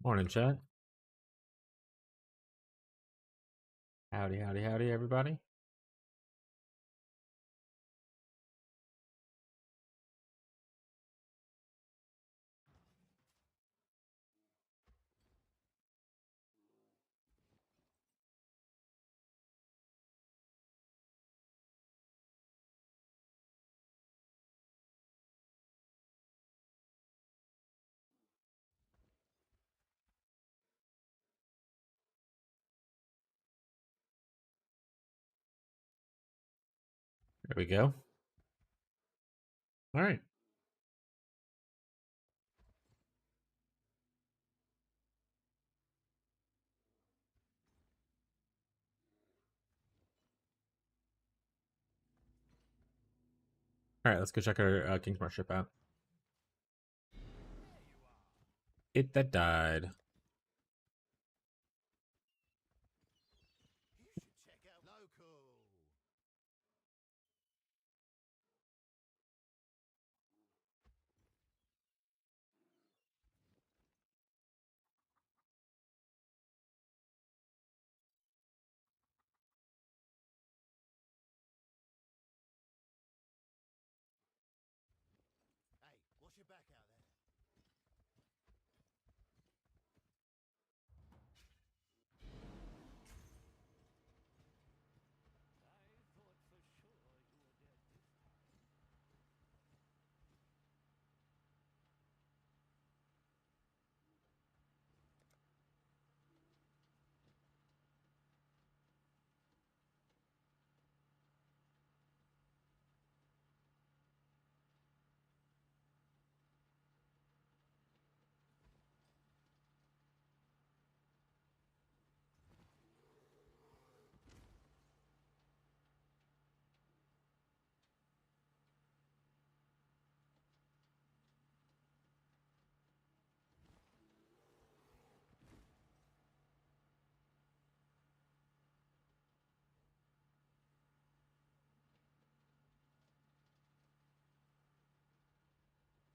Morning, chat. Howdy, howdy, howdy, everybody. There we go. All right. All right, let's go check our Kingsmore ship out. It that died.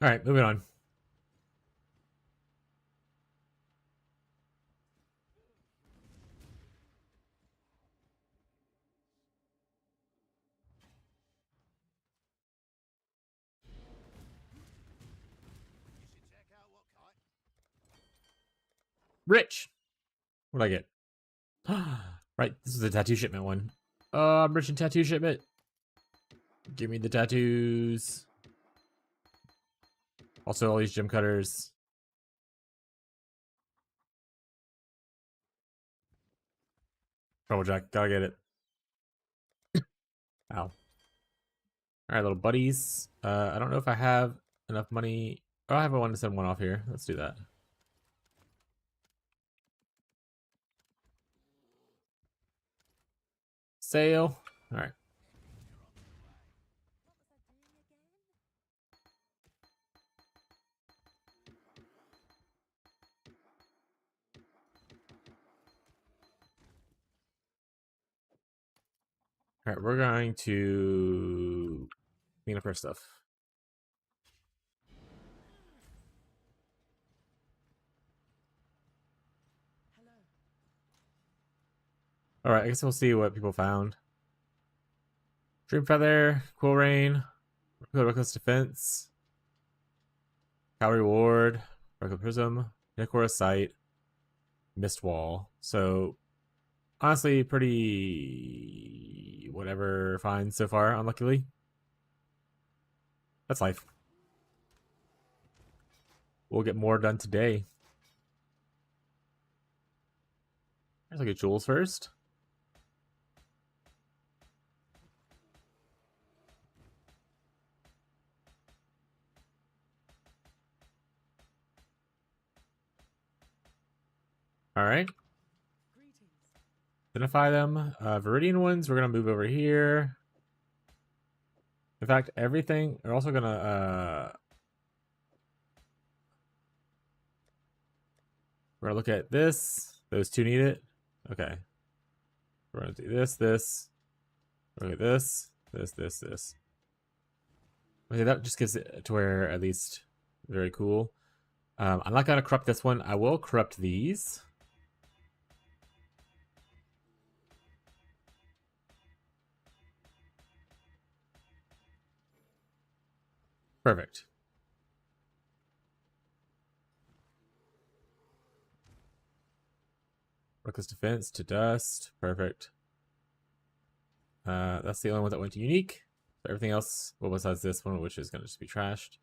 All right, moving on. Rich. What'd I get? Right, this is the tattoo shipment one. I'm rich in tattoo shipment. Give me the tattoos. Also, all these gem cutters. Trouble Jack, gotta get it. Ow. All right, little buddies. I don't know if I have enough money. Oh, I have one to send one off here. Let's do that. Sail. All right. All right, we're going to clean up our stuff. All right, I guess we'll see what people found. Dream Feather, Cool Rain, Reckless Defense, Cow Reward, Reckless Prism, Nicora Sight, Mist Wall. So, honestly, pretty whatever finds so far, unluckily. That's life. We'll get more done today. Let's look at jewels first. All right. Identify them. Viridian ones, we're going to move over here. In fact, everything, we're also going to... we're going to look at this. Those two need it. Okay. We're going to do this, this. Look at this, this, this, this. Okay, that just gets it to where at least very cool. I'm not gonna corrupt this one. I will corrupt these. Perfect. Reckless defense to dust. Perfect. That's the only one that went to unique. So everything else, well, besides this one, which is gonna just be trashed.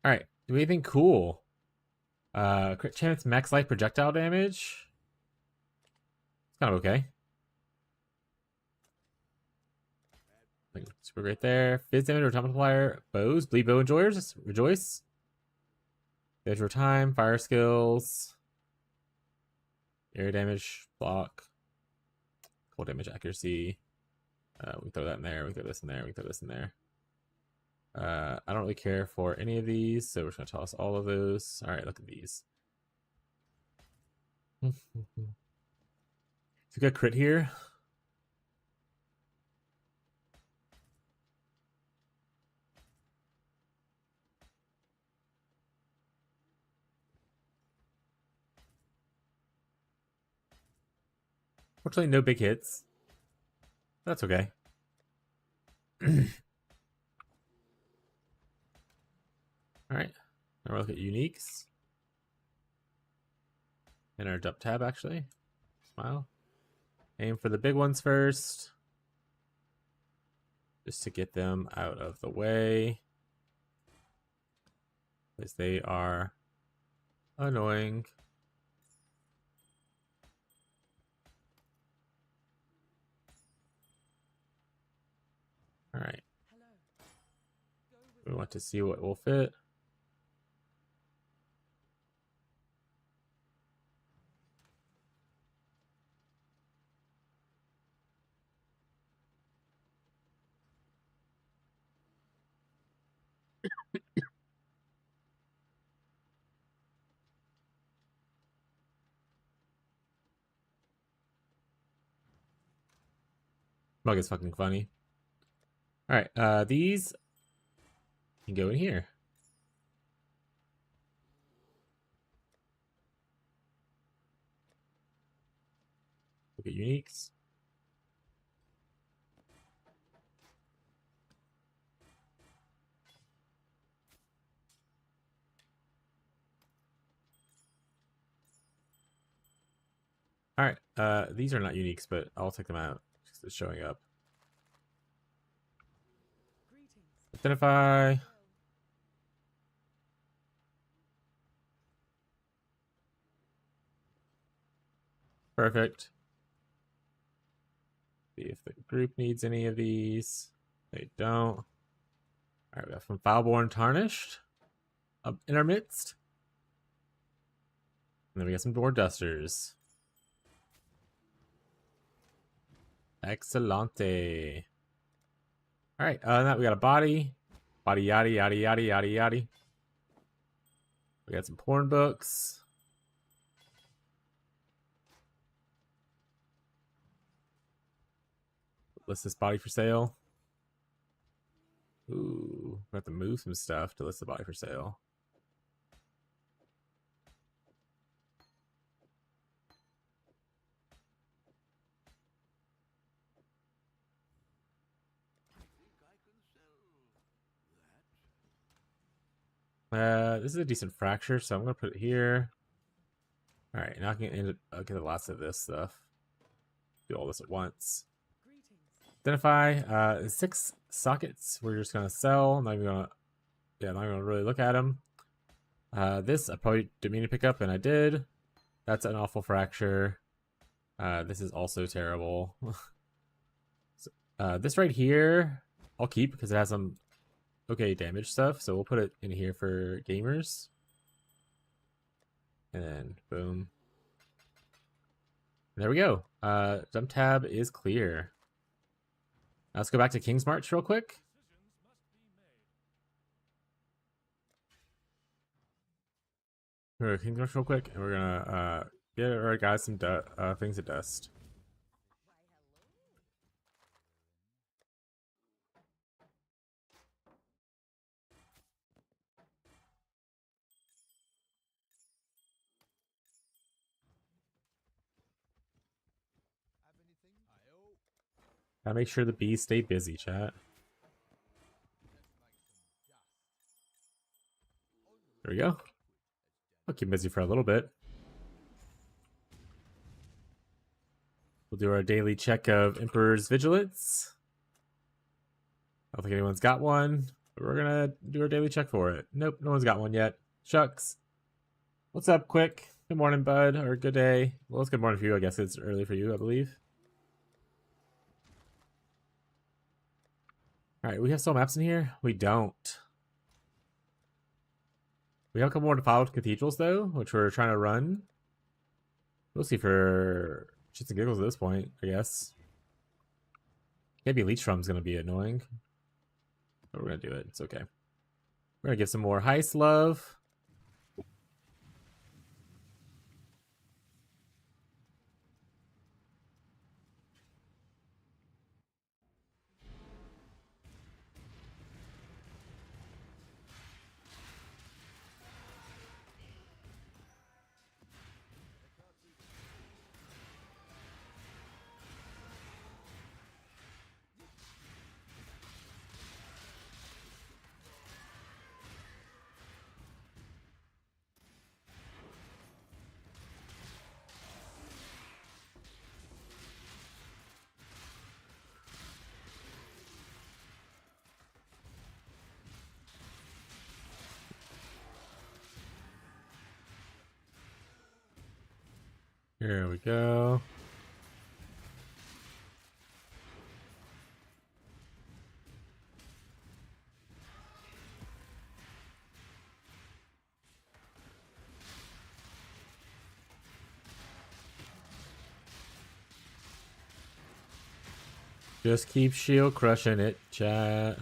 All right. Do anything cool? Crit chance, max life projectile damage. It's kind of okay. Super great there. Fizz damage, return multiplier, bows, bleed bow enjoyers, rejoice. Damage over time, fire skills, area damage, block, cold damage accuracy. We throw that in there. We throw this in there. We throw this in there. I don't really care for any of these, so we're just gonna toss all of those. All right, look at these. So we got crit here. Fortunately, no big hits. That's okay. All right, now we'll look at uniques. In our dump tab, actually. Smile. Aim for the big ones first. Just to get them out of the way. Because they are annoying. All right. We want to see what will fit. Mug is fucking funny. All right, these can go in here. Look at uniques. All right, these are not uniques, but I'll take them out because it's showing up. Identify. Perfect. See if the group needs any of these. They don't. All right, we got from Foulborn Tarnished up in our midst. And then we got some Door Dusters. Excelente. All right, now we got a body. Body yada yada yada yada yada. We got some porn books. List this body for sale. Ooh, we have to move some stuff to list the body for sale. This is a decent fracture, so I'm gonna put it here. All right, now I can get lots of this stuff. Do all this at once. Identify 6 sockets. We're just gonna sell. I'm not even gonna really look at them. This I probably didn't mean to pick up, and I did. That's an awful fracture. This is also terrible. So, this right here, I'll keep because it has some okay damage stuff. So we'll put it in here for gamers. And then boom. And there we go. Dump tab is clear. Now let's go back to King's March real quick. We're going to King's March real quick, and we're gonna get our guys some things of dust. Gotta make sure the bees stay busy, chat. There we go. I'll keep busy for a little bit. We'll do our daily check of Emperor's Vigilance. I don't think anyone's got one, but we're gonna do our daily check for it. Nope, no one's got one yet. Shucks. What's up, Quick? Good morning, bud, or good day. Well, it's good morning for you. I guess it's early for you, I believe. Alright, we have some maps in here? We don't. We have a couple more defiled cathedrals, though, which we're trying to run. We'll see for shits and giggles at this point, I guess. Maybe Leech Drum's gonna be annoying. But we're gonna do it. It's okay. We're gonna give some more heist love. Here we go. Just keep shield crushing it, chat.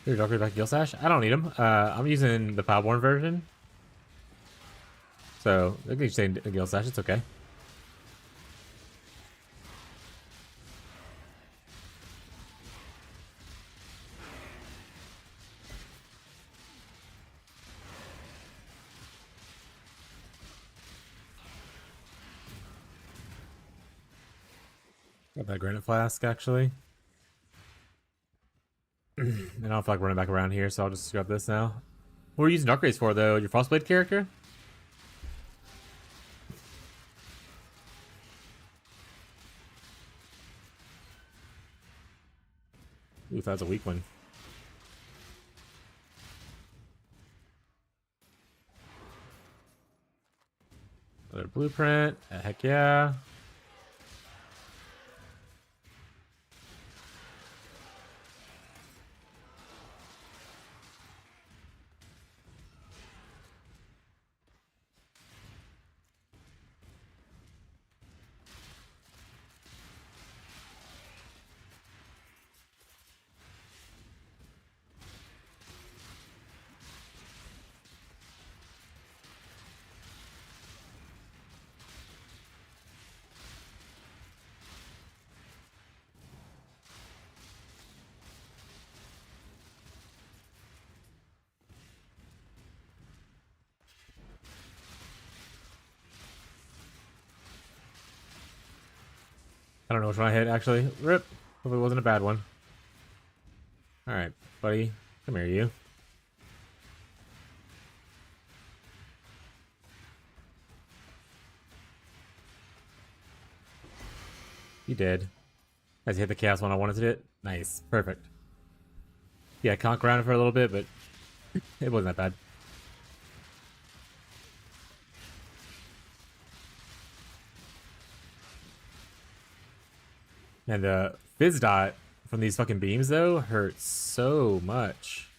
Here, Doctor back Gil Sash. I don't need him. I'm using the Powborn version. So, I can say Gil Sash, it's okay. Got that granite flask, actually. And I don't feel like running back around here, so I'll just grab this now. What are you using Dark Rays for, though? Your Frostblade character? Ooh, that's a weak one. Another blueprint. Heck yeah. I don't know which one I hit, actually. Rip. Hopefully it wasn't a bad one. Alright, buddy. Come here, you. You did. As you hit the chaos one I wanted to hit. Nice. Perfect. Yeah, conk around it for a little bit, but it wasn't that bad. And the fizz dot from these fucking beams, though, hurts so much.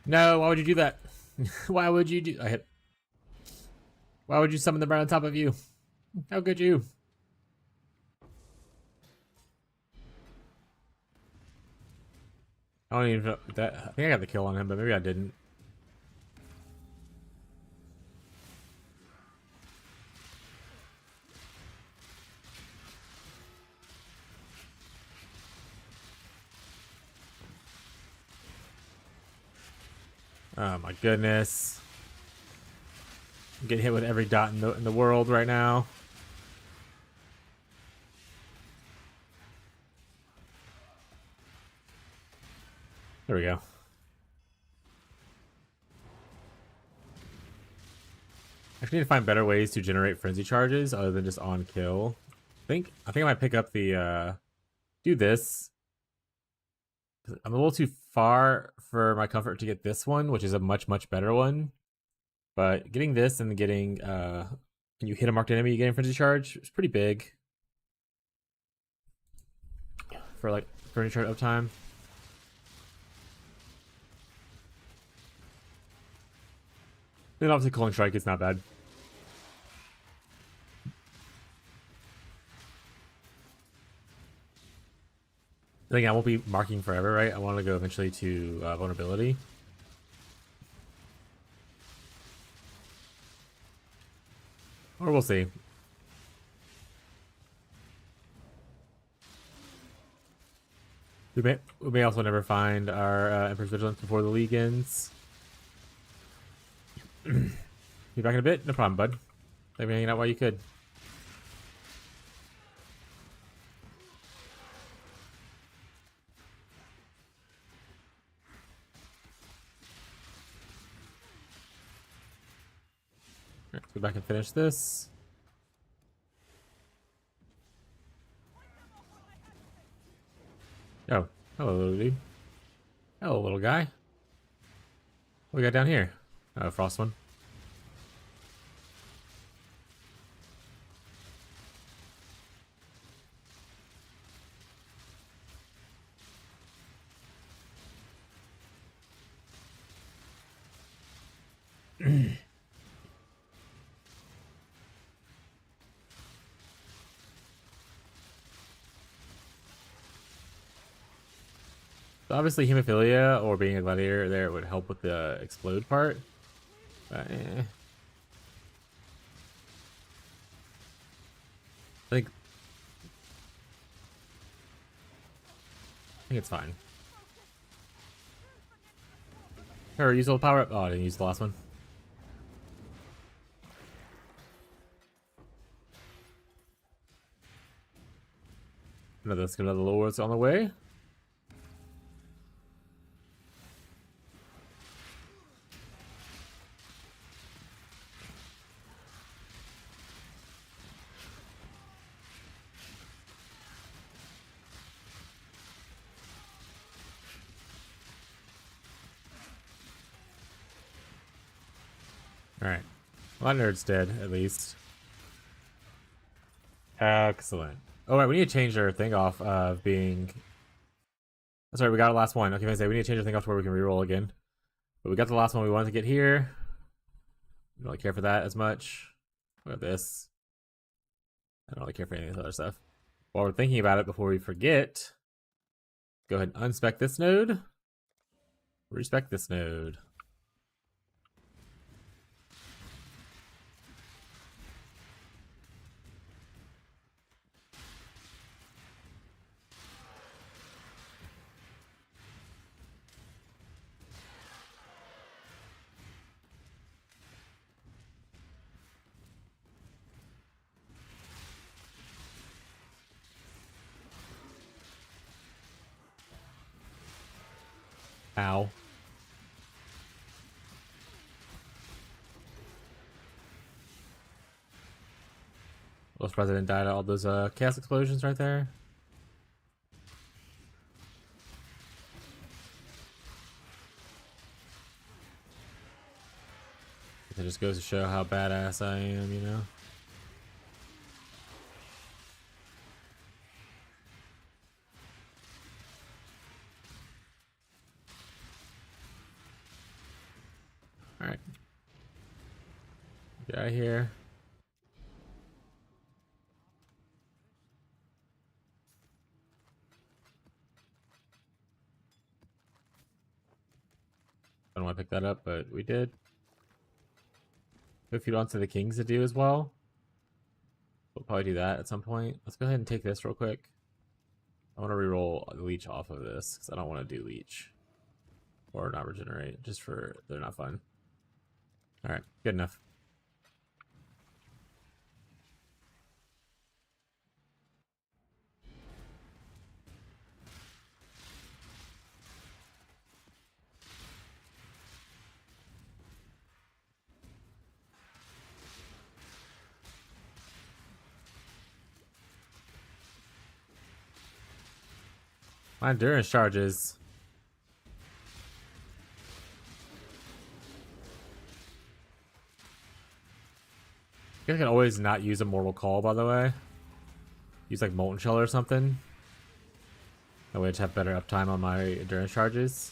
No, why would you do that? Why would you do... I hit... Why would you summon them right on top of you? How could you? I don't even know that... I think I got the kill on him, but maybe I didn't. Oh my goodness. I'm getting hit with every dot in the world right now. There we go. I actually need to find better ways to generate frenzy charges other than just on kill. I think I might pick up the do this. I'm a little too far for my comfort to get this one, which is a much better one. But getting this and getting when you hit a marked enemy, you get a frenzy charge. It's pretty big for like frenzy charge uptime. Then obviously calling strike is not bad. I think I won't be marking forever, right? I want to go eventually to vulnerability. Or we'll see. We may also never find our Emperor's Vigilance before the league ends. Be back in a bit? No problem, bud. Thanks for hanging out while you could. Alright, let's go back and finish this. Oh, hello, little dude. Hello, little guy. What we got down here? Oh, frost one. So obviously, hemophilia or being a gladiator there would help with the explode part. But, I think it's fine. Or use all the power up. Oh, I didn't use the last one. Another skill of the lords on the way. Alright. Well, that nerd's dead, at least. Excellent. Oh, right, we need to change our thing off of being... That's right, we got the last one. Okay, I say we need to change our thing off to where we can reroll again. But we got the last one we wanted to get here. I don't really care for that as much. What about this? I don't really care for any of this other stuff. While we're thinking about it, before we forget, go ahead and unspec this node. Respec this node. Ow. Those president died at all those chaos explosions right there. It just goes to show how badass I am, you know? Alright. Get out of here. I don't want to pick that up, but we did. If you want to the kings to do as well, we'll probably do that at some point. Let's go ahead and take this real quick. I want to reroll the leech off of this because I don't want to do leech. Or not regenerate, just for they're not fun. Alright, good enough. My endurance charges. I can always not use a Mortal Call, by the way. Use like Molten Shell or something. That way to have better uptime on my endurance charges.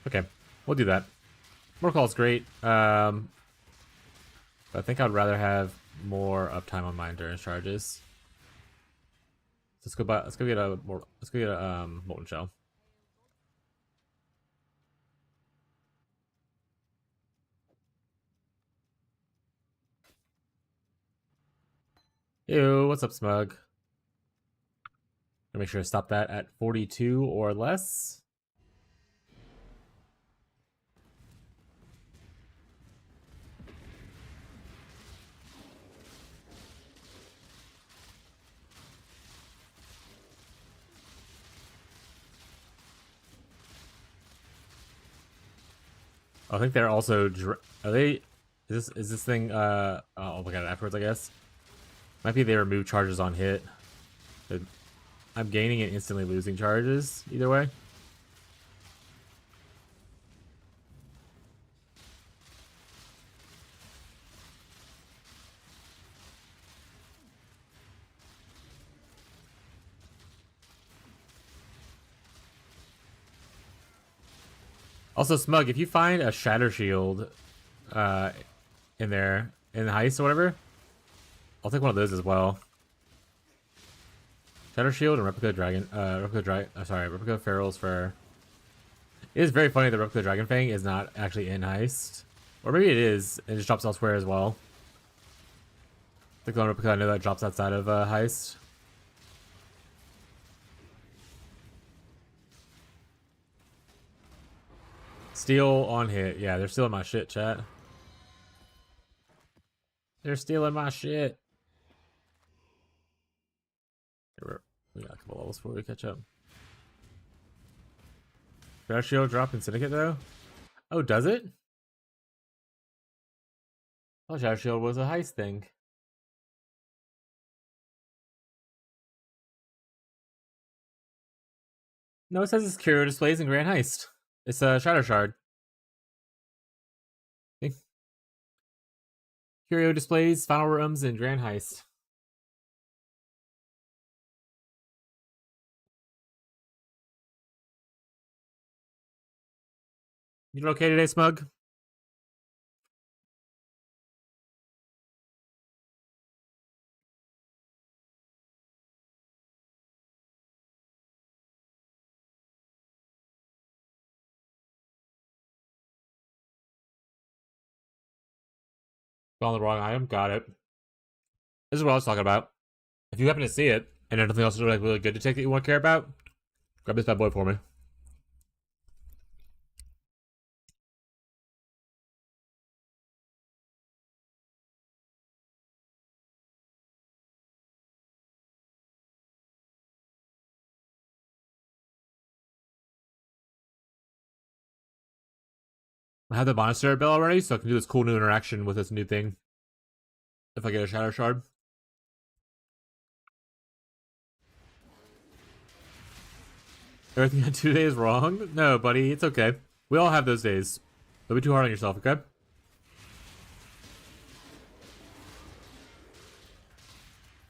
Okay, we'll do that. Mortal Call is great. But I think I'd rather have more uptime on my endurance charges. Let's go get a Molten Shell. Ew, what's up, Smug? Make sure to stop that at 42 or less. I think they're also. Are they? Is this thing? I'll look at it afterwards, I guess. Might be they remove charges on hit. I'm gaining and instantly losing charges either way. Also, Smug, if you find a Shatter Shield in there, in the heist or whatever, I'll take one of those as well. Shatter Shield and Replica Dragon, Replica Ferals for... It is very funny that Replica Dragon Fang is not actually in heist. Or maybe it is, and it just drops elsewhere as well. I think the Replica I know that drops outside of heist. Steal on hit. Yeah, they're stealing my shit, chat. They're stealing my shit. We got a couple levels before we catch up. Shatter Shield drop in Syndicate though? Oh, does it? Oh, Shatter Shield was a heist thing. No, it says it's Curio Displays in Grand Heist. It's a Shatter Shard. Curio Displays, Final Rooms, and Grand Heist. You doing okay today, Smug? Found the wrong item. Got it. This is what I was talking about. If you happen to see it, and anything else is like really good to take that you want to care about, grab this bad boy for me. I have the Monastery Bell already, so I can do this cool new interaction with this new thing. If I get a Shatter Shard. Everything on 2 days wrong? No, buddy, it's okay. We all have those days. Don't be too hard on yourself, okay?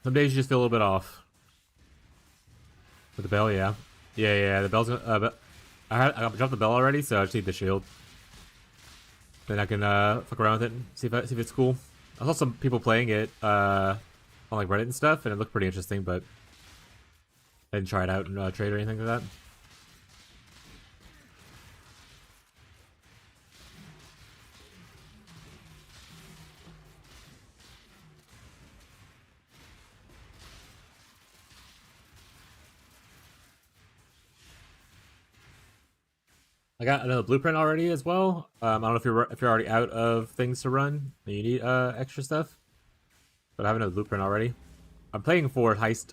Some days you just feel a little bit off. With the bell, yeah. Yeah, the bell's gonna... I dropped the bell already, so I just need the shield. Then I can fuck around with it and see if it's cool. I saw some people playing it on like Reddit and stuff, and it looked pretty interesting, but I didn't try it out and trade or anything like that. I got another blueprint already as well. I don't know if you're already out of things to run and you need extra stuff, but I have another blueprint already. I'm playing for heist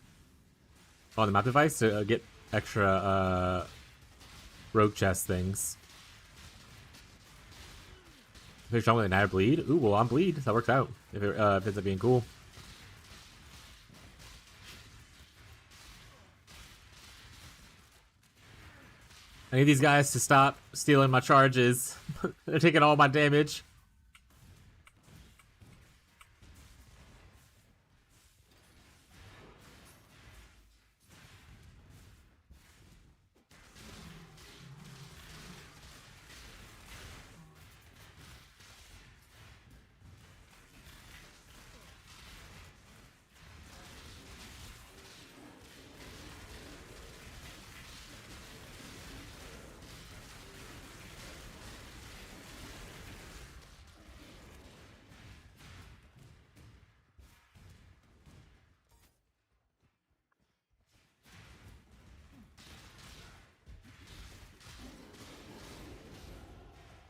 on the map device to get extra rogue chest things. If you're strong with an added bleed, ooh, well, I'm bleed. That works out if it ends up being cool. I need these guys to stop stealing my charges. They're taking all my damage.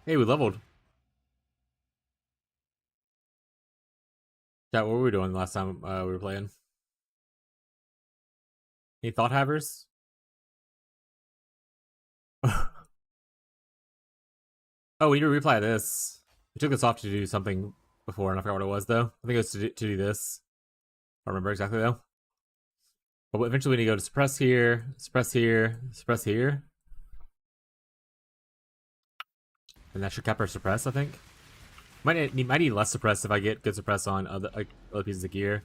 Hey, we leveled. Chat, what were we doing last time we were playing? Any thought havers? Oh, we need to replay this. We took this off to do something before, and I forgot what it was, though. I think it was to do this. I don't remember exactly, though. But eventually we need to go to suppress here, suppress here, suppress here. And that should cap our suppress, I think. Might need less suppress if I get good suppress on other pieces of gear.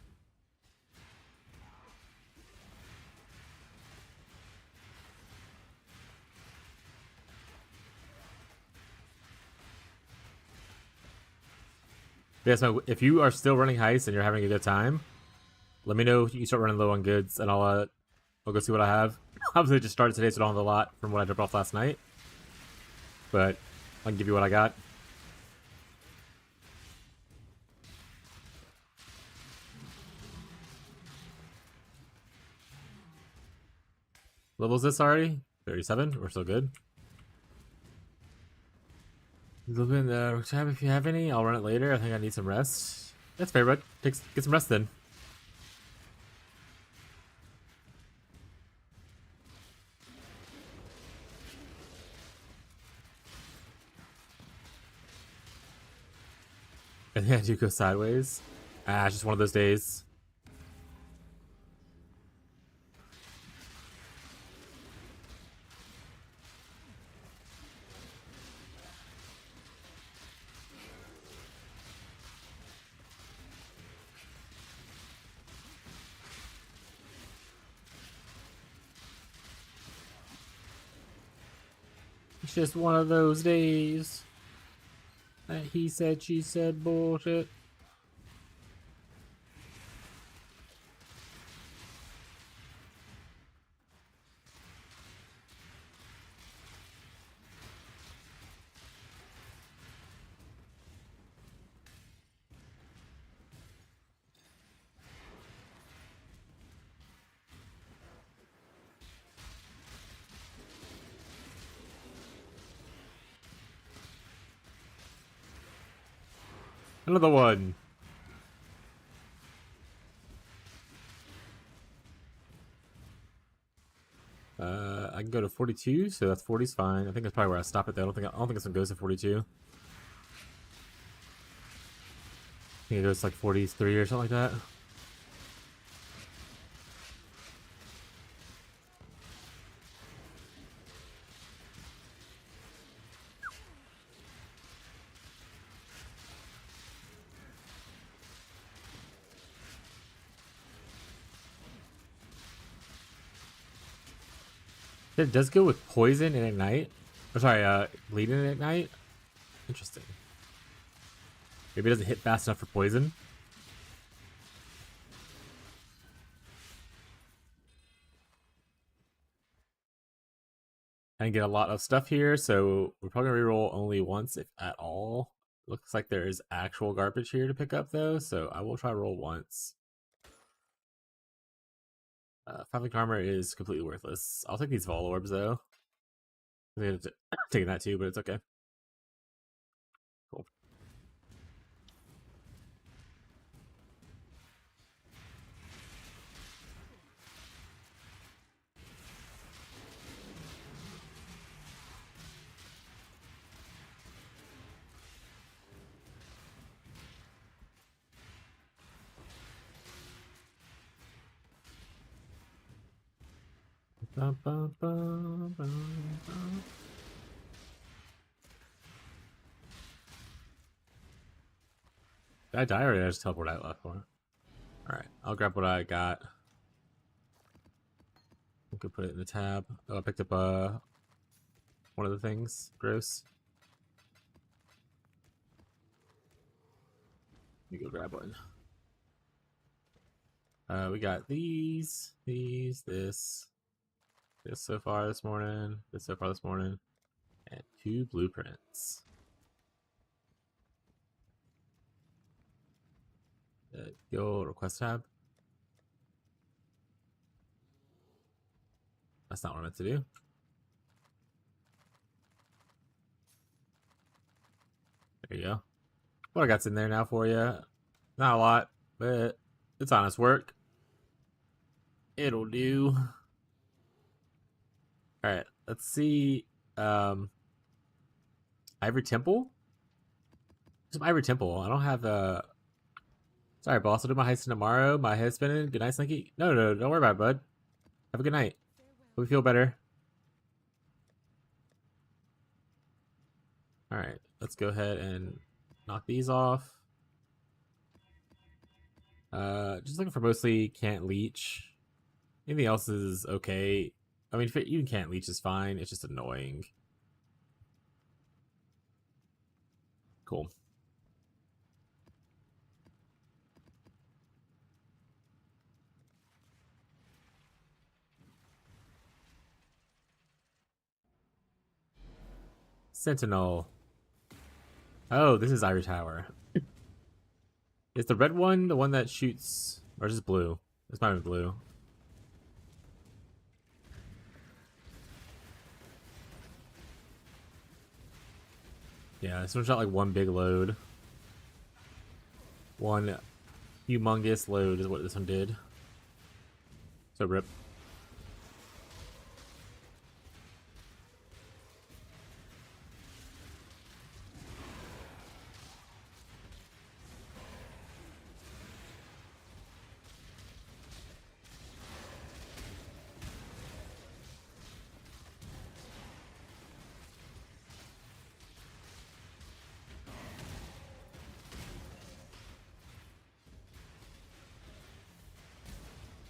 Yeah, so if you are still running heist and you're having a good time, let me know if you start running low on goods, and I'll go see what I have. Obviously, just started today, so I don't have a lot from what I dropped off last night. But I can give you what I got. Level is this already? 37? We're still good. Look in the tab if you have any. I'll run it later. I think I need some rest. That's fair, bud. Get some rest then. I think I do go sideways. It's just one of those days. It's just one of those days. He said, she said bullshit. Another one. I can go to 42, so that's 40's fine. I think that's probably where I stop it though. I don't think this one goes to 42. I think it goes to like 43 or something like that. It does go with poison and ignite. Or sorry, bleed and ignite. Interesting. Maybe it doesn't hit fast enough for poison. I can get a lot of stuff here, so we're probably gonna reroll only once, if at all. Looks like there is actual garbage here to pick up though, so I will try roll once. 5 link armor is completely worthless. I'll take these vol orbs though. It's taking that too, but it's okay. Cool. Bum, bum, bum, bum, bum. Did I die or did I just teleport out left for? Alright, I'll grab what I got. We could put it in the tab. Oh, I picked up one of the things. Gross. Let me go grab one. We got these, this so far this morning, this so far this morning, and 2 blueprints. Go request tab. That's not what I meant to do. There you go. What I got's in there now for you. Not a lot, but it's honest work. It'll do. Alright, let's see. Ivory Temple? Some Ivory Temple. I don't have Sorry, boss. I'll do my heist tomorrow. My head's spinning. Good night, Slinky. No, don't worry about it, bud. Have a good night. Hope you feel better. Alright, let's go ahead and knock these off. Just looking for mostly can't leech. Anything else is okay. I mean, even can't leech is fine. It's just annoying. Cool. Sentinel. Oh, this is Ivory Tower. Is the red one the one that shoots, or is this blue? It's not even blue. Yeah, this one shot like one big load. One humongous load is what this one did. So rip.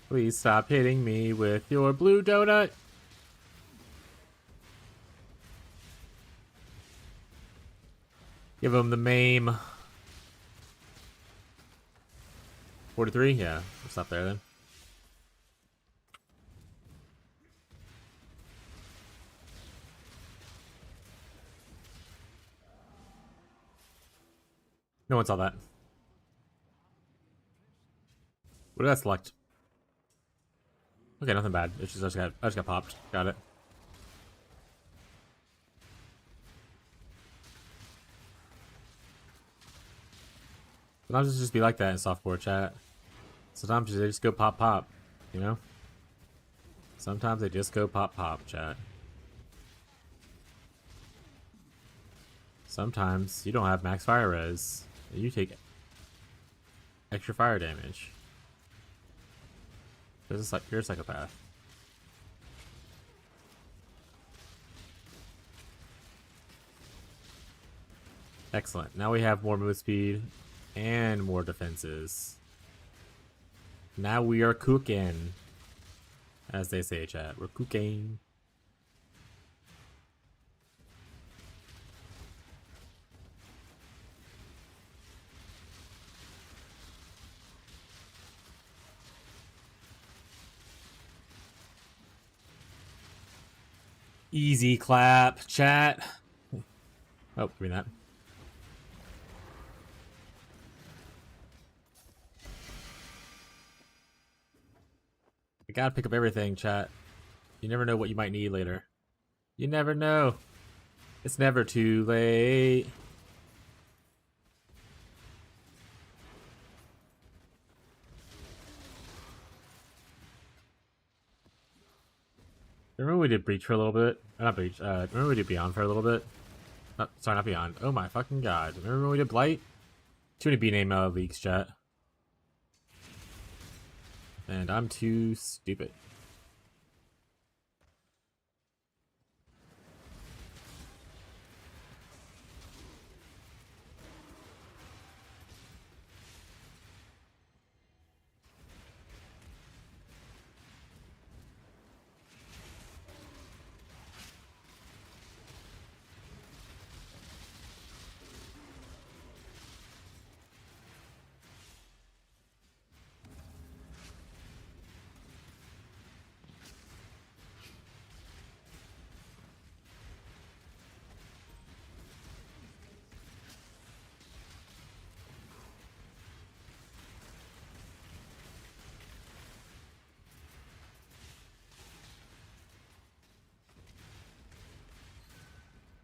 Please stop hitting me with your blue donut. Give him the MAME. 43? Yeah, we'll stop there then. No one saw that. What did I select? Okay, nothing bad. It's just I just got popped. Got it. Sometimes it just be like that in software chat. Sometimes they just go pop pop, you know? Sometimes they just go pop pop, chat. Sometimes you don't have max fire res, and you take extra fire damage. You're a psychopath. Excellent. Now we have more move speed and more defenses. Now we are cooking. As they say, chat. We're cooking. Easy clap, chat. Oh, give me that. I gotta pick up everything, chat. You never know what you might need later. You never know. It's never too late. Remember we did Breach for a little bit? Not Breach. Remember we did Beyond for a little bit? Sorry, not Beyond. Oh my fucking god. Remember when we did Blight? Too many B-name leaks, chat. And I'm too stupid.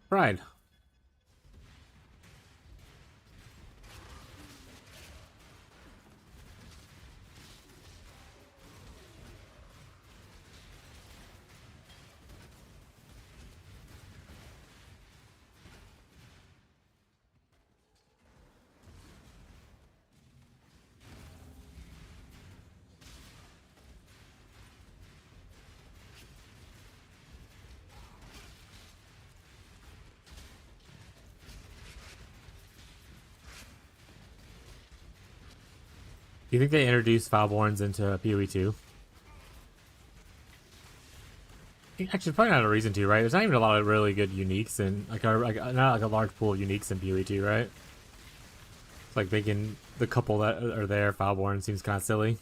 Pride. Do you think they introduced Foulborns into PoE 2? Actually, probably not a reason to, right? There's not even a lot of really good uniques and not like a large pool of uniques in PoE 2, right? It's like making the couple that are there Foulborn seems kind of silly.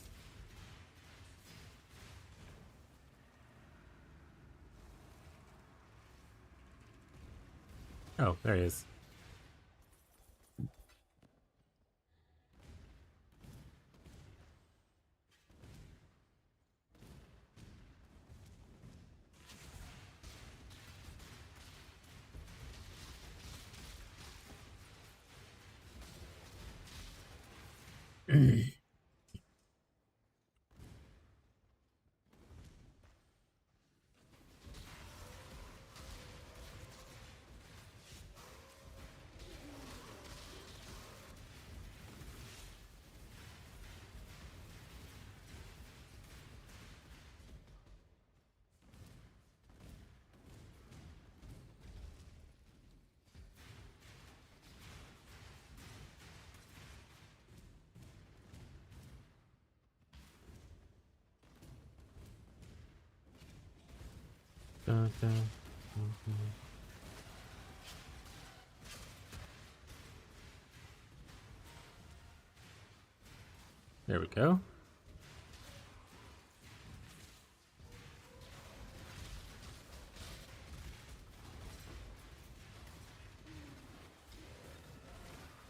Oh, there he is. Dun, dun, dun, dun. There we go.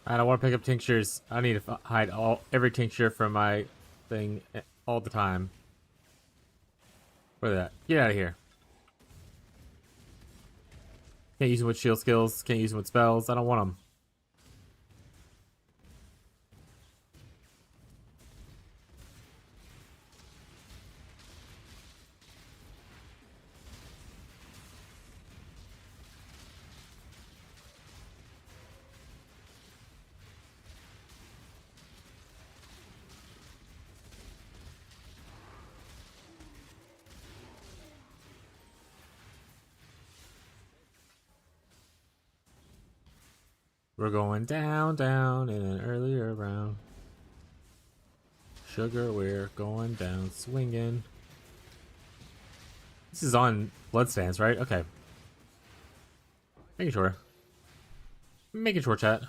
I don't want to pick up tinctures. I need to hide every tincture from my thing all the time. Where that? Get out of here. Can't use them with shield skills. Can't use them with spells. I don't want them. We're going down, down in an earlier round. Sugar, we're going down, swinging. This is on Bloodstance, right? Okay. Making sure. Making sure, chat.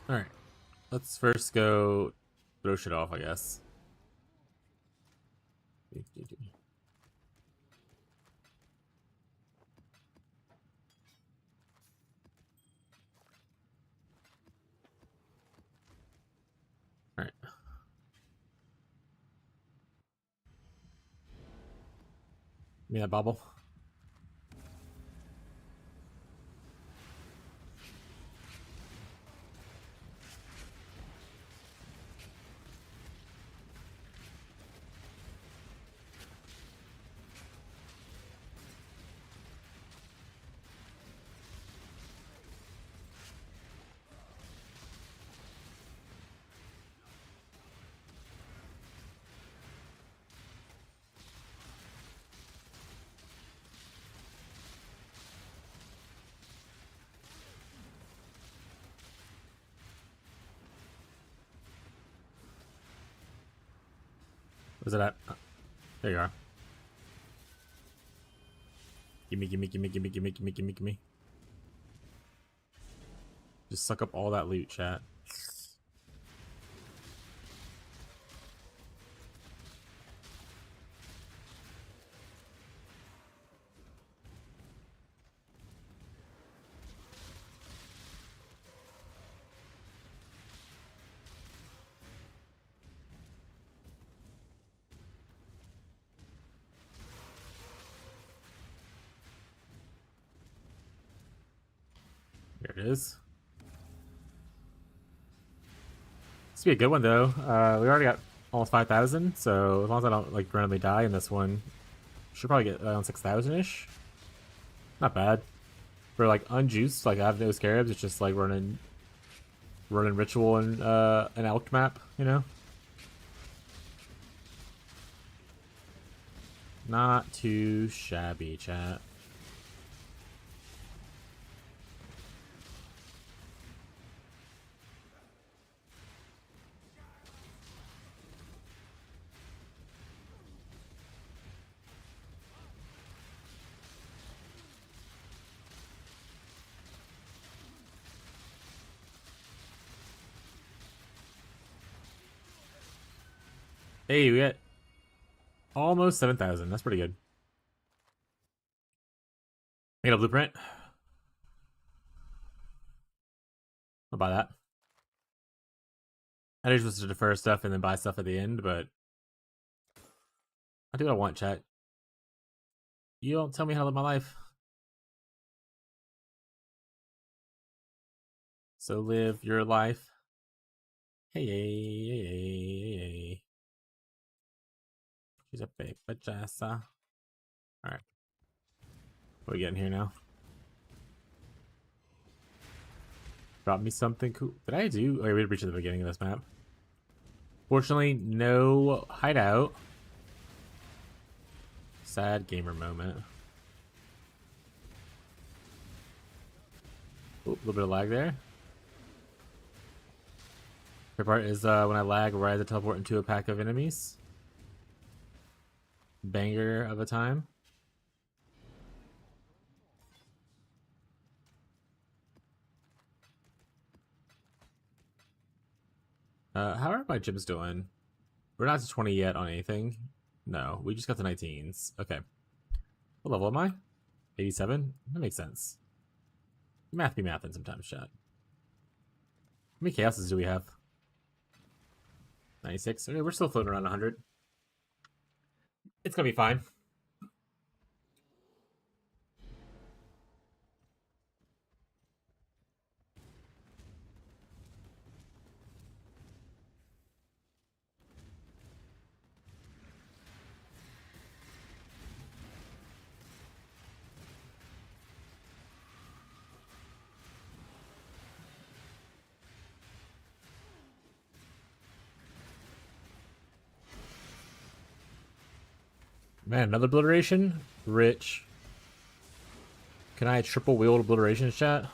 Alright. Let's first go throw shit off, I guess. Alright. Give me that bobble. Where's it at? Oh, there you are. Gimme, gimme, gimme, gimme, gimme, gimme, gimme, gimme. Just suck up all that loot, chat. There it is. This would be a good one though. We already got almost 5,000, so as long as I don't like randomly die in this one, should probably get around 6,000 ish. Not bad for like unjuiced. Like I have no scarabs. It's just like running ritual and an elk map. You know, not too shabby, chat. Hey, we got almost 7,000. That's pretty good. I got a blueprint. I'll buy that. I just was to defer stuff and then buy stuff at the end, but I do what I want, chat. You don't tell me how to live my life. So live your life. Hey, hey, hey, hey, hey. She's a baby jassa. Alright. What are we getting here now? Drop me something cool. Did I do? Oh, yeah, we had reached the beginning of this map. Fortunately, no hideout. Sad gamer moment. Ooh, a little bit of lag there. Favorite part is when I lag, rise to teleport into a pack of enemies. Banger of a time. How are my gyms doing? We're not to 20 yet on anything. No, we just got to 19s. Okay. What level am I? 87? That makes sense. Math be mathin' sometimes, chat. How many chaoses do we have? 96? Okay, we're still floating around 100. It's gonna be fine. Man, another obliteration? Rich. Can I triple wield obliteration, chat?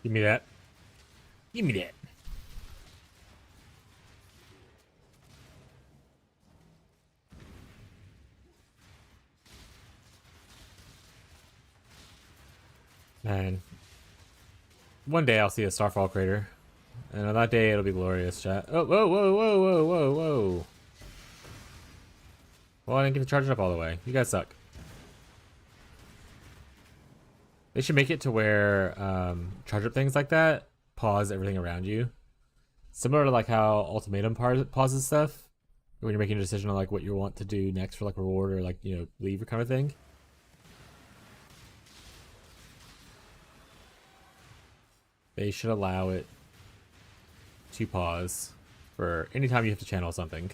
Give me that. Give me that. Man. One day I'll see a Starfall crater. And on that day it'll be glorious, chat. Oh, whoa, whoa, whoa, whoa, whoa, whoa. Well, I didn't get the charge up all the way. You guys suck. They should make it to where charge up things like that pause everything around you. Similar to like how Ultimatum pauses stuff when you're making a decision on like what you want to do next for like reward or like, you know, leave or kind of thing. They should allow it to pause for any time you have to channel something.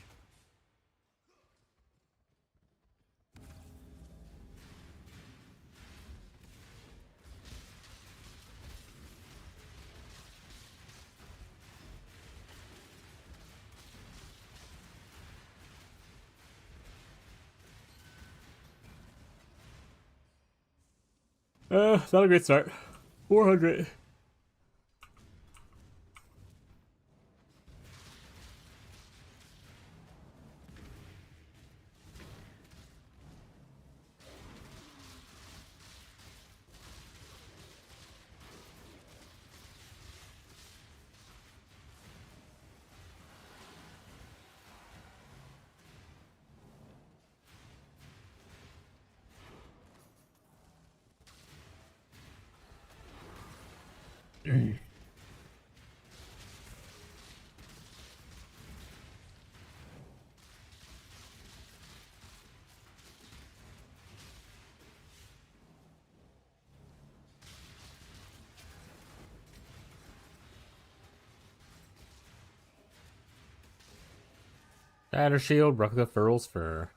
Not a great start. 400. Shatter shield, replica furls fur.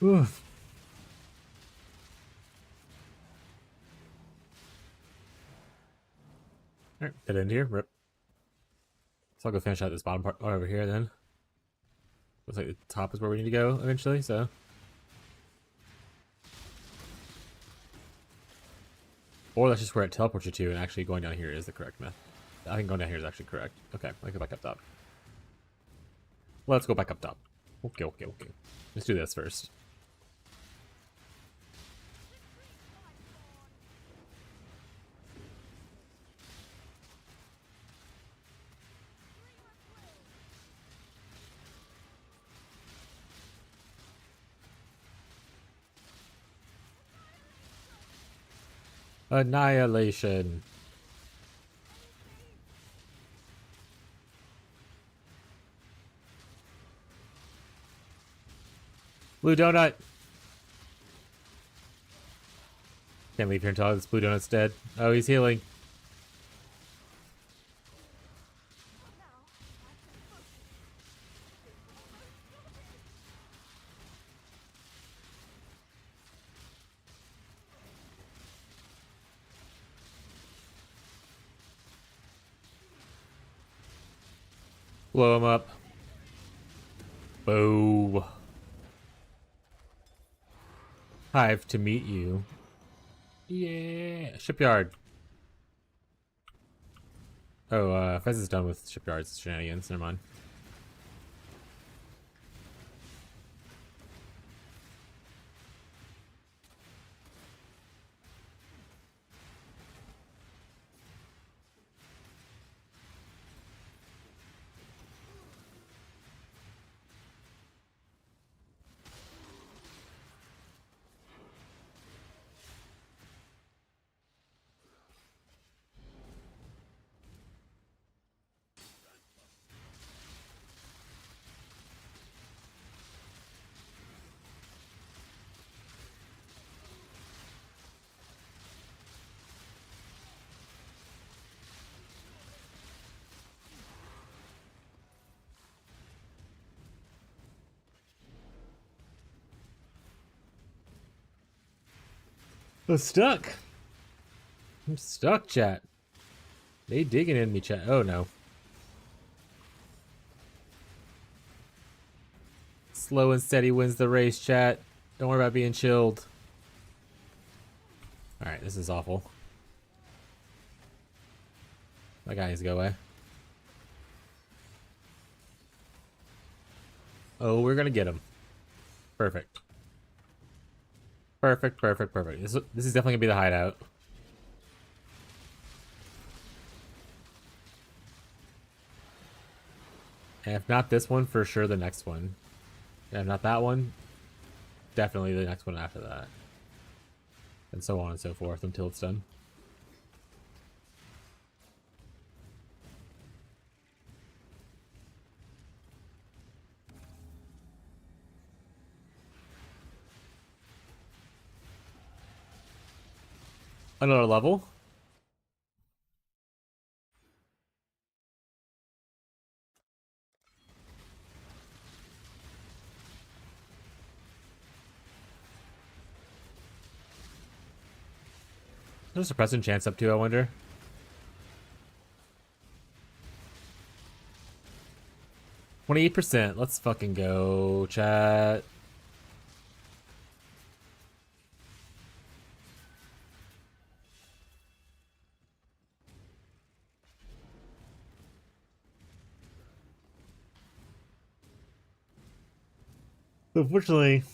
Oof. Alright, get in here. Rip. So I'll go finish out this bottom part over here then. Looks like the top is where we need to go eventually, so. Or that's just where it teleports you to, and actually going down here is the correct method. I think going down here is actually correct. Okay, let's go back up top. Let's go back up top. Okay. Let's do this first. Annihilation. Blue donut. Can't leave here until this blue donut's dead. Oh, he's healing. Blow him up. Boo. Hive to meet you. Yeah. Shipyard. Oh, Fez is done with shipyards shenanigans. Never mind. I'm stuck. I'm stuck, chat. They digging in me, chat. Oh no. Slow and steady wins the race, chat. Don't worry about being chilled. Alright, this is awful. That guy needs to go away. Oh, we're gonna get him. Perfect. Perfect, perfect, perfect. This is definitely gonna be the hideout. And if not this one, for sure the next one. And if not that one, definitely the next one after that. And so on and so forth until it's done. Another level. There's a suppressing chance up to, I wonder. %. Let's fucking go, chat. Unfortunately,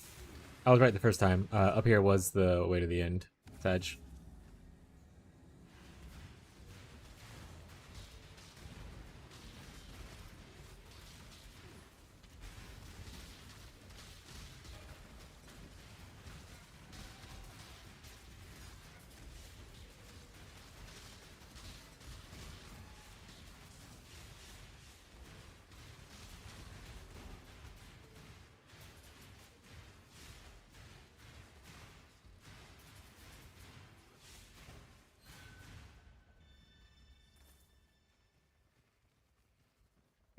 I was right the first time. Up here was the way to the end. Edge.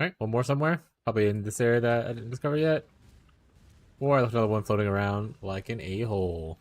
Alright, one more somewhere. Probably in this area that I didn't discover yet. Or I left another one floating around like an a-hole.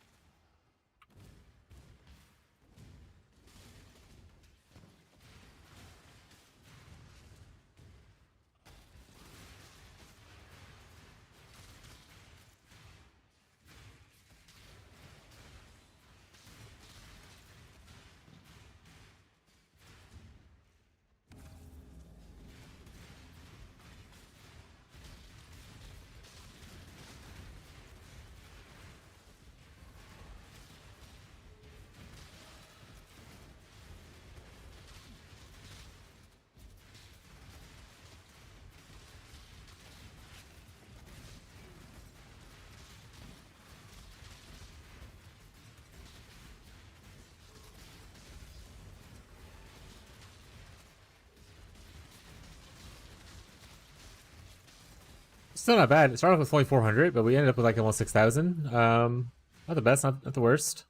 Still not bad. It started off with only 400, but we ended up with like almost 6,000. Not the best, not the worst.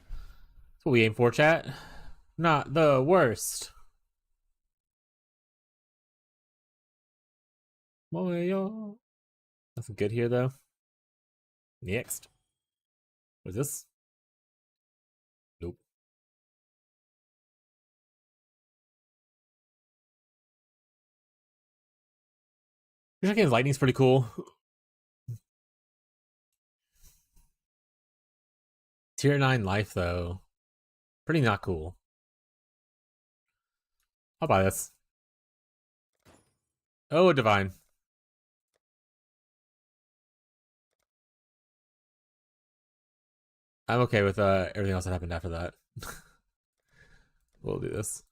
That's what we aim for, chat. Not the worst. Nothing good here, though. Next. What's this? Nope. This lightning's pretty cool. Tier 9 life, though. Pretty not cool. I'll buy this. Oh, divine. I'm okay with everything else that happened after that. We'll do this.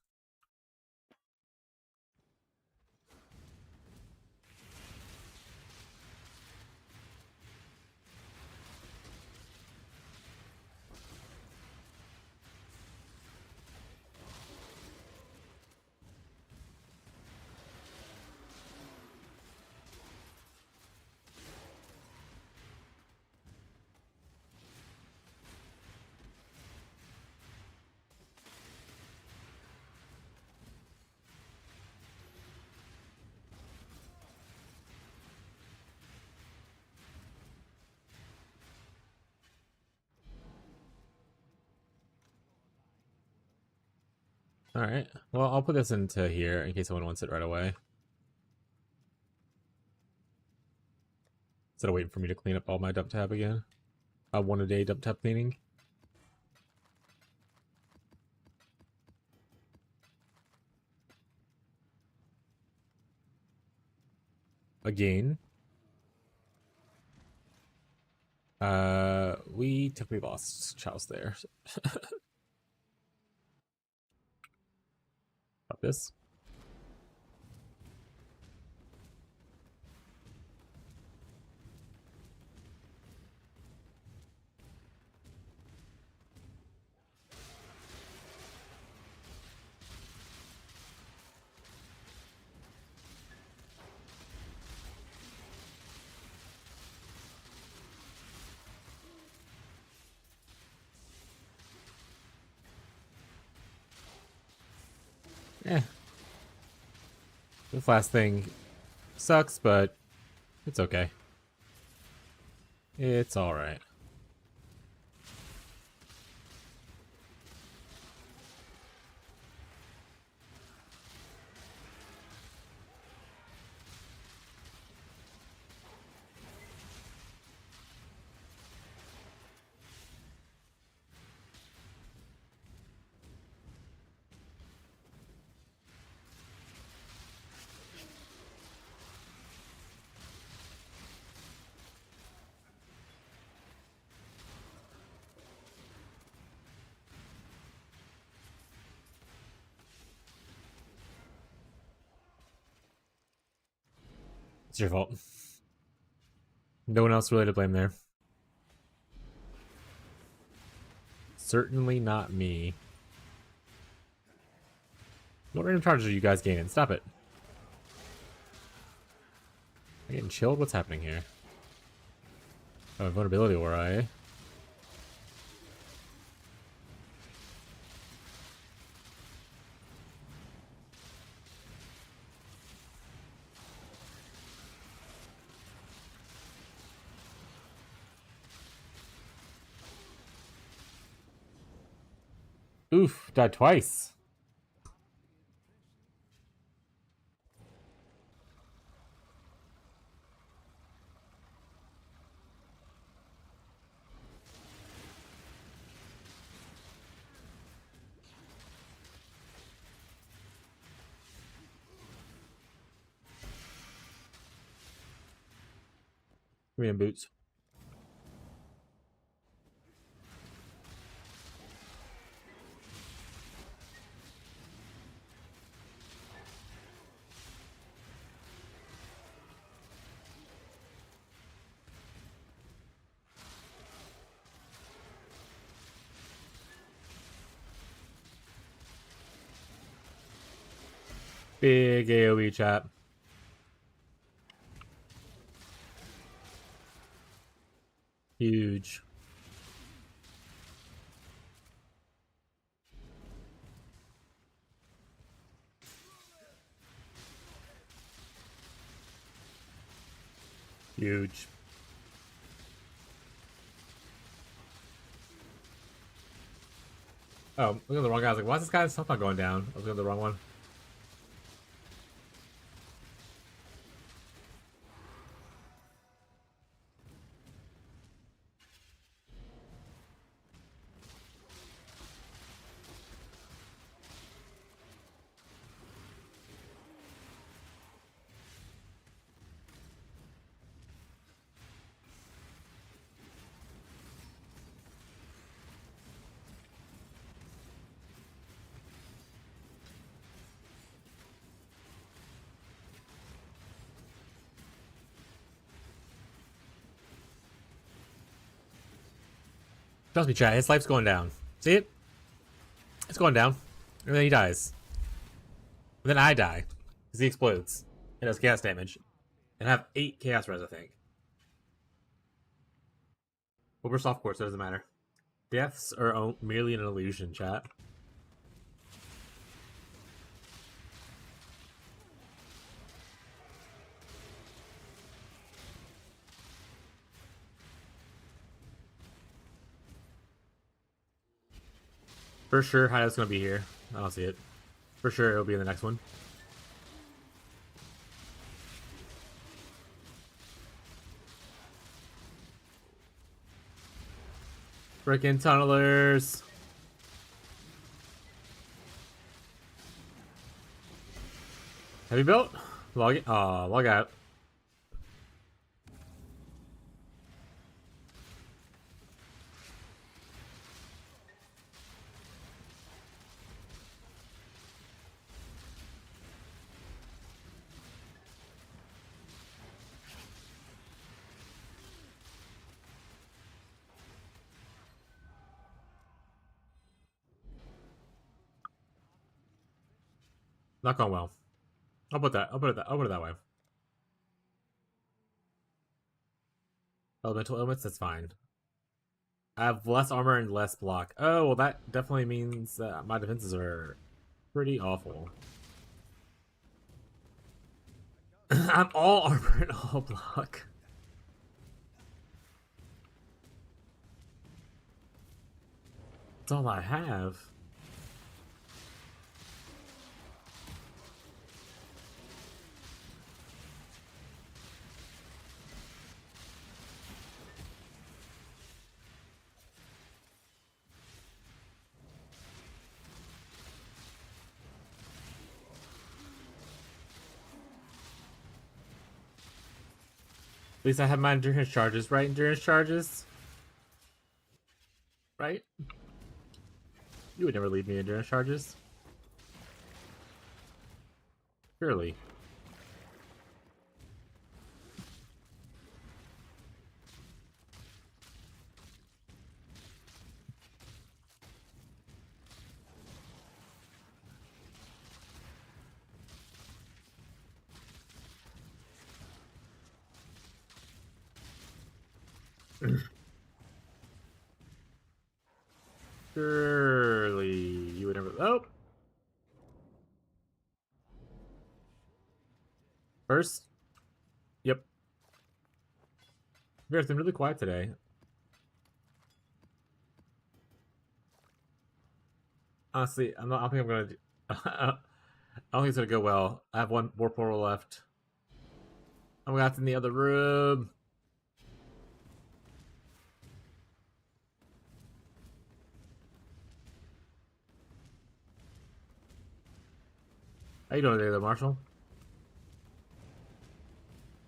Alright. Well, I'll put this into here in case someone wants it right away. Instead of waiting for me to clean up all my dump tab again. One a day dump tab cleaning. Again. We typically lost Chows there. About this. Eh. This last thing sucks, but it's okay. It's alright. It's your fault. No one else really to blame there. Certainly not me. What random charges are you guys gaining? Stop it. Am I getting chilled? What's happening here? Oh, vulnerability aura, eh? Oof, died twice. Give me in boots. Big AoE chat. Huge. Huge. Oh, look at the wrong guy. I was like, why is this guy's stuff not going down? I was looking at the wrong one. Trust me, chat. His life's going down. See it? It's going down. And then he dies. And then I die. Because he explodes. And does chaos damage. And I have 8 chaos res, I think. Over soft quartz, so it doesn't matter. Deaths are merely an illusion, chat. For sure, Hideout's gonna be here. I don't see it. For sure, it'll be in the next one. Freaking tunnelers. Have you built? Log it. Log out. Not going well. I'll put that. I'll put it that way. Elemental elements. That's fine. I have less armor and less block. Oh, well, that definitely means that my defenses are pretty awful. I'm all armor and all block. That's all I have. At least I have my endurance charges, right? Endurance charges? Right? You would never leave me endurance charges. Surely. Surely you would never. Oh! First? Yep. It's been really quiet today. Honestly, I don't think I'm gonna do. I don't think it's gonna go well. I have one more portal left. I'm gonna have to in the other room. How you doing there, Marshall?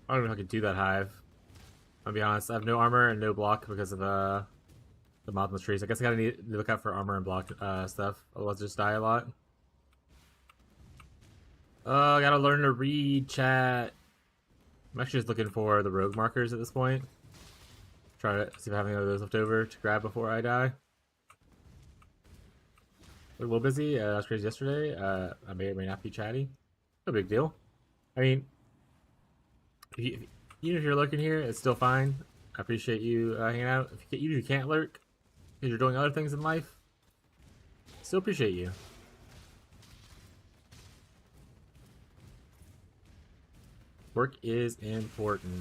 I don't even know if I can do that hive. I'll be honest, I have no armor and no block because of the mob in the trees. I guess I gotta need to look out for armor and block stuff, otherwise I just die a lot. Oh, I gotta learn to read chat. I'm actually just looking for the rogue markers at this point. Try to see if I have any of those left over to grab before I die. We're a little busy. I was crazy yesterday. I may or may not be chatty. No big deal. I mean, even if you're lurking here, it's still fine. I appreciate you hanging out. Even if you can't lurk, because you're doing other things in life, still appreciate you. Work is important.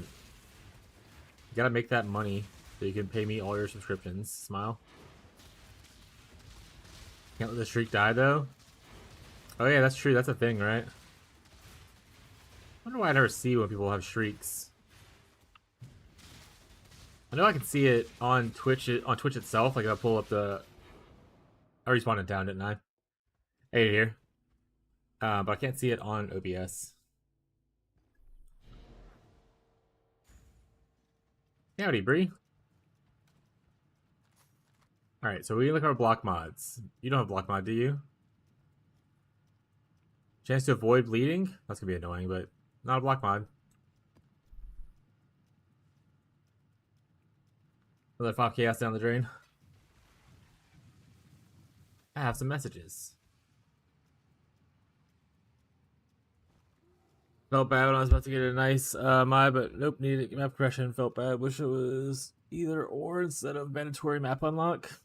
You gotta make that money so you can pay me all your subscriptions. Smile. Can't let the streak die though. Oh yeah, that's true. That's a thing, right? I wonder why I never see when people have shrieks. I know I can see it on Twitch itself. Like if I pull up the, I respawned it down, didn't I? Hey here. But I can't see it on OBS. Howdy, Bree. Alright, so we look at our block mods. You don't have block mod, do you? Chance to avoid bleeding? That's gonna be annoying, but not a block mod. Another 5 chaos down the drain. I have some messages. Felt bad when I was about to get a nice but nope, needed map progression. Felt bad. Wish it was either or instead of mandatory map unlock.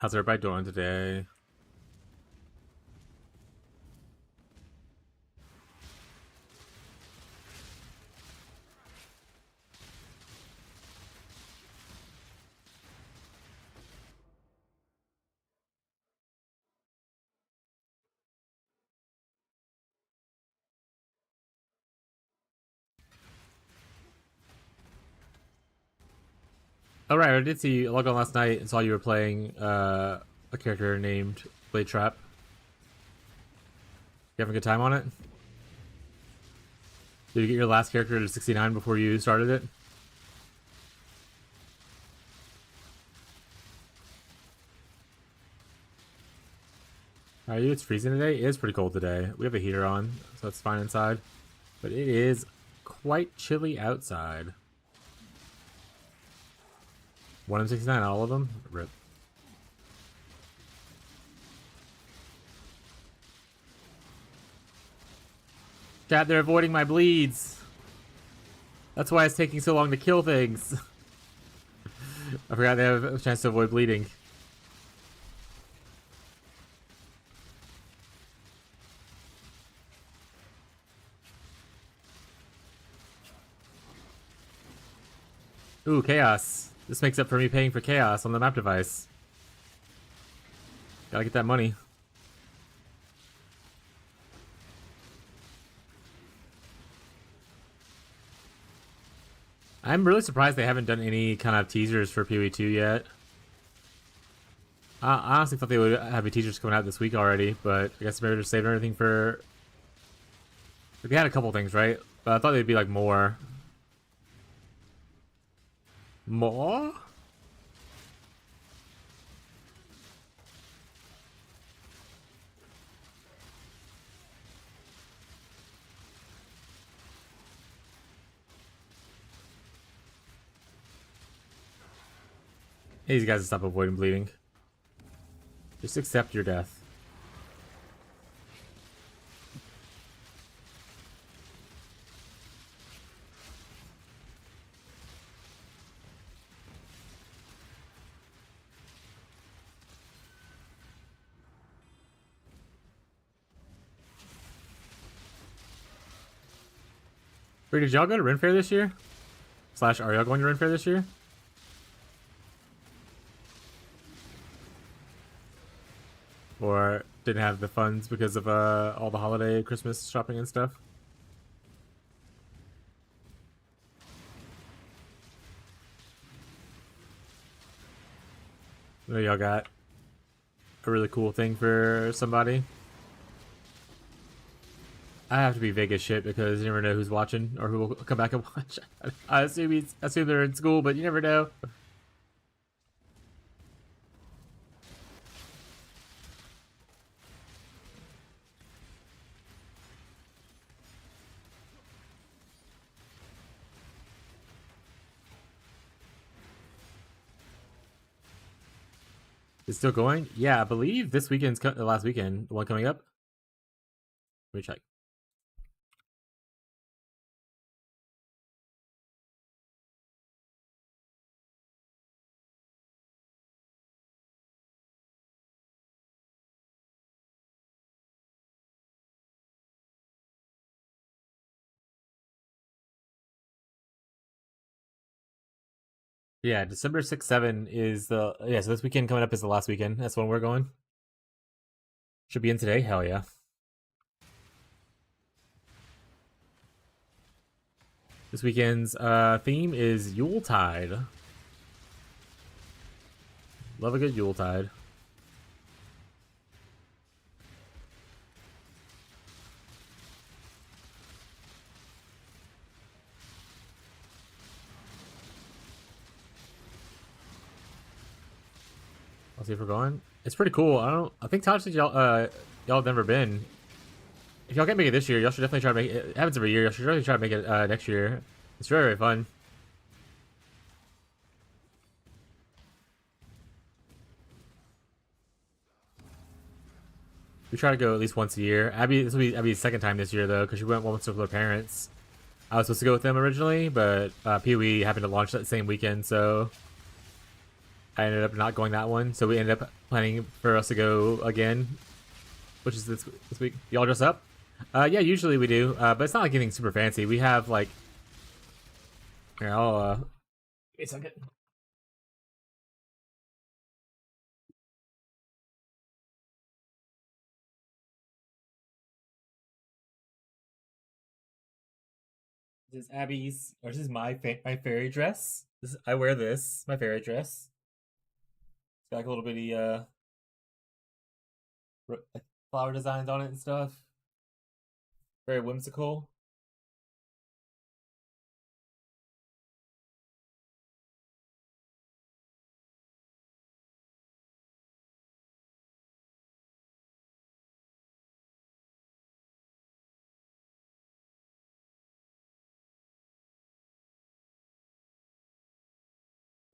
How's everybody doing today? Oh right, I did see you log on last night and saw you were playing a character named Blade Trap. You having a good time on it? Did you get your last character to 69 before you started it? Are you? It's freezing today? It is pretty cold today. We have a heater on, so it's fine inside. But it is quite chilly outside. 1 in 69, all of them? Rip. Chat, they're avoiding my bleeds. That's why it's taking so long to kill things. I forgot they have a chance to avoid bleeding. Ooh, chaos. This makes up for me paying for chaos on the map device. Gotta get that money. I'm really surprised they haven't done any kind of teasers for PoE 2 yet. I honestly thought they would have teasers coming out this week already, but I guess maybe they're saving everything for... They had a couple things, right? But I thought they'd be like more. More? These guys stop avoiding bleeding. Just accept your death. Wait, did y'all go to Ren Fair this year? Slash, are y'all going to Ren Fair this year? Or didn't have the funds because of all the holiday Christmas shopping and stuff? I know y'all got a really cool thing for somebody. I have to be vague as shit because you never know who's watching or who will come back and watch. I assume they're in school, but you never know. It's still going? Yeah, I believe this weekend's the last weekend. The one coming up? Let me check. Yeah, December 6th, 7 is the... Yeah, so this weekend coming up is the last weekend. That's when we're going. Should be in today? Hell yeah. This weekend's theme is Yuletide. Love a good Yuletide. I'll see if we're going. It's pretty cool. I think Todd said y'all have never been. If y'all can't make it this year, y'all should definitely try to make it. It happens every year. Y'all should really try to make it next year. It's very, very fun. We try to go at least once a year. This will be Abby's second time this year though, because she went once with her parents. I was supposed to go with them originally, but PoE happened to launch that same weekend, so I ended up not going that one, so we ended up planning for us to go again, which is this week. Y'all dress up? Yeah, usually we do, but it's not like anything super fancy. We have like, here, I'll give me a second. This is Abby's, or this is my fairy dress. I wear this, my fairy dress. It's got like a little bitty like flower designs on it and stuff. Very whimsical.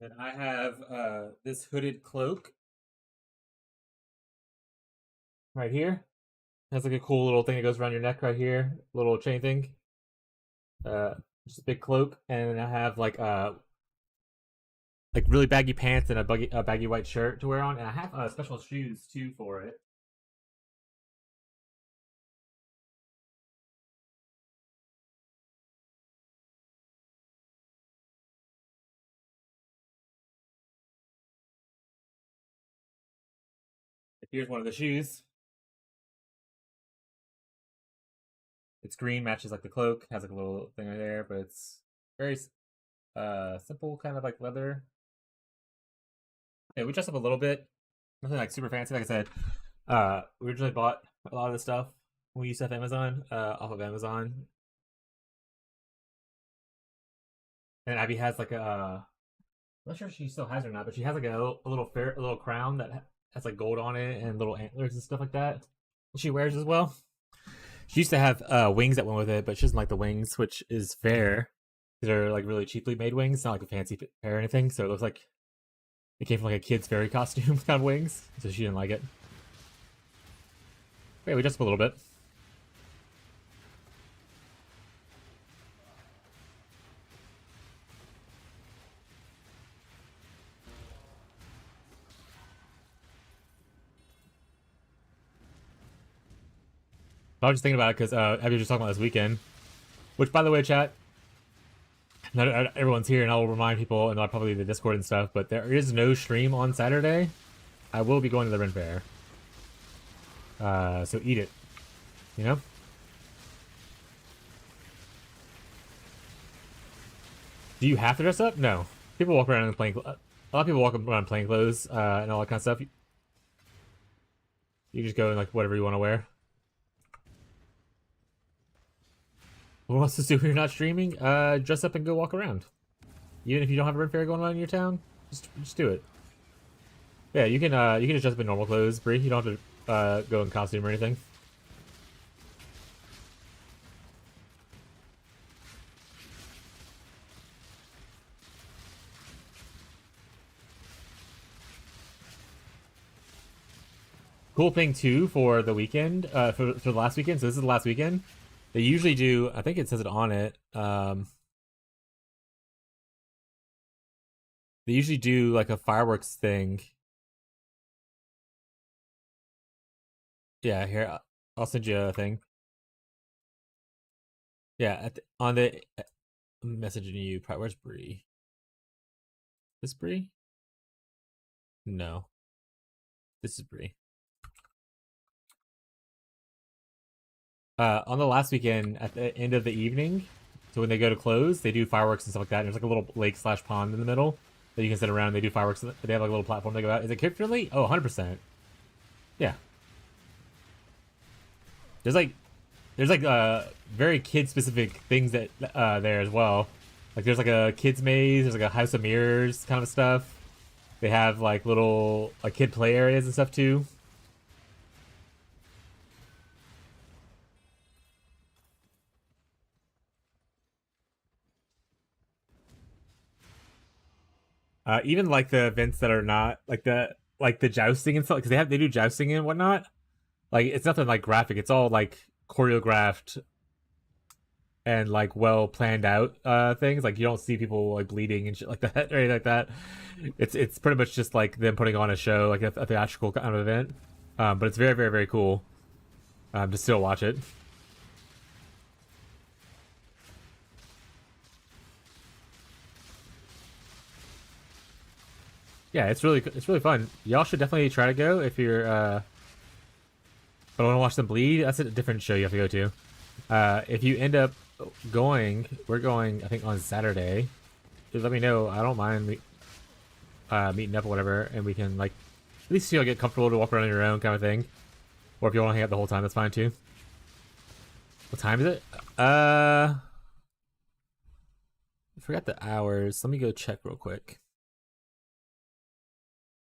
And I have this hooded cloak right here. It has like a cool little thing that goes around your neck right here, little chain thing. Just a big cloak, and I have like really baggy pants and a baggy white shirt to wear on, and I have special shoes too for it. Here's one of the shoes. It's green, matches like the cloak, has like a little thing right there, but it's very simple, kind of like leather. Yeah, we dressed up a little bit, nothing like super fancy. Like I said, we originally bought a lot of the stuff we used to have Amazon, off of Amazon, and Abby has like a. I'm not sure if she still has it or not, but she has like a little crown that has like gold on it and little antlers and stuff like that. She wears as well. She used to have wings that went with it, but she doesn't like the wings, which is fair. They're like really cheaply made wings, not like a fancy pair or anything. So it looks like it came from like a kid's fairy costume kind of wings. So she didn't like it. But yeah, we dressed up a little bit. I was just thinking about it because Abby was just talking about this weekend. Which, by the way, chat, not everyone's here, and I'll remind people, and I'll probably the Discord and stuff. But there is no stream on Saturday. I will be going to the Ren Fair. So eat it. You know? Do you have to dress up? No. People walk around in plain clothes. A lot of people walk around in plain clothes and all that kind of stuff. You just go in like whatever you want to wear. What else to do when you're not streaming? Dress up and go walk around. Even if you don't have a Ren Fair going on in your town, just do it. Yeah, you can just dress up in normal clothes, Bree. You don't have to go in costume or anything. Cool thing too for the weekend, for the last weekend. So this is the last weekend. They usually do. I think it says it on it. They usually do like a fireworks thing. Yeah, here I'll send you a thing. Yeah, on the I'm messaging you. Where's Bree? This Bree? No, this is Bree. On the last weekend at the end of the evening, so when they go to close, they do fireworks and stuff like that. And there's like a little lake / pond in the middle that you can sit around. And they do fireworks. They have like a little platform they go out. Is it kid friendly? Oh, 100%. Yeah. There's like very kid specific things that there as well. Like there's like a kids maze. There's like a house of mirrors kind of stuff. They have like little like kid play areas and stuff too. Even like the events that are not like the jousting and stuff because they do jousting and whatnot. Like it's nothing like graphic. It's all like choreographed and like well planned out things. Like you don't see people like bleeding and shit like that or anything like that. It's pretty much just like them putting on a show, like a theatrical kind of event. But it's very, very, very cool. To still watch it. Yeah, it's really fun. Y'all should definitely try to go if you're but I want to watch them bleed. That's a different show you have to go to. If you end up going, we're going I think on Saturday. Just let me know. I don't mind meeting up or whatever, and we can like at least you'll get comfortable to walk around on your own kind of thing. Or if you want to hang out the whole time, that's fine too. What time is it? I forgot the hours. Let me go check real quick.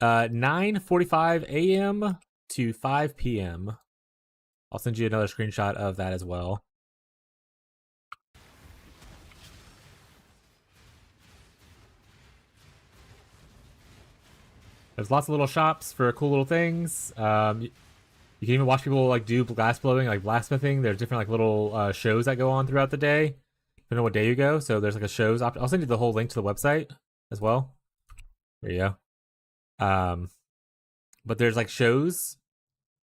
9:45 a.m. to 5 p.m. I'll send you another screenshot of that as well. There's lots of little shops for cool little things. You can even watch people like do glass blowing, like blacksmithing. There's different like little shows that go on throughout the day, depending on what day you go. So there's like a shows. I'll send you the whole link to the website as well. There you go. But there's like shows.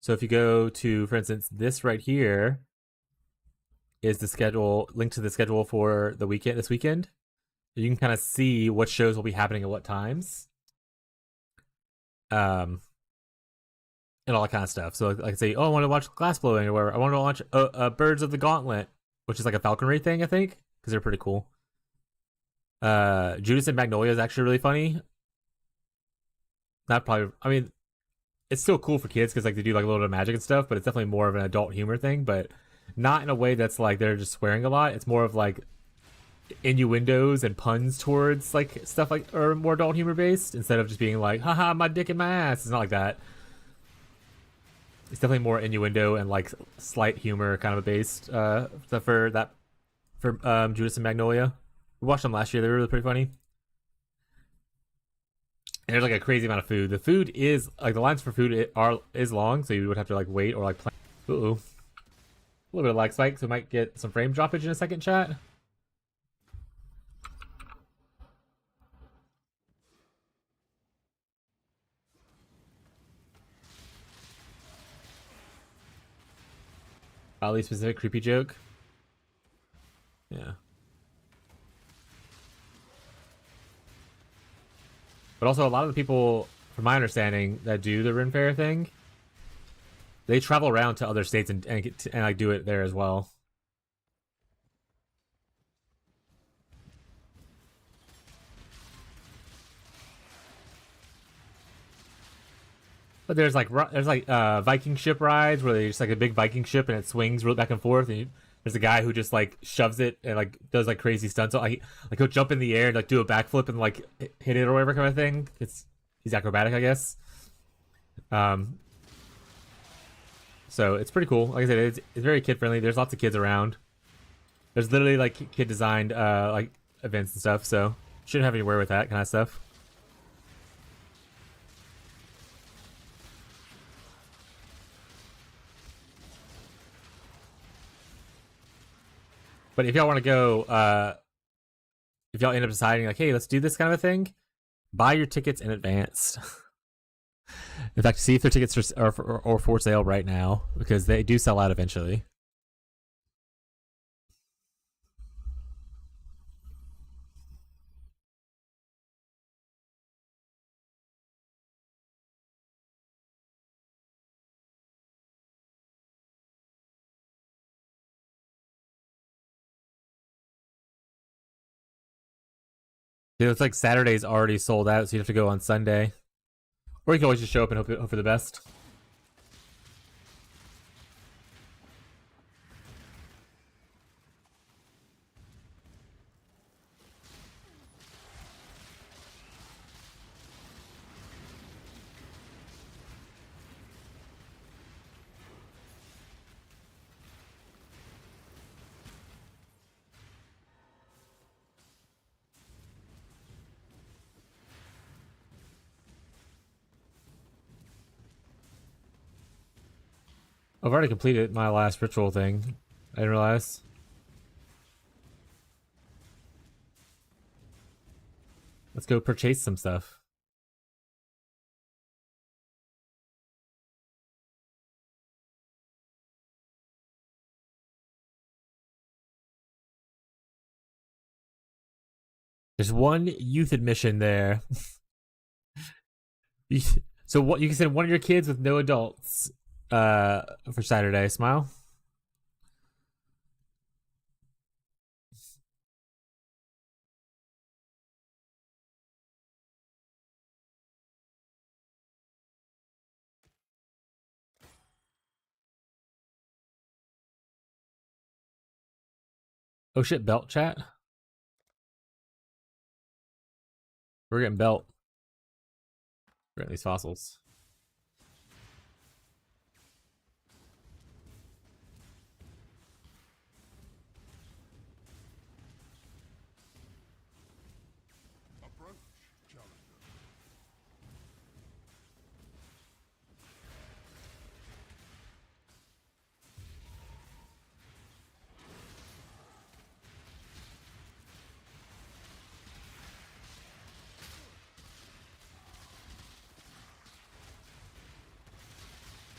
So if you go to, for instance, this right here is the schedule, link to the schedule for the weekend. This weekend, you can kind of see what shows will be happening at what times. And all that kind of stuff. So like say, oh, I want to watch glass blowing or whatever. I want to watch Birds of the Gauntlet, which is like a falconry thing, I think, because they're pretty cool. Judas and Magnolia is actually really funny. Not probably. I mean, it's still cool for kids because like they do like a little bit of magic and stuff, but it's definitely more of an adult humor thing. But not in a way that's like they're just swearing a lot. It's more of like innuendos and puns towards like stuff like or more adult humor based instead of just being like, haha, my dick in my ass. It's not like that. It's definitely more innuendo and like slight humor kind of based for Judas and Magnolia. We watched them last year. They were really pretty funny. And there's like a crazy amount of food. The food is like the lines for food is long, so you would have to like wait or like plan. Ooh, a little bit of lag spike, so we might get some frame droppage in a second, chat. Oddly specific creepy joke. Yeah. But also, a lot of the people, from my understanding, that do the Ren Fair thing, they travel around to other states and like do it there as well. But there's like Viking ship rides where there's just like a big Viking ship and it swings back and forth, and there's a guy who just like shoves it and like does like crazy stunts. So like he'll jump in the air and like do a backflip and like hit it or whatever kind of thing. He's acrobatic, I guess. So it's pretty cool. Like I said, it's very kid friendly. There's lots of kids around. There's literally like kid designed like events and stuff. So shouldn't have anywhere with that kind of stuff. But if y'all want to go, if y'all end up deciding like, hey, let's do this kind of a thing, buy your tickets in advance. In fact, see if their tickets are for sale right now because they do sell out eventually. Dude, it's like Saturday's already sold out, so you have to go on Sunday. Or you can always just show up and hope for the best. I've already completed my last ritual thing. I didn't realize. Let's go purchase some stuff. There's one youth admission there. So what you can send one of your kids with no adults for Saturday. Smile. Oh shit, belt chat. We're getting belt. We're getting these fossils.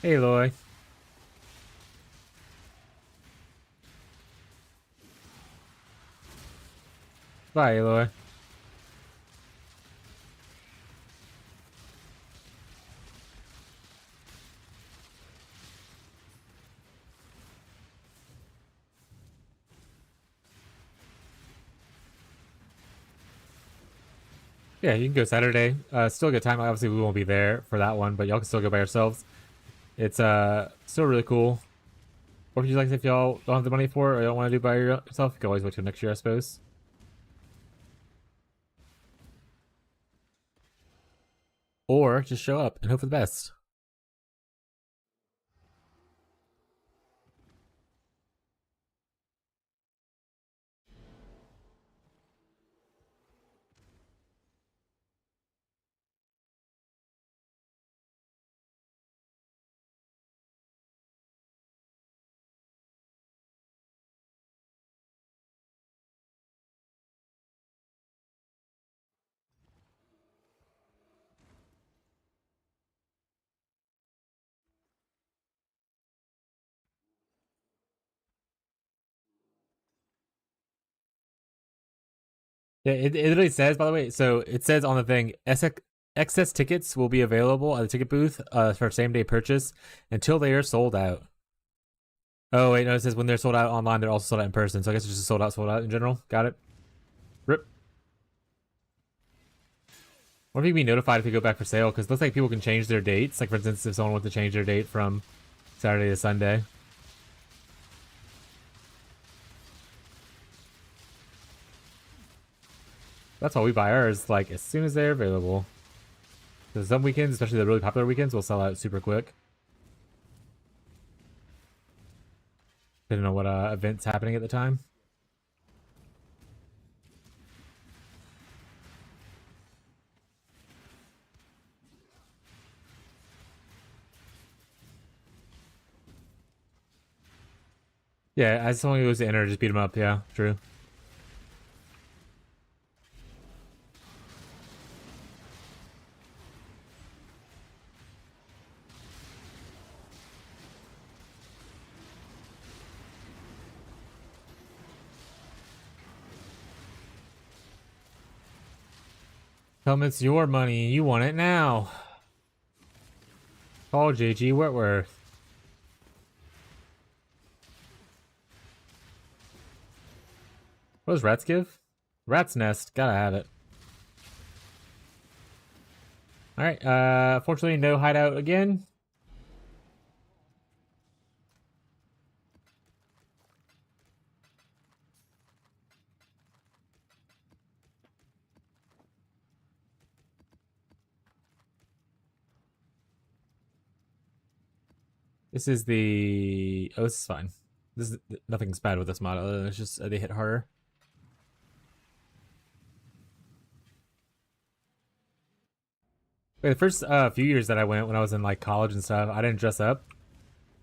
Hey, Loy. Bye, Aloy. Yeah, you can go Saturday. Still a good time. Obviously, we won't be there for that one, but y'all can still go by yourselves. It's still really cool. Or if you like, if y'all don't have the money for it or don't want to do it by yourself, you can always wait till next year, I suppose. Or just show up and hope for the best. Yeah, it literally says, by the way, so it says on the thing, excess tickets will be available at the ticket booth for same day purchase until they are sold out. Oh, wait, no, it says when they're sold out online, they're also sold out in person. So I guess it's just sold out in general. Got it. Rip. What if you can be notified if you go back for sale? Because it looks like people can change their dates. Like, for instance, if someone wants to change their date from Saturday to Sunday. That's why we buy ours, like, as soon as they're available. Because some weekends, especially the really popular weekends, will sell out super quick. Didn't know what event's happening at the time. Yeah, as someone who goes to enter, just beat him up. Yeah, true. Tell him it's your money. You want it now. Call JG Whitworth. What does rats give? Rat's nest. Gotta have it. Alright, fortunately no hideout again. This is the... Oh, this is fine. This is... Nothing's bad with this mod, other than it's just they hit harder. Wait, the first few years that I went when I was in like college and stuff, I didn't dress up.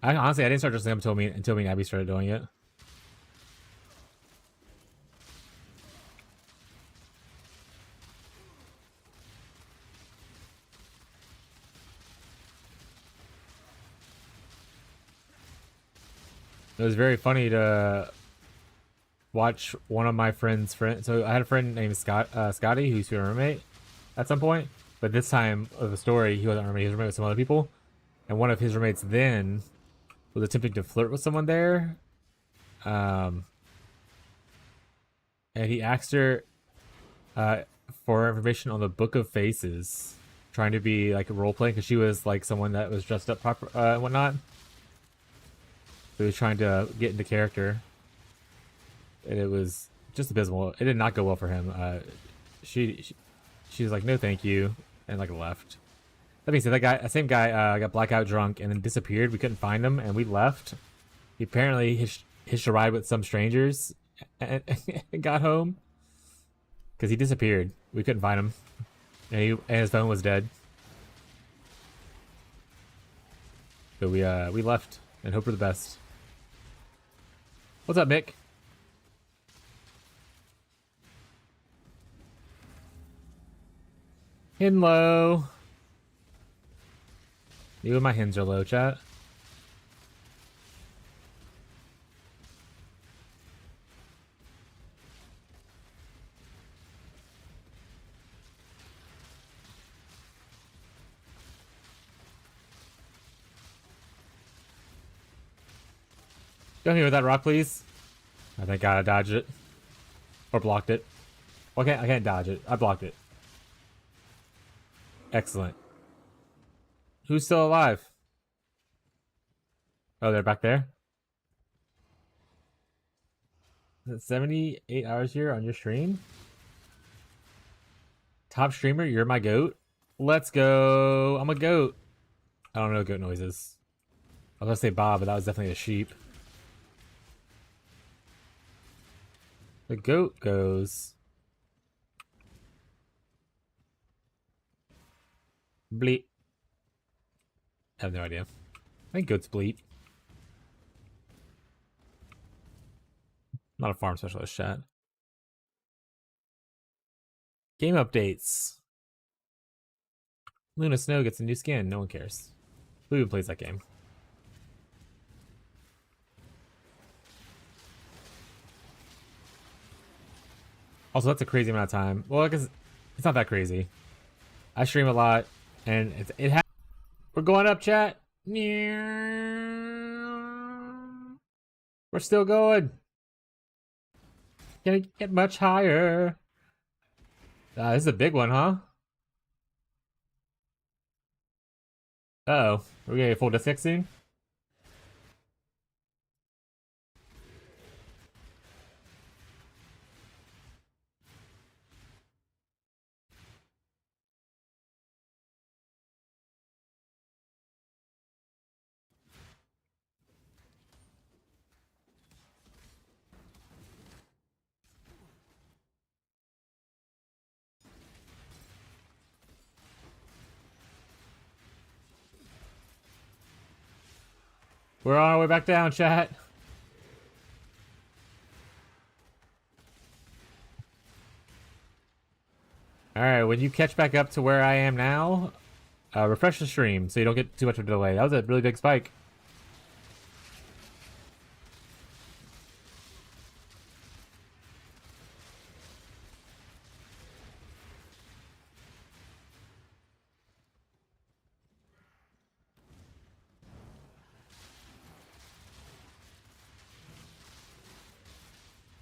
Honestly, I didn't start dressing up until me and Abby started doing it. It was very funny to watch one of my friends' friends. So I had a friend named Scotty, who used to be a roommate at some point. But this time of the story, he wasn't a roommate. He was a roommate with some other people. And one of his roommates then was attempting to flirt with someone there. And he asked her for information on the Book of Faces, trying to be like a role playing because she was like someone that was dressed up proper and whatnot. So he was trying to get into character, and it was just abysmal. It did not go well for him. She was like, "No, thank you," and like left. That being said, that same guy, got blackout drunk and then disappeared. We couldn't find him, and we left. He apparently hitched a ride with some strangers and got home because he disappeared. We couldn't find him, and his phone was dead. So we left and hope for the best. What's up, Mick? Hen low. You and my hens are low, chat. Don't hit me with that rock, please. I think I dodged it. Or blocked it. Well, I can't dodge it. I blocked it. Excellent. Who's still alive? Oh, they're back there? Is it 78 hours here on your stream? Top streamer, you're my goat? Let's go. I'm a goat. I don't know goat noises. I was gonna say Bob, but that was definitely a sheep. The goat goes bleep. I have no idea. I think goats bleep. Not a farm specialist, chat. Game updates. Luna Snow gets a new skin. No one cares. Who even plays that game? Also, that's a crazy amount of time. Well, I guess it's not that crazy. I stream a lot, and we're going up, chat. We're still going. Can it get much higher? This is a big one, huh? Uh-oh. We're gonna get full disc soon? We're on our way back down, chat. Alright, when you catch back up to where I am now, refresh the stream so you don't get too much of a delay. That was a really big spike.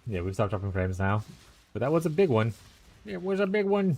Yeah, we've stopped dropping frames now. But that was a big one. It was a big one.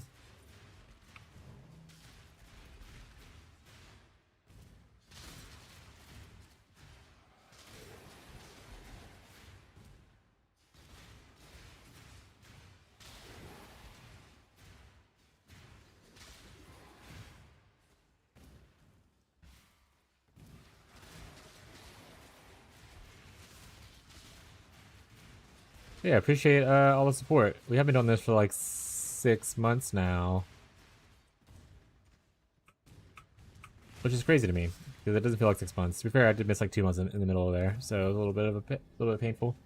Yeah, appreciate all the support. We have been doing this for like 6 months now. Which is crazy to me, because it doesn't feel like 6 months. To be fair, I did miss like 2 months in the middle of there, so it was a little bit painful.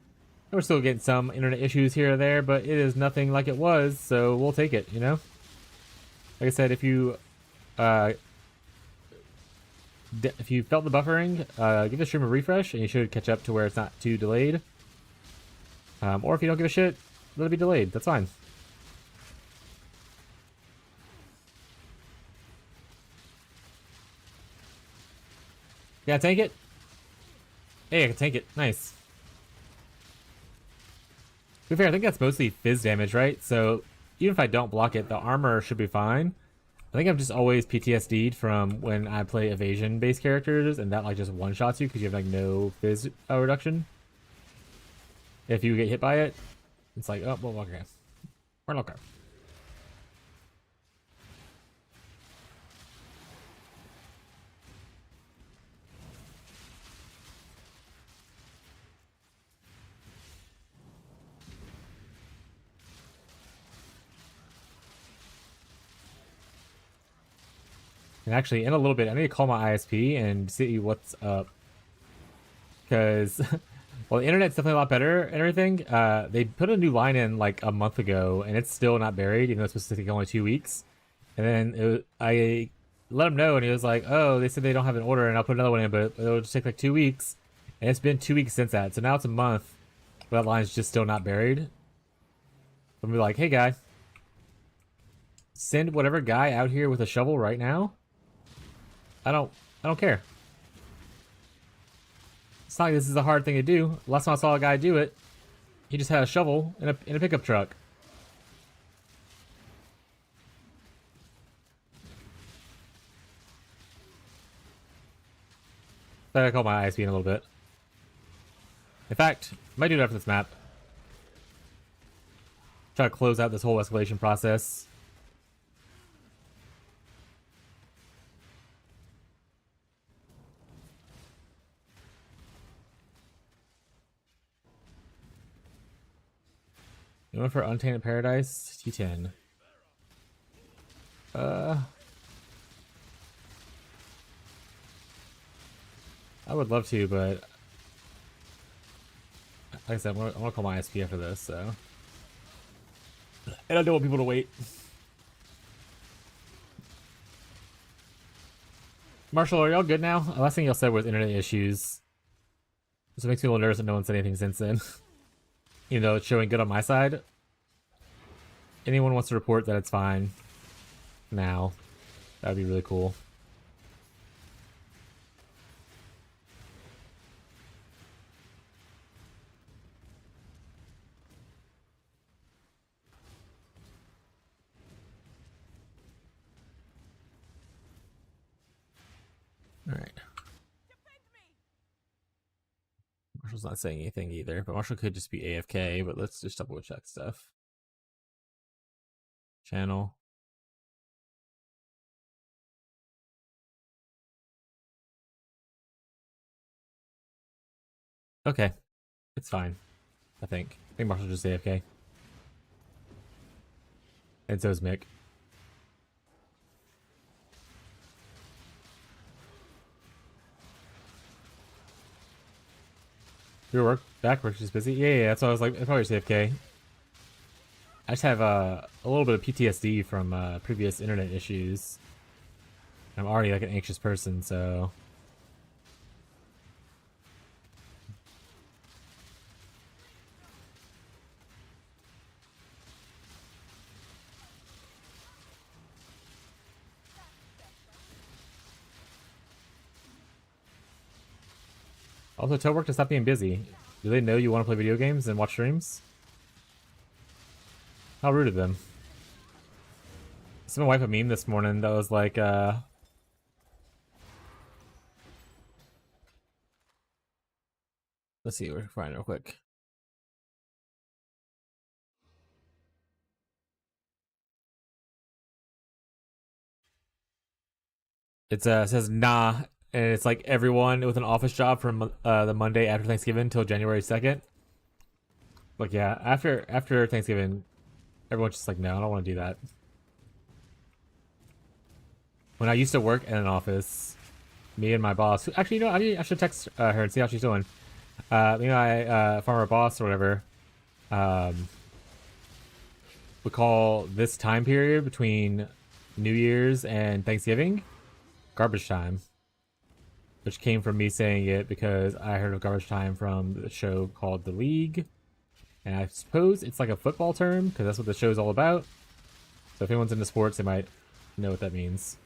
And we're still getting some internet issues here or there, but it is nothing like it was, so we'll take it, you know? Like I said, if you if you felt the buffering, give the stream a refresh, and you should catch up to where it's not too delayed. Or if you don't give a shit, let it be delayed. That's fine. Yeah, tank it. Hey, I can tank it. Nice. To be fair, I think that's mostly fizz damage, right? So even if I don't block it, the armor should be fine. I think I'm just always PTSD'd from when I play evasion-based characters, and that like just one-shots you because you have like no fizz reduction. If you get hit by it, it's like, oh, well, okay. Or okay. And actually, in a little bit, I need to call my ISP and see what's up. Because, well, the internet's definitely a lot better and everything. They put a new line in like a month ago, and it's still not buried, even though it's supposed to take only 2 weeks. And then I let him know, and he was like, oh, they said they don't have an order, and I'll put another one in, but it'll just take like 2 weeks. And it's been 2 weeks since that, so now it's a month, but that line's just still not buried. I'm be like, hey, guy, send whatever guy out here with a shovel right now. I don't care. It's not like this is a hard thing to do. Last time I saw a guy do it, he just had a shovel in a pickup truck. I gotta call my ISP in a little bit. In fact, I might do it after this map. Try to close out this whole escalation process. You went for Untainted Paradise? T10. I would love to, but like I said, I'm gonna call my ISP after this, so. And I don't want people to wait. Marshall, are y'all good now? The last thing y'all said was internet issues. So it makes me a little nervous that no one said anything since then. Even though it's showing good on my side. Anyone wants to report that it's fine now, that'd be really cool. Alright. Marshall's not saying anything either, but Marshall could just be AFK, but let's just double check stuff. Channel. Okay. It's fine. I think Marshall's just AFK. And so is Mick. Your work backwards is busy. Yeah, that's why I was like, it's probably just AFK. I just have a little bit of PTSD from previous internet issues. I'm already like an anxious person, so. Also, tell work to stop being busy. Do they know you want to play video games and watch streams? How rude of them. Someone wiped a meme this morning that was like, let's see, we're finding real quick. It says nah, and it's like everyone with an office job from the Monday after Thanksgiving until January 2nd. Like, yeah, after Thanksgiving, everyone's just like, no, I don't want to do that. When I used to work in an office, me and my boss, who, actually, you know, I should text her and see how she's doing. My former boss or whatever, we call this time period between New Year's and Thanksgiving garbage time. which came from me saying it because I heard of garbage time from the show called The League. And I suppose it's like a football term because that's what the show's all about. So if anyone's into sports, they might know what that means.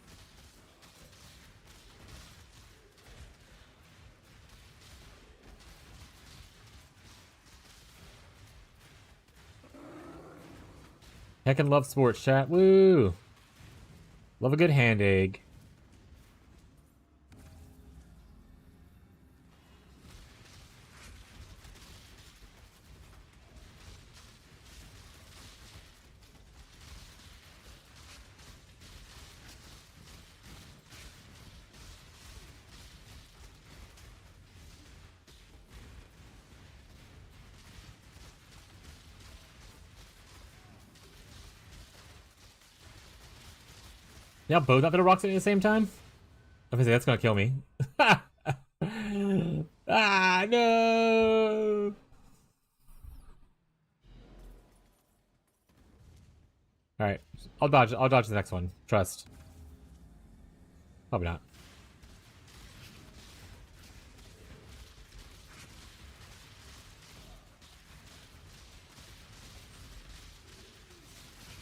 Heckin' love sports, chat. Woo! Love a good hand egg. Yeah, both out there rocks at the same time? Obviously, that's gonna kill me. Ah, no! Alright, I'll dodge the next one. Trust. Probably not.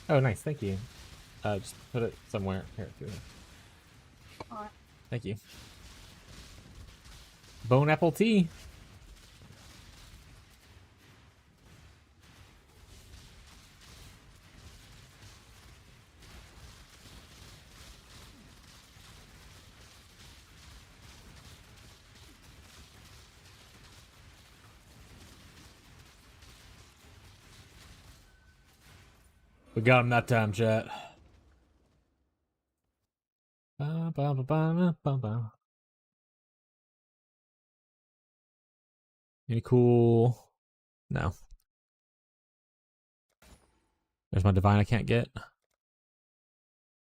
Oh, nice, thank you. Just put it somewhere. Here, do it. Thank you. Bone apple tea. We got him that time, chat. Any cool? No. There's my divine I can't get.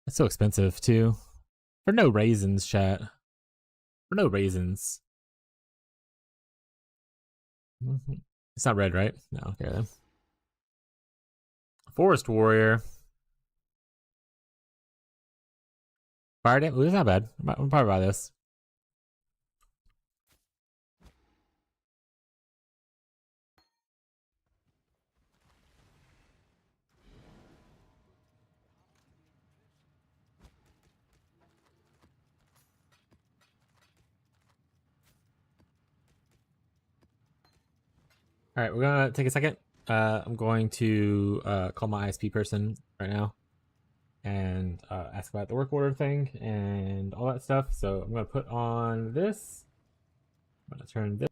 It's so expensive, too. For no raisins, chat. For no raisins. It's not red, right? No, okay then. Forest Warrior. Fire damage? Ooh, it's not bad. I'm probably buy this. All right, we're gonna take a second. I'm going to call my ISP person right now and ask about the work order thing and all that stuff. So I'm gonna put on this. I'm gonna turn this.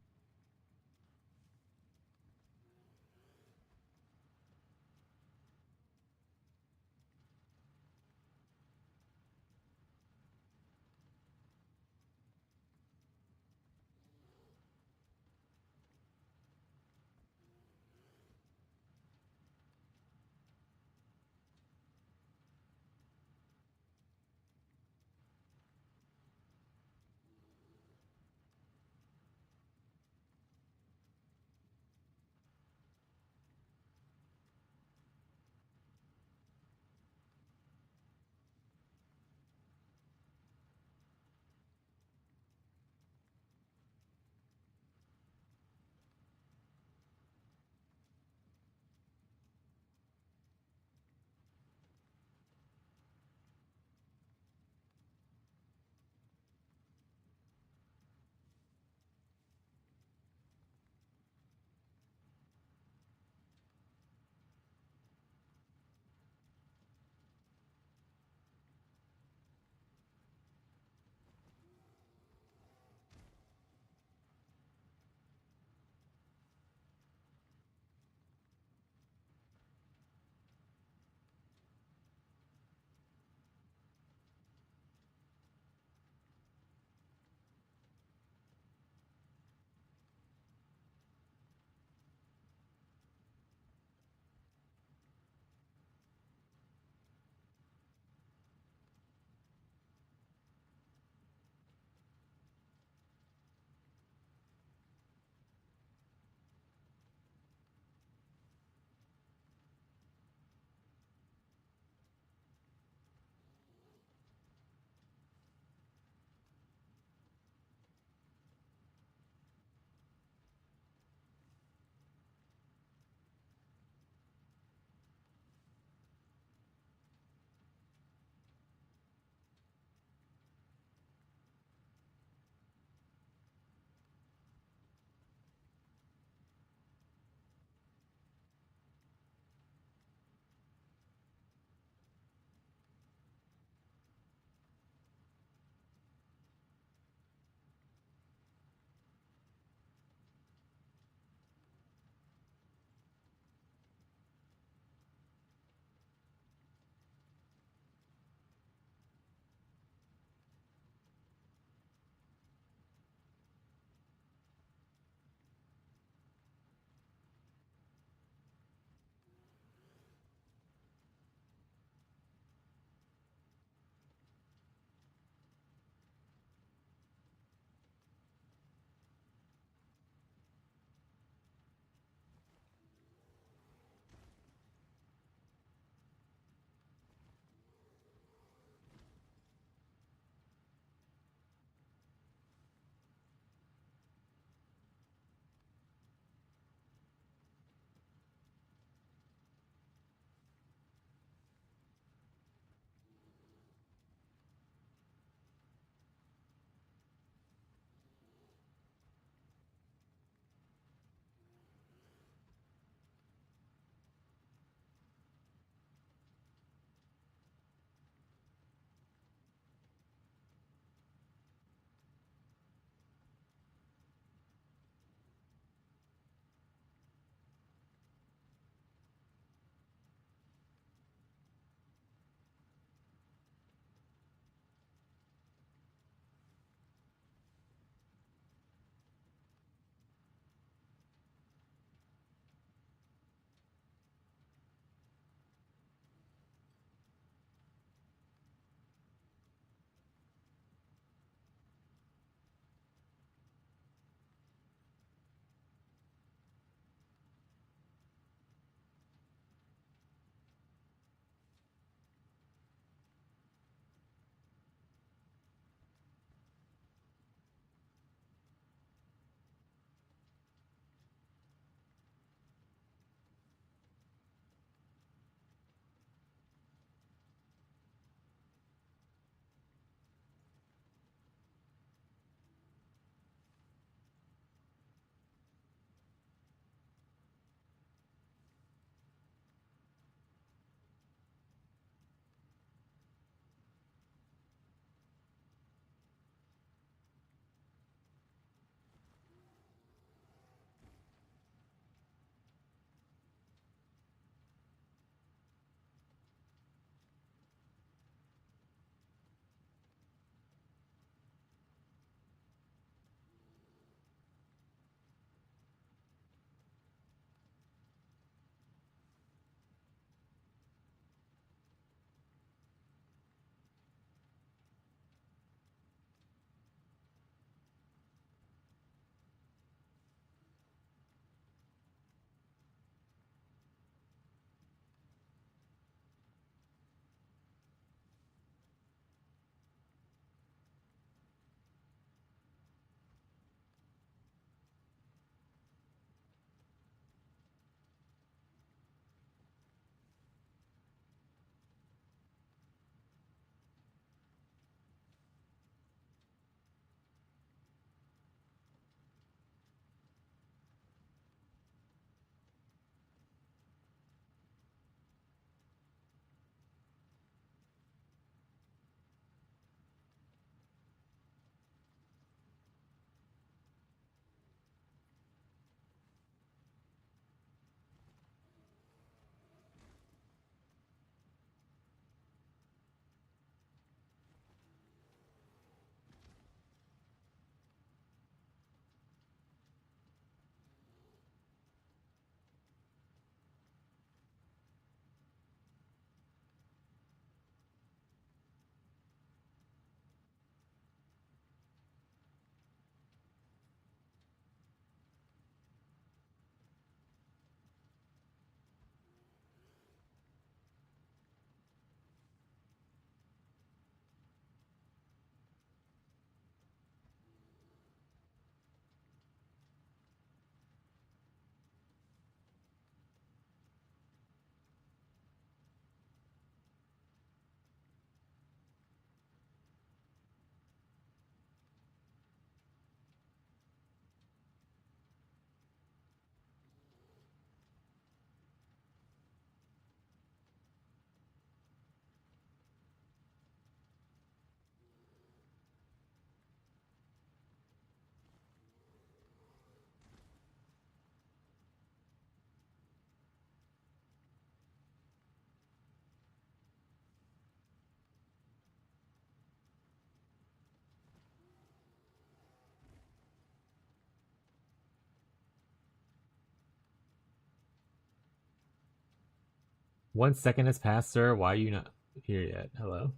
1 second has passed, sir. Why are you not here yet? Hello?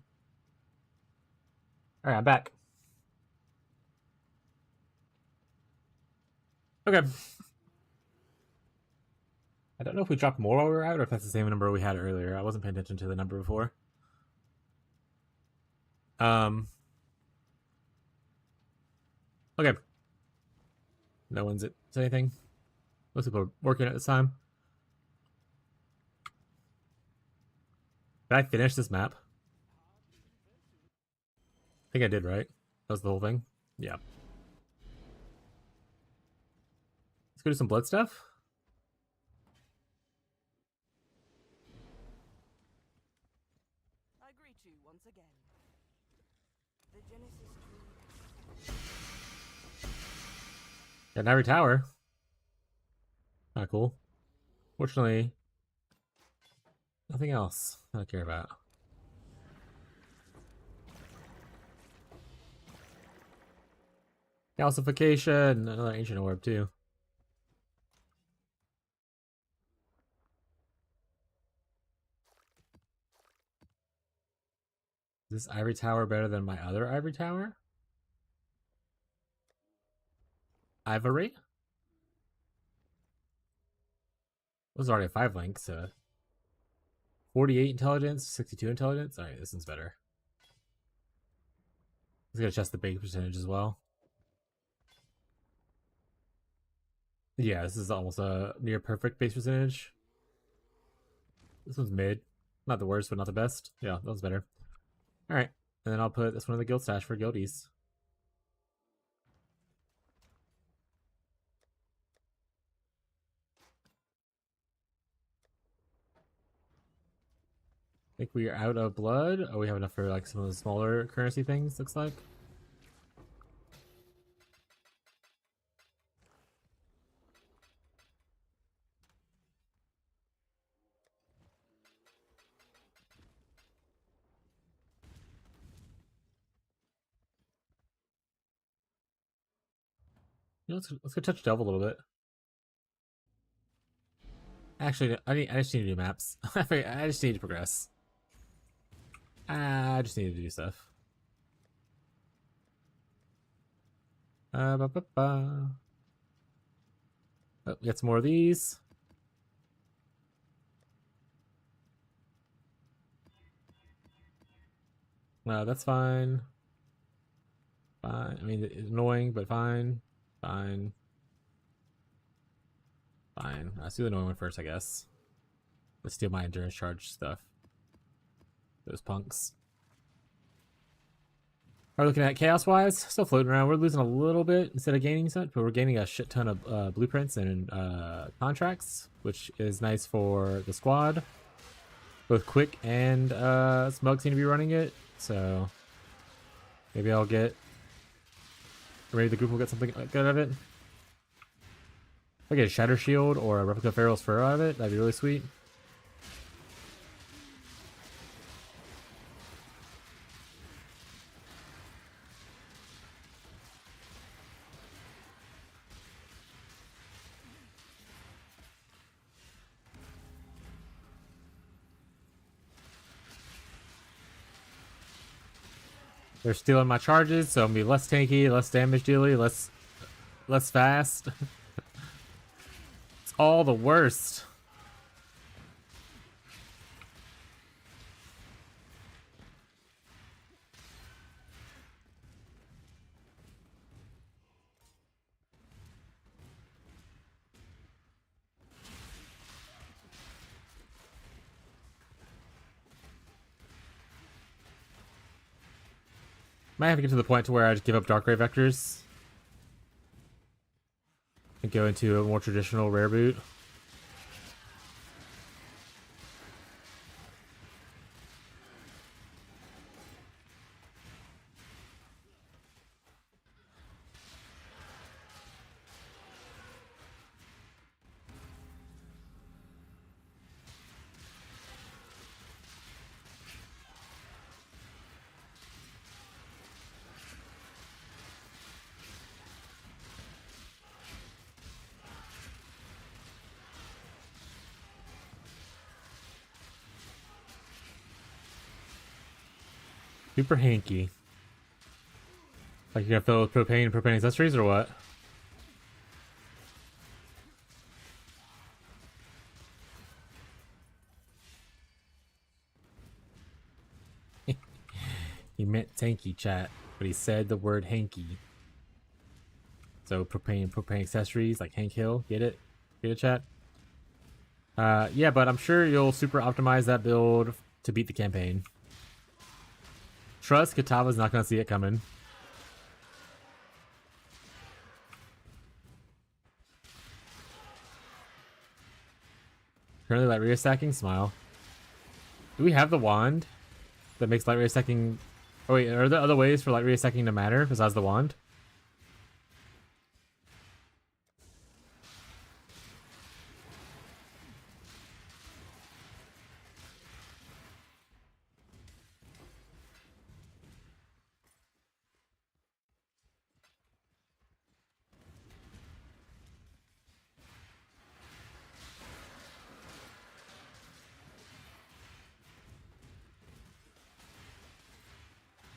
Alright, I'm back. Okay. I don't know if we dropped more while we were out or if that's the same number we had earlier. I wasn't paying attention to the number before. Okay. No one's at anything. Most people are working at this time. Did I finish this map? I think I did, right? That was the whole thing? Yeah. Let's go do some blood stuff. I greet you once again. The Genesis tree. Got an ivory tower. Not cool. Fortunately, nothing else I care about. Calcification, another ancient orb too. Is this ivory tower better than my other ivory tower? Ivory? It was already a 5 link, so 48 intelligence, 62 intelligence. Alright, this one's better. Let's go test the base percentage as well. Yeah, this is almost a near perfect base percentage. This one's mid. Not the worst, but not the best. Yeah, that one's better. Alright, and then I'll put this one in the guild stash for guildies. I think we are out of blood. Oh, we have enough for like some of the smaller currency things, looks like. You know, let's go touch Delve a little bit. Actually, I just need to do maps. I just need to progress. I just need to do stuff. Ba, ba, ba. Oh, get some more of these. No, that's fine. Fine. I mean, it's annoying, but fine. Fine. Fine. Let's do the annoying one first, I guess. Let's steal my endurance charge stuff. Those punks. Are we looking at chaos-wise? Still floating around. We're losing a little bit instead of gaining such, but we're gaining a shit ton of blueprints and contracts, which is nice for the squad. Both Quick and Smug seem to be running it, so maybe I'll get... Maybe the group will get something good out of it. If I get a Shatter Shield or a Replica Pharaoh's Fur out of it, that'd be really sweet. They're stealing my charges, so I'm gonna be less tanky, less damage dealy, less fast. It's all the worst. Might have to get to the point to where I just give up Dark Ray Vectors and go into a more traditional rare boot. Super hanky. Like you're gonna fill it with propane accessories or what? He meant tanky, chat, but he said the word hanky. So propane accessories like Hank Hill. Get it? Get it, chat? Yeah, but I'm sure you'll super optimize that build to beat the campaign. Trust Katava's not gonna see it coming. Currently light rear stacking, smile. Do we have the wand that makes light rear stacking? Oh wait, are there other ways for light rear stacking to matter besides the wand?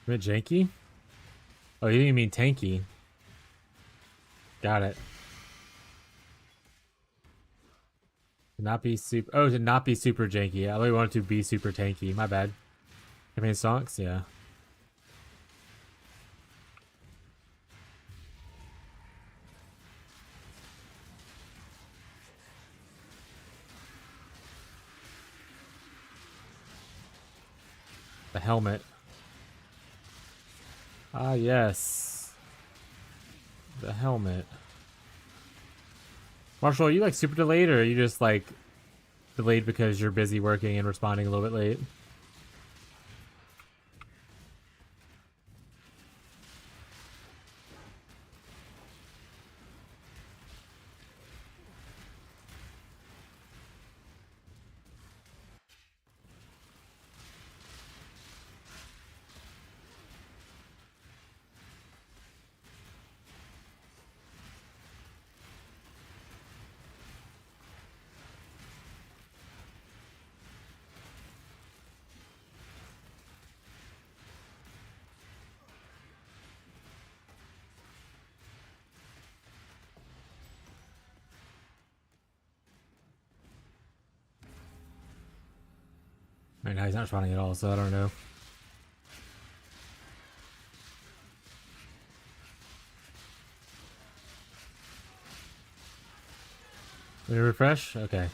A bit janky? Oh, you didn't mean tanky. Got it. To not be super. Oh, to not be super janky. I really wanted to be super tanky. My bad. Campaign stonks? Yeah. The helmet. Ah, yes. The helmet. Marshall, are you like super delayed or are you just like delayed because you're busy working and responding a little bit late? Right now he's not responding at all, so I don't know. Let me refresh? Okay.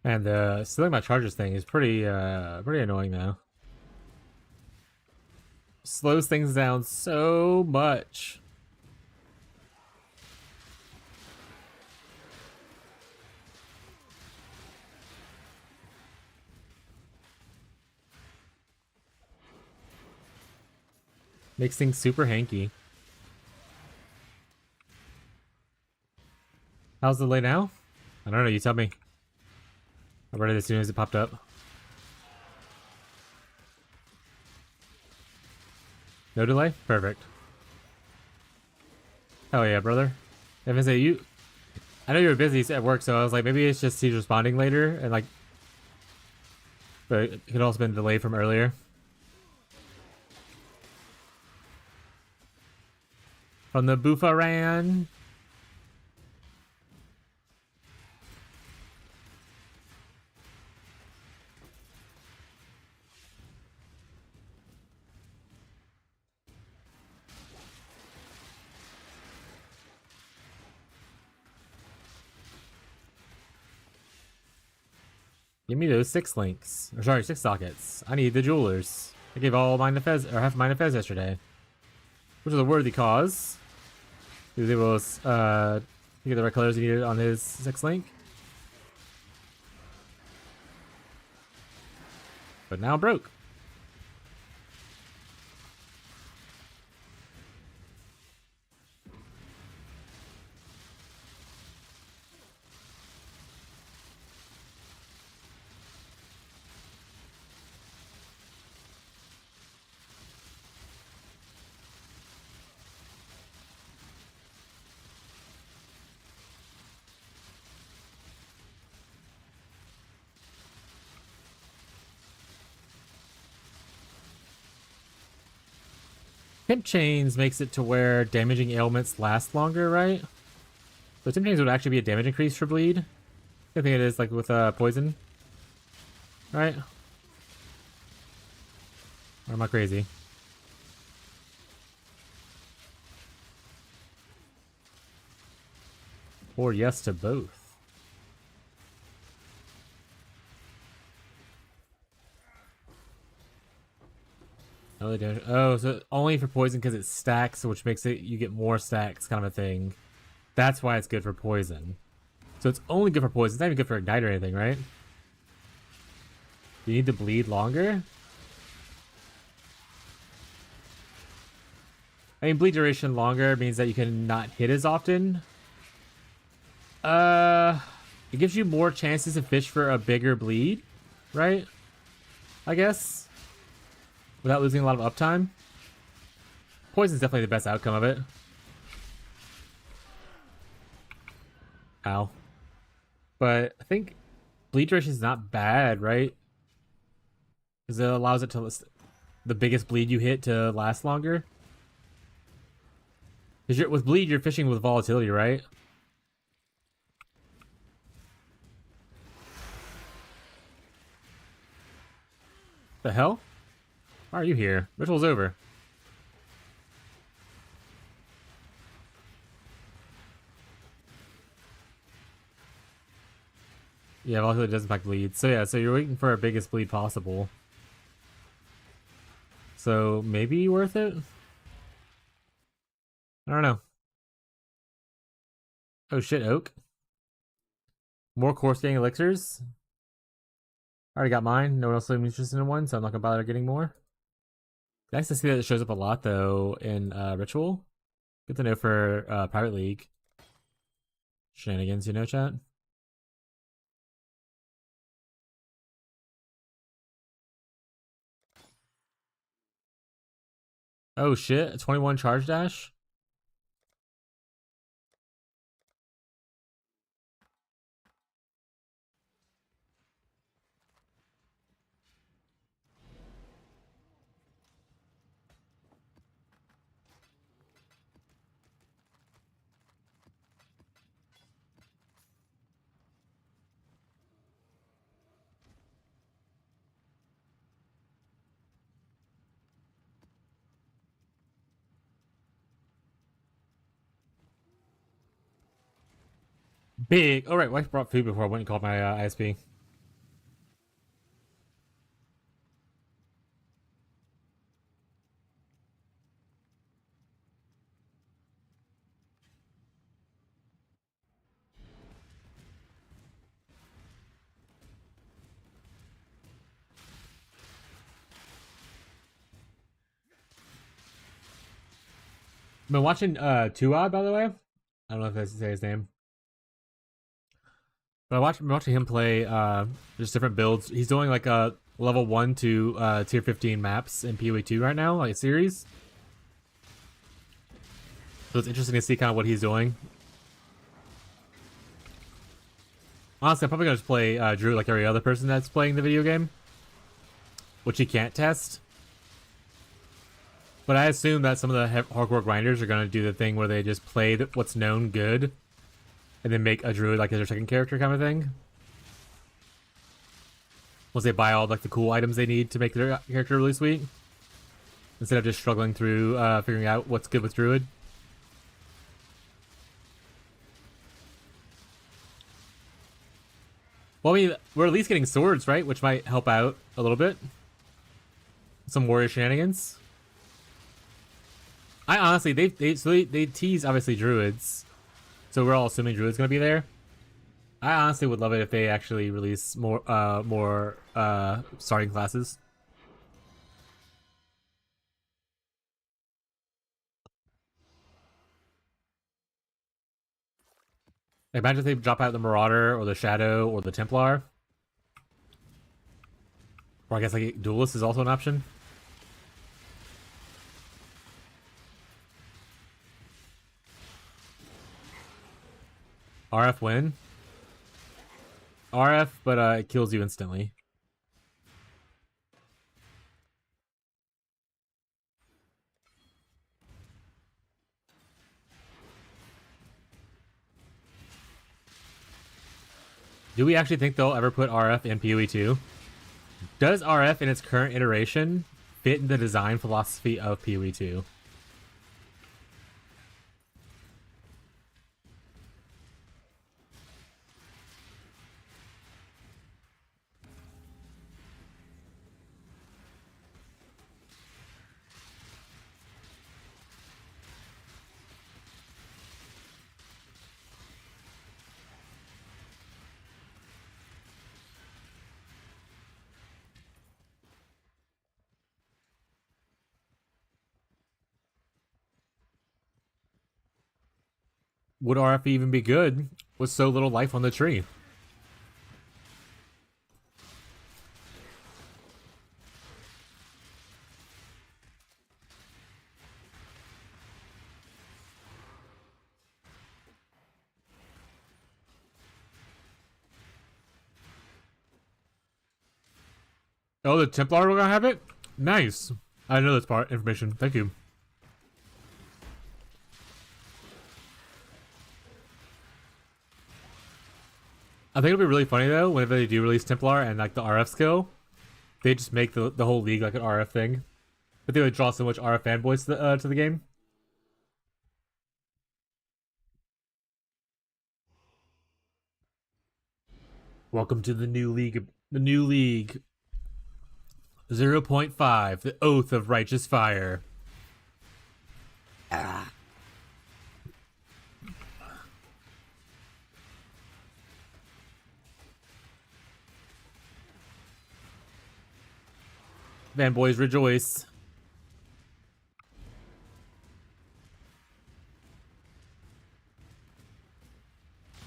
And stealing my charges thing is pretty annoying now. Slows things down so much. Makes things super hanky. How's the delay now? I don't know, you tell me. I read it as soon as it popped up. No delay? Perfect. Hell yeah, brother. If I say you... I know you were busy at work, so I was like, maybe it's just he's responding later, and like... But it could also been delayed from earlier. From the Boofaran. Give me those 6 links. Or sorry, 6 sockets. I need the jewelers. I gave all mine to Fez, or half of mine to Fez yesterday. Which is a worthy cause. He was able to get the right colors he needed on his 6 link. but now I'm broke. Temp chains makes it to where damaging ailments last longer, right? So temp chains would actually be a damage increase for bleed. I think it is like with poison, right? Or am I crazy? Or yes to both. Oh, so only for poison because it stacks, which makes it you get more stacks, kind of a thing. That's why it's good for poison. So it's only good for poison. It's not even good for ignite or anything, right? You need to bleed longer. I mean, bleed duration longer means that you can not hit as often. It gives you more chances to fish for a bigger bleed, right? I guess. Without losing a lot of uptime. Poison's definitely the best outcome of it. Ow. But I think bleed duration is not bad, right? Because it allows it to the biggest bleed you hit to last longer. Because with bleed, you're fishing with volatility, right? The hell? Why are you here? Ritual's over. Yeah, volatility does impact bleed. So yeah, so you're waiting for our biggest bleed possible. So maybe worth it? I don't know. Oh shit, Oak. More course getting elixirs. I already got mine. No one else seems interested in one, so I'm not gonna bother getting more. Nice to see that it shows up a lot though in Ritual. Good to know for Private League. Shenanigans, you know, chat? Oh shit, a 21 charge dash? Big. Oh right, wife brought food before I went and called my ISP. I've been watching Tuad, by the way. I don't know if that's to say his name. But I'm watching him play just different builds. He's doing like a level 1 to tier 15 maps in PoE 2 right now, like a series. So it's interesting to see kind of what he's doing. Honestly, I'm probably gonna just play Drew like every other person that's playing the video game, which he can't test. But I assume that some of the hardcore grinders are gonna do the thing where they just play what's known good, and then make a druid like as their second character kind of thing. Once they buy all like the cool items they need to make their character really sweet, instead of just struggling through figuring out what's good with druid. Well, I mean, we're at least getting swords, right? Which might help out a little bit. Some warrior shenanigans. I honestly, they tease obviously druids, so we're all assuming druids gonna be there. I honestly would love it if they actually release more starting classes. Imagine if they drop out the Marauder or the Shadow or the Templar. Or I guess like Duelist is also an option. RF win. RF, but it kills you instantly. Do we actually think they'll ever put RF in PoE 2? Does RF in its current iteration fit in the design philosophy of PoE 2? Would RF even be good with so little life on the tree? Oh, the Templar will have it? Nice. I know this part information. Thank you. I think it'll be really funny though whenever they do release Templar and like the RF skill, they just make the whole league like an RF thing. But they would draw so much RF fanboys to the game. Welcome to the new league. The new league. 0.5, the Oath of Righteous Fire. Ah. Fanboys rejoice.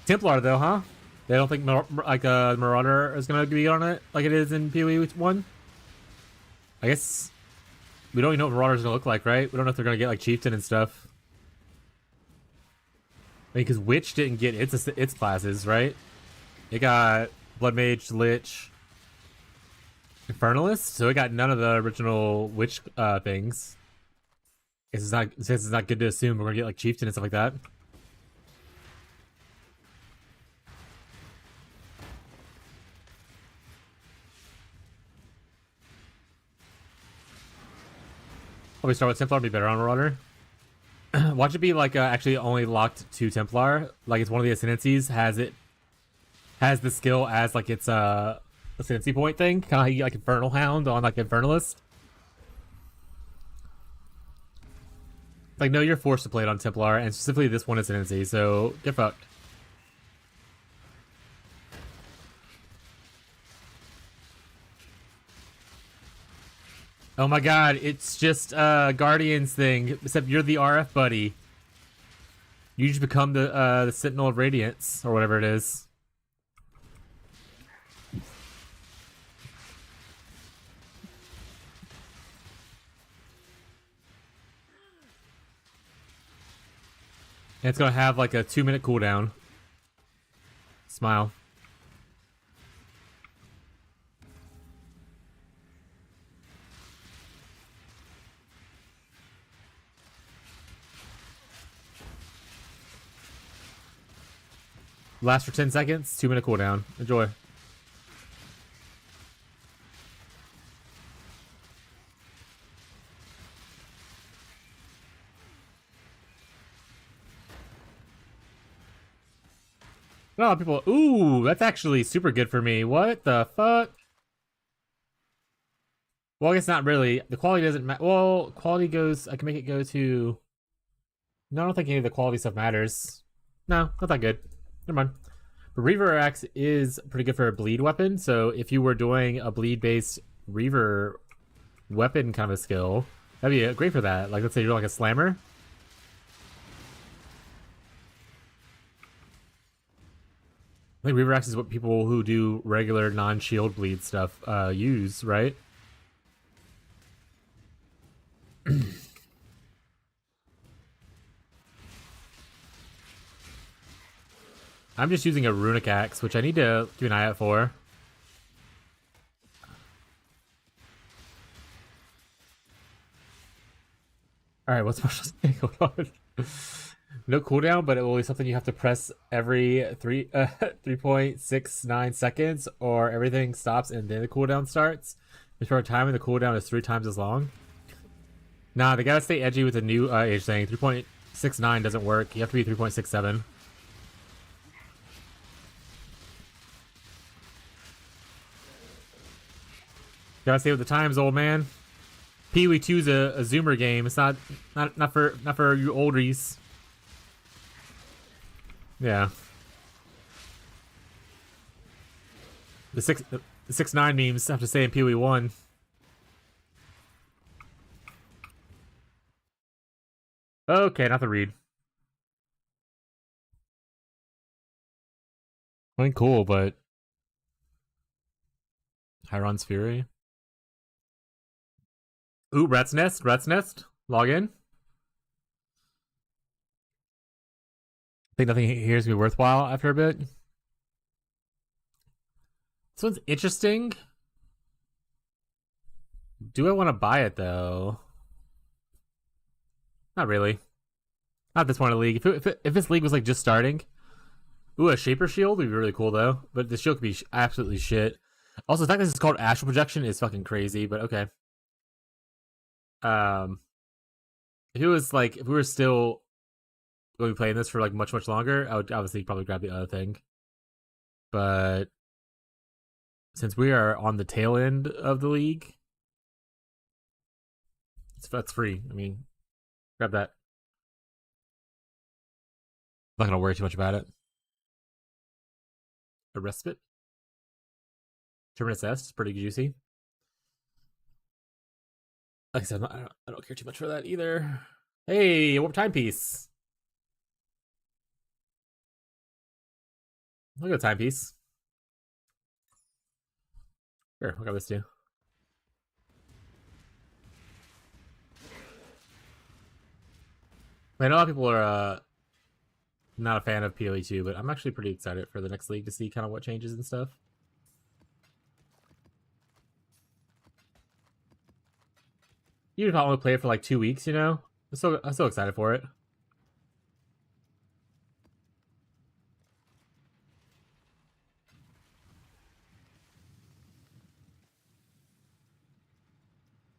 Templar though, huh? They don't think Marauder is gonna be on it like it is in PoE 1? I guess we don't even know what Marauder's gonna look like, right? We don't know if they're gonna get like Chieftain and stuff. I mean, because Witch didn't get its classes, right? It got Blood Mage, Lich, Infernalist, so it got none of the original Witch things. It's not good to assume we're gonna get like Chieftain and stuff like that. Probably start with Templar, be better on Marauder. Watch it be like actually only locked to Templar. Like it's one of the ascendancies has the skill as like its ascendancy point thing, kind of how you get like Infernal Hound on like Infernalist. Like no, you're forced to play it on Templar, and specifically this one ascendancy. So get fucked. Oh my god, it's just Guardians thing, except you're the RF buddy. You just become the Sentinel of Radiance, or whatever it is. And it's gonna have like a 2-minute cooldown. Smile. Last for 10 seconds, 2-minute cooldown. Enjoy. A lot of people, ooh, that's actually super good for me. What the fuck? Well, I guess not really. The quality doesn't matter. Well, quality goes, I can make it go to... No, I don't think any of the quality stuff matters. No, not that good. Never mind. But Reaver Axe is pretty good for a bleed weapon, so if you were doing a bleed-based Reaver weapon kind of a skill, that'd be great for that. Like, let's say you're like a slammer. I think Reaver Axe is what people who do regular non-shield bleed stuff use, right? I'm just using a runic axe, which I need to keep an eye out for. Alright, what's special? Hold on. No cooldown, but it will be something you have to press every 3.69 seconds, or everything stops and then the cooldown starts. Before time, and the cooldown is 3 times as long. Nah, they gotta stay edgy with the new age thing. 3.69 doesn't work. You have to be 3.67. Gotta stay with the times, old man. Pee Wee 2's a zoomer game. It's not for you oldies. Yeah. The 6'9" memes have to stay in Pee Wee 1. Okay, not the read. I mean, cool, but Chiron's Fury. Ooh, Rat's Nest. Rat's Nest. Log in. I think nothing here is gonna be worthwhile after a bit. This one's interesting. Do I want to buy it though? Not really. Not this one of the league. If this league was like just starting, ooh, a Shaper Shield would be really cool though. But the shield could be absolutely shit. Also, the fact that this is called Astral Projection is fucking crazy. But okay. If it was like, if we were still going to be playing this for like much longer, I would obviously probably grab the other thing. But since we are on the tail end of the league, that's free. I mean, grab that. I'm not gonna worry too much about it. A respite. Terminus S is pretty juicy. Like I said, I don't care too much for that either. Hey, warp timepiece. Look at the timepiece. Here, look at this too. I know a lot of people are not a fan of PoE 2, but I'm actually pretty excited for the next league to see kind of what changes and stuff. You can only play it for like 2 weeks, you know? I'm so excited for it.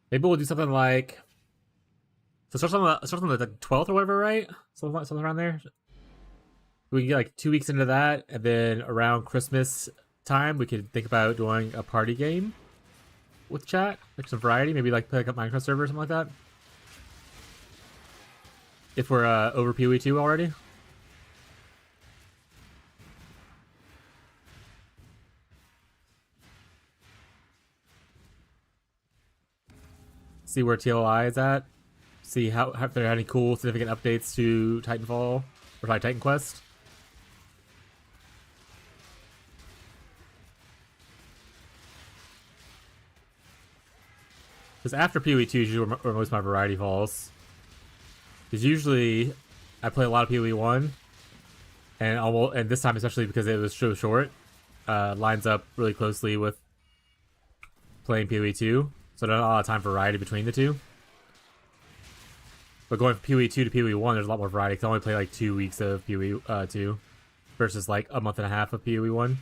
Maybe we'll do something like, so it starts on the 12th or whatever, right? Something around there. We can get like 2 weeks into that, and then around Christmas time, we could think about doing a party game with chat, like some variety. Maybe like play like a Minecraft server or something like that. If we're over PoE 2 already. See where TLI is at. See how if there are any cool significant updates to Titanfall or Titan Quest. Because after PoE 2 is usually where most of my variety falls. Because usually I play a lot of PoE 1, and this time especially because it was so short, lines up really closely with playing PoE 2, so not a lot of time for variety between the two. But going from PoE 2 to PoE 1, there's a lot more variety. Because I only play like 2 weeks of PoE 2 versus like a month and a half of PoE 1.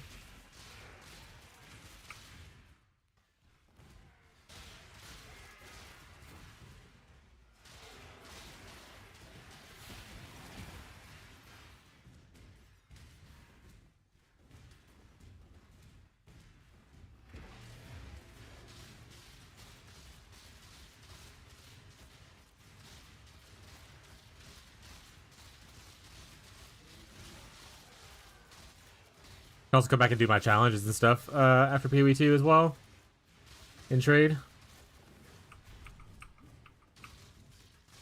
I can also come back and do my challenges and stuff after PoE 2 as well. In trade.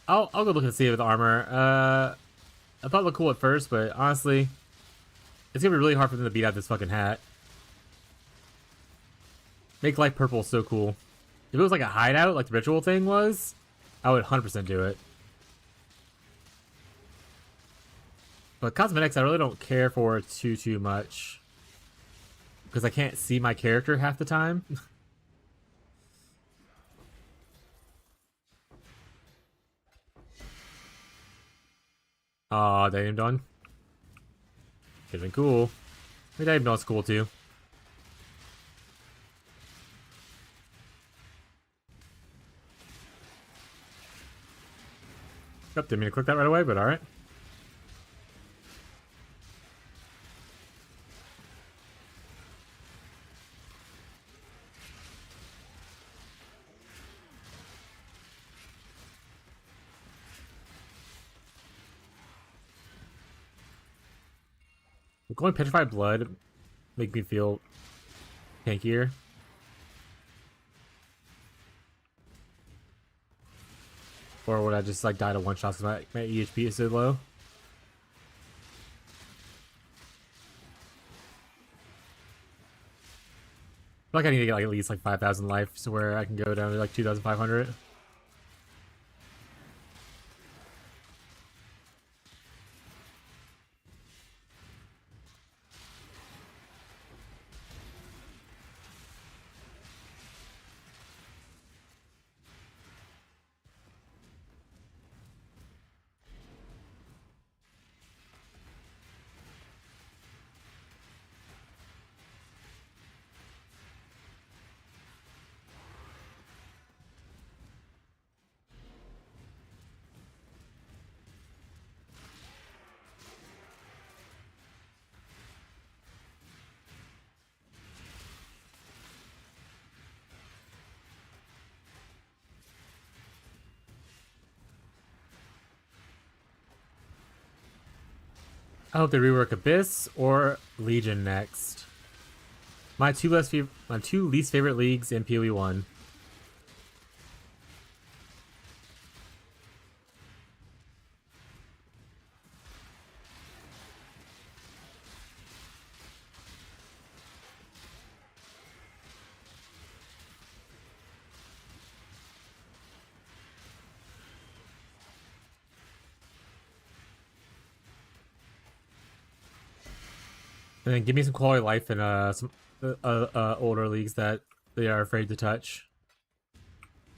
I'll go look and see with armor. I thought it looked cool at first, but honestly, It's gonna be really hard for them to beat out this fucking hat. Make life purple so cool. If it was like a hideout, like the ritual thing was, I would 100% do it. But cosmetics, I really don't care for too much because I can't see my character half the time. Aw, that ain't done. Could've been cool. Maybe that dame's cool too. Yep, didn't mean to click that right away, but alright. Going petrified blood make me feel tankier. Or would I just like die to one shots because my EHP is so low? I feel like I need to get like at least like 5,000 life so where I can go down to like 2,500. I hope they rework Abyss or Legion next. My two least favorite leagues in PoE 1. And then give me some quality of life in some older leagues that they are afraid to touch.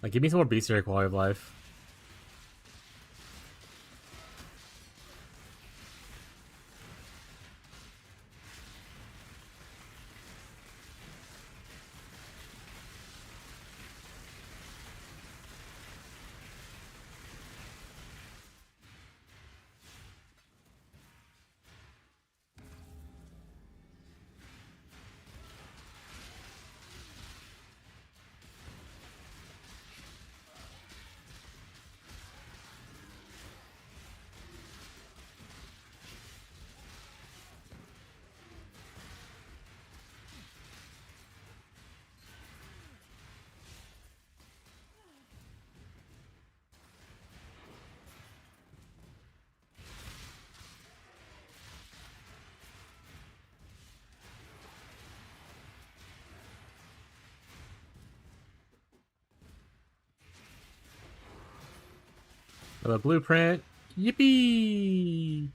Like, give me some more bestiary quality of life. The blueprint. Yippee!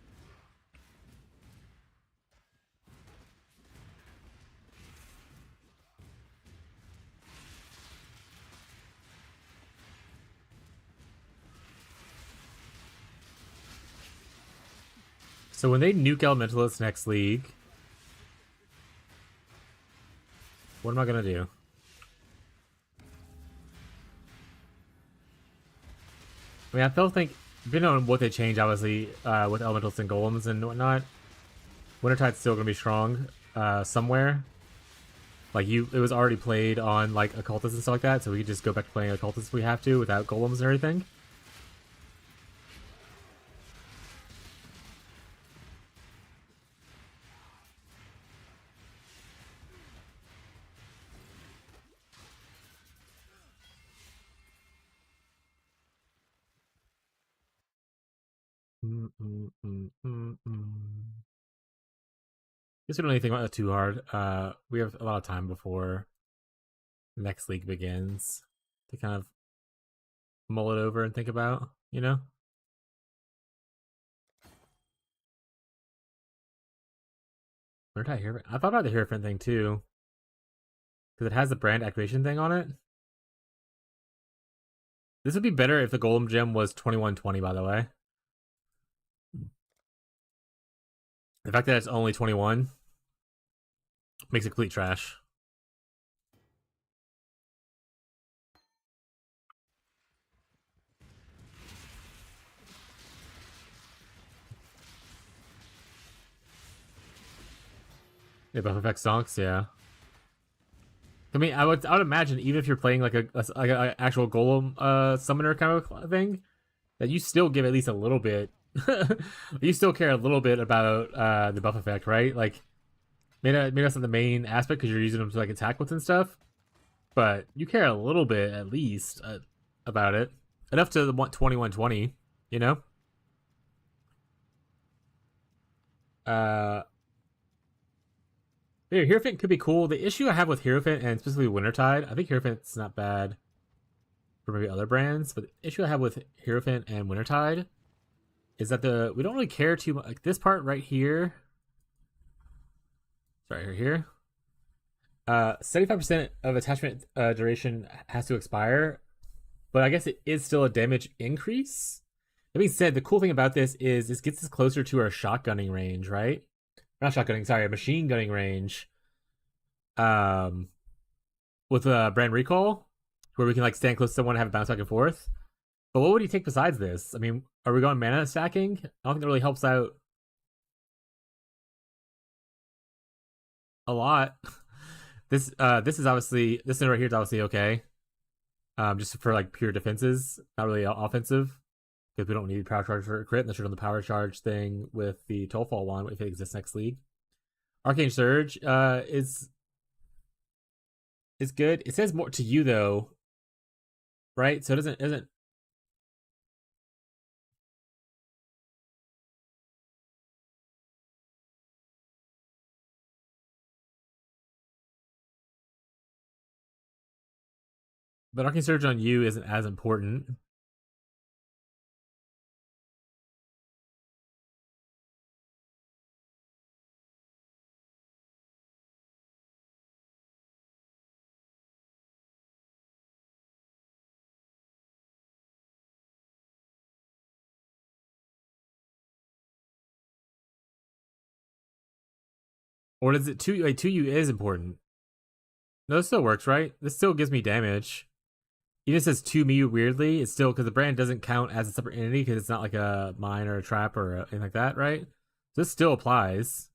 So when they nuke Elementalists next league, what am I gonna do? I mean, I still think, depending on what they change, obviously, with Elementals and Golems and whatnot, Wintertide's still gonna be strong somewhere. Like, it was already played on, like, Occultists and stuff like that, so we could just go back to playing Occultists if we have to, without Golems and everything. Guess we don't really think about that too hard. We have a lot of time before next league begins to kind of mull it over and think about, you know? Where did I hear it? I thought about the Hierophant thing too. Because it has the brand activation thing on it. This would be better if the Golem Gem was 2120, by the way. The fact that it's only 21 makes it complete trash. Yeah, buff effect stonks, yeah. I mean, I would imagine even if you're playing like a actual golem summoner kind of thing, that you still give at least a little bit. You still care a little bit about the buff effect, right? Like, maybe that's not the main aspect because you're using them to like attack with and stuff, but you care a little bit at least about it, enough to want 2120, you know. Hierophant could be cool. The issue I have with Hierophant and specifically Wintertide, I think Hierophant's not bad for maybe other brands, but the issue I have with Hierophant and Wintertide is that we don't really care too much. Like this part right here. Sorry, here. 75% of attachment duration has to expire, but I guess it is still a damage increase. That being said, the cool thing about this is this gets us closer to our shotgunning range, right? Not shotgunning, sorry, machine gunning range. With brand recall, where we can like stand close to someone and have it bounce back and forth. But what would he take besides this? I mean, are we going mana stacking? I don't think that really helps out a lot. This is obviously this thing right here is obviously okay. Just for like pure defenses, not really offensive. Because we don't need power charge for a crit unless you're on the power charge thing with the Tollfall one if it exists next league. Arcane Surge is good. It says more to you though, right? So it doesn't. But Arcane Surge on you isn't as important. Or does it 2U is important? No, this still works, right? This still gives me damage. Even if it says to me weirdly, it's still because the brand doesn't count as a separate entity because it's not like a mine or a trap or anything like that, right? So this still applies.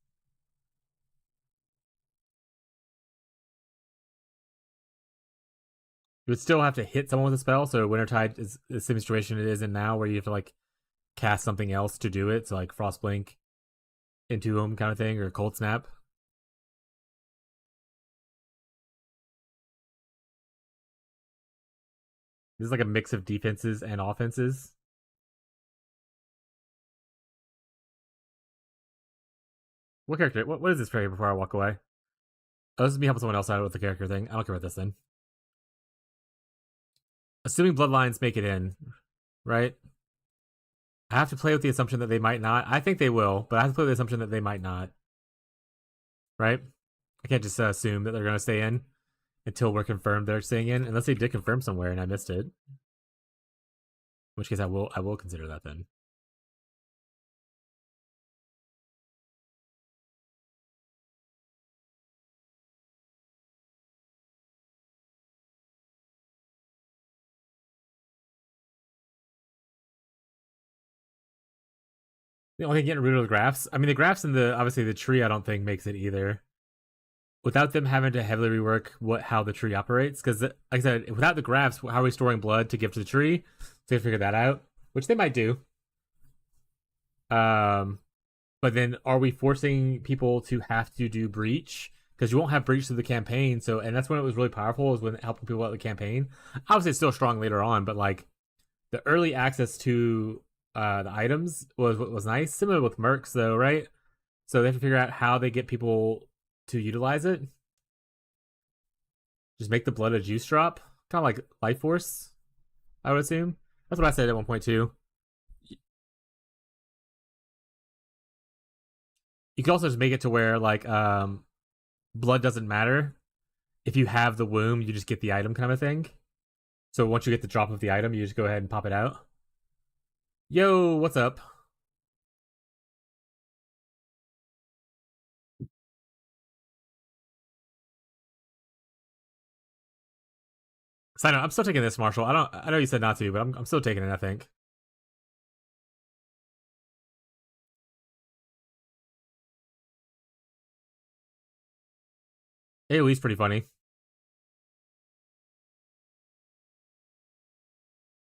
You would still have to hit someone with a spell, so Wintertide is the same situation it is in now where you have to like cast something else to do it, so like Frostblink into them kind of thing, or Cold Snap. This is like a mix of defenses and offenses. What character? What is this character before I walk away? Oh, this is me helping someone else out with the character thing. I don't care about this then. Assuming bloodlines make it in, right? I have to play with the assumption that they might not. I think they will, but I have to play with the assumption that they might not. Right? I can't just assume that they're going to stay in until we're confirmed they're staying in, unless they did confirm somewhere and I missed it. In which case I will consider that then. The only thing getting rid of the graphs. I mean, the graphs and obviously the tree I don't think makes it either. Without them having to heavily rework how the tree operates, because like I said, without the graphs, how are we storing blood to give to the tree? So they figure that out, which they might do. But then are we forcing people to have to do breach? Because you won't have breach through the campaign, so and that's when it was really powerful, is when helping people out the campaign. Obviously, it's still strong later on, but like the early access to the items was nice. Similar with Mercs, though, right? So they have to figure out how they get people to utilize it. Just make the blood a juice drop, kind of like life force, I would assume. That's what I said at 1.2. You can also just make it to where like blood doesn't matter. If you have the womb, you just get the item kind of thing. So once you get the drop of the item, you just go ahead and pop it out. Yo, what's up? Sign up. I'm still taking this, Marshall. I know you said not to, but I'm still taking it, I think. AoE's pretty funny.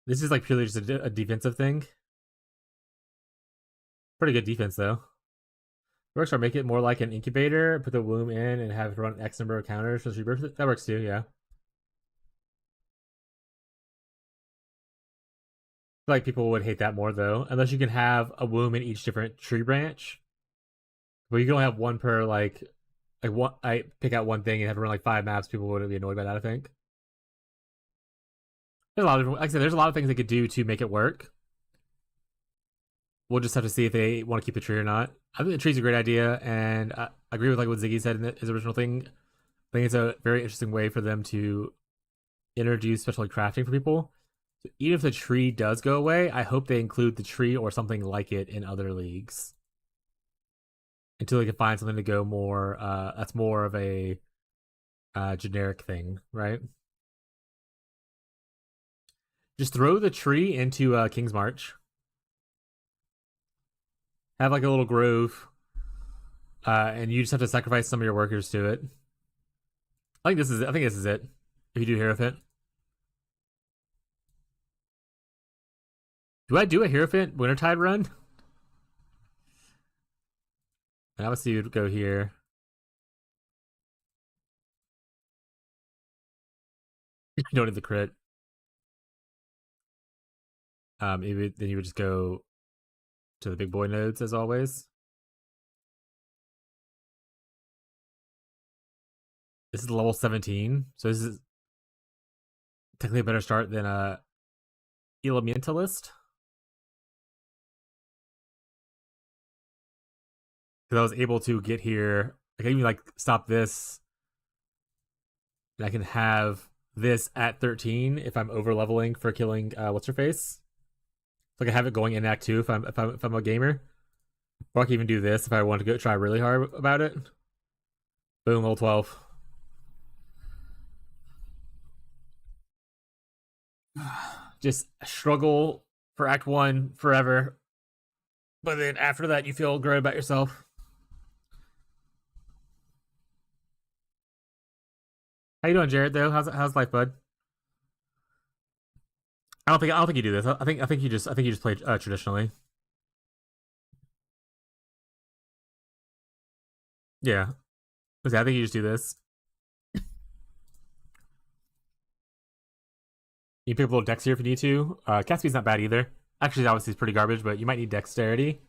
This is like purely just a defensive thing. Pretty good defense though. Works or make it more like an incubator. Put the womb in and have it run X number of counters for rebirth. That works too. Yeah. I feel like people would hate that more though, unless you can have a womb in each different tree branch. But you can only have one per like one. I pick out one thing and have to run like 5 maps. People would be annoyed by that, I think. There's a lot of, like I said, there's a lot of things they could do to make it work. We'll just have to see if they want to keep the tree or not. I think the tree's a great idea, and I agree with like what Ziggy said in his original thing. I think it's a very interesting way for them to introduce special crafting for people. So even if the tree does go away, I hope they include the tree or something like it in other leagues until they can find something to go more. That's more of a generic thing, right? Just throw the tree into King's March. Have like a little grove, and you just have to sacrifice some of your workers to it. I think this is it. If you do Hierophant, do I do a Hierophant Wintertide run? And obviously you'd go here. You don't need the crit. Then you would just go to the big boy nodes as always. This is level 17, so this is technically a better start than a Elementalist. Because I was able to get here. I can even like stop this. And I can have this at 13 if I'm over leveling for killing what's her face. So I can have it going in Act 2 if I'm a gamer. Or I can even do this if I want to go try really hard about it. Boom, level 12. Just struggle for Act 1 forever. But then after that, you feel great about yourself. How you doing, Jared? Though, how's life, bud? I don't think you do this. I think you just play traditionally. Yeah, okay, I think you just do this. You pick up a little dex here if you need to. Cat speed's not bad either. Actually, obviously, it's pretty garbage, but you might need dexterity.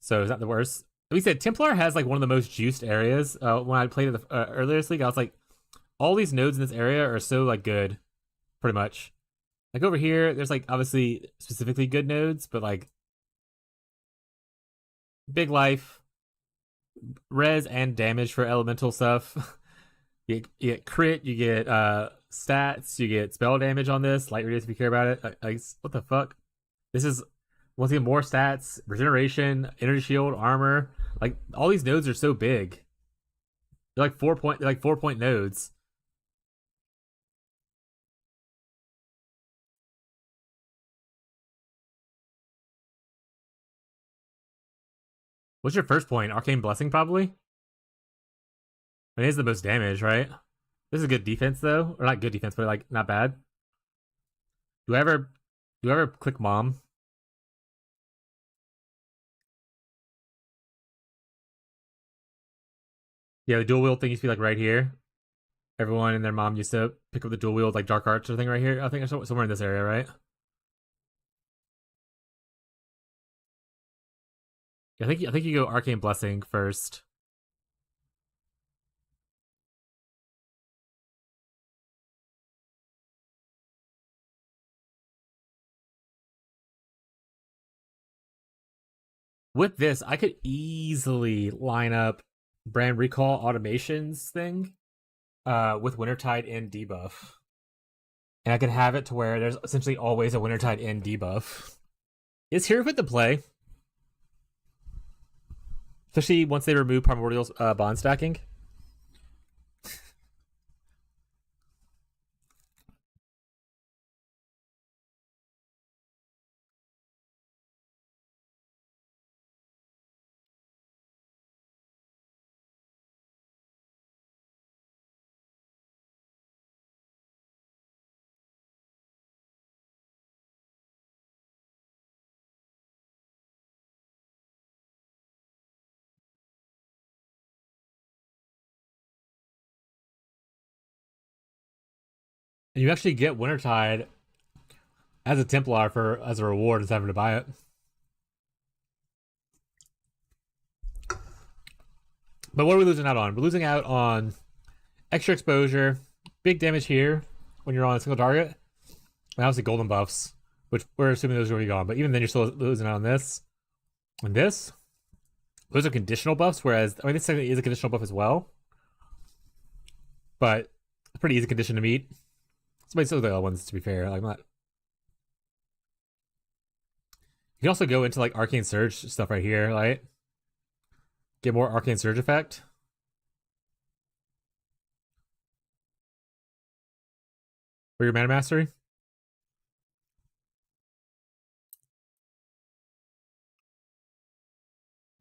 So it's not the worst. At least Templar has like one of the most juiced areas. When I played it earlier this league, I was like, all these nodes in this area are so like good, pretty much. Like over here, there's like obviously specifically good nodes, but like big life, res and damage for elemental stuff. you get crit, you get stats, you get spell damage on this, light radius if you care about it. Like what the fuck? This is once again more stats, regeneration, energy shield, armor. Like all these nodes are so big. They're like 4-point nodes. What's your first point? Arcane Blessing, probably? I mean, it is the most damage, right? This is good defense, though. Or not good defense, but like, not bad. Do I ever click mom? Yeah, the dual wield thing used to be like right here. Everyone and their mom used to pick up the dual wield like dark arts or thing right here. I think somewhere in this area, right? I think you go Arcane Blessing first. With this, I could easily line up brand recall automations thing with Wintertide and debuff. And I could have it to where there's essentially always a Wintertide and debuff. Is here fit to play? Especially once they remove Primordial's bond stacking. And you actually get Wintertide as a Templar as a reward instead of having to buy it. But what are we losing out on? We're losing out on extra exposure, big damage here when you're on a single target, and obviously golden buffs, which we're assuming those are going to be gone. But even then, you're still losing out on this. And this, those are conditional buffs, whereas, I mean, this technically is a conditional buff as well. But a pretty easy condition to meet. Somebody still the other ones, to be fair. Like, I'm not. You can also go into like Arcane Surge stuff right here, right? Get more Arcane Surge effect. For your Mana Mastery.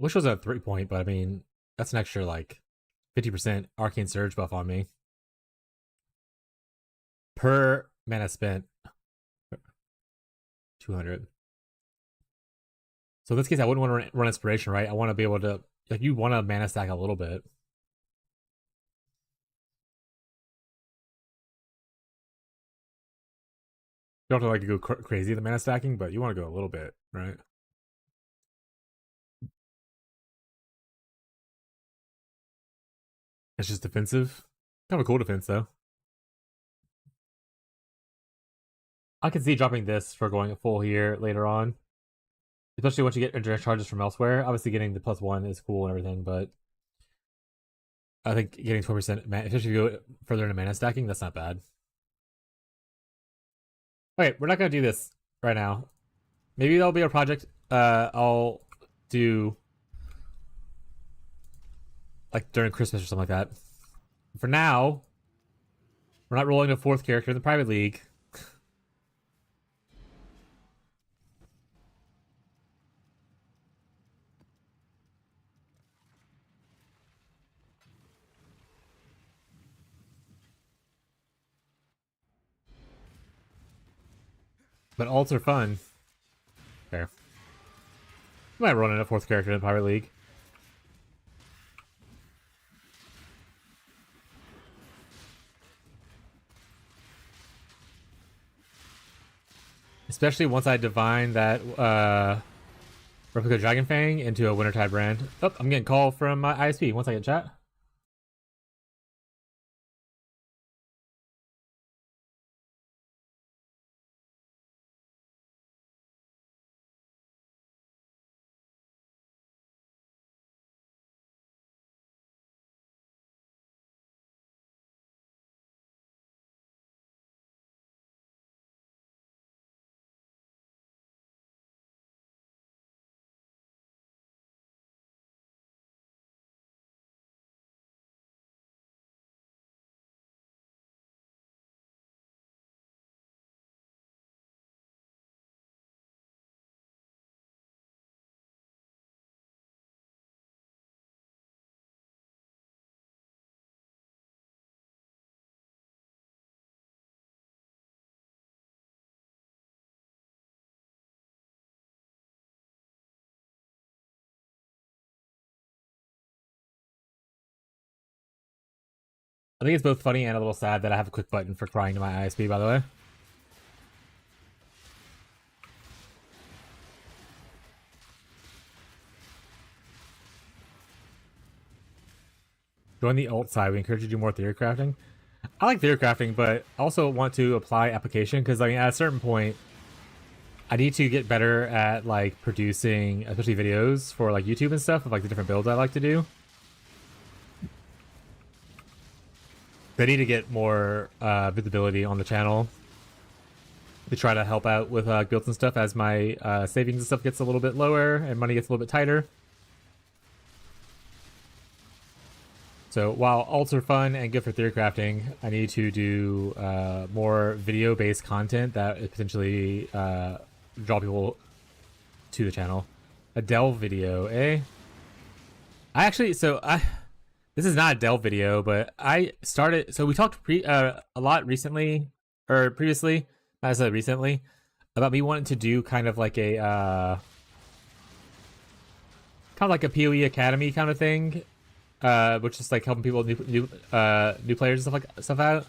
Wish it was a 3-point, but I mean, that's an extra like 50% Arcane Surge buff on me. Per mana spent. 200. So in this case, I wouldn't want to run Inspiration, right? I want to be able to, like, you want to mana stack a little bit. You don't have to like go crazy the mana stacking, but you want to go a little bit, right? It's just defensive. Kind of a cool defense though. I can see dropping this for going full here later on. Especially once you get indirect charges from elsewhere. Obviously getting the +1 is cool and everything, but I think getting 20%, especially if you go further into mana stacking, that's not bad. Okay, we're not going to do this right now. Maybe that'll be our project. I'll do like during Christmas or something like that. For now, we're not rolling a 4th character in the private league. But alts are fun. Fair. Might run in a 4th character in the private league. Especially once I divine that Replica Dragonfang into a Wintertide brand. Oh, I'm getting a call from my ISP. Once I get chat. I think it's both funny and a little sad that I have a quick button for crying to my ISP, by the way. Join the alt side. We encourage you to do more theory crafting. I like theory crafting, but also want to apply application because I mean, at a certain point, I need to get better at like producing, especially videos for like YouTube and stuff of like the different builds I like to do. They need to get more visibility on the channel to try to help out with builds and stuff as my savings and stuff gets a little bit lower and money gets a little bit tighter. So while alts are fun and good for theory crafting, I need to do more video-based content that potentially draw people to the channel. A delve video, eh? This is not a delve video, but I started. So we talked a lot recently, or previously, not necessarily recently, about me wanting to do kind of like a PoE Academy kind of thing, which is like helping people new players and stuff out.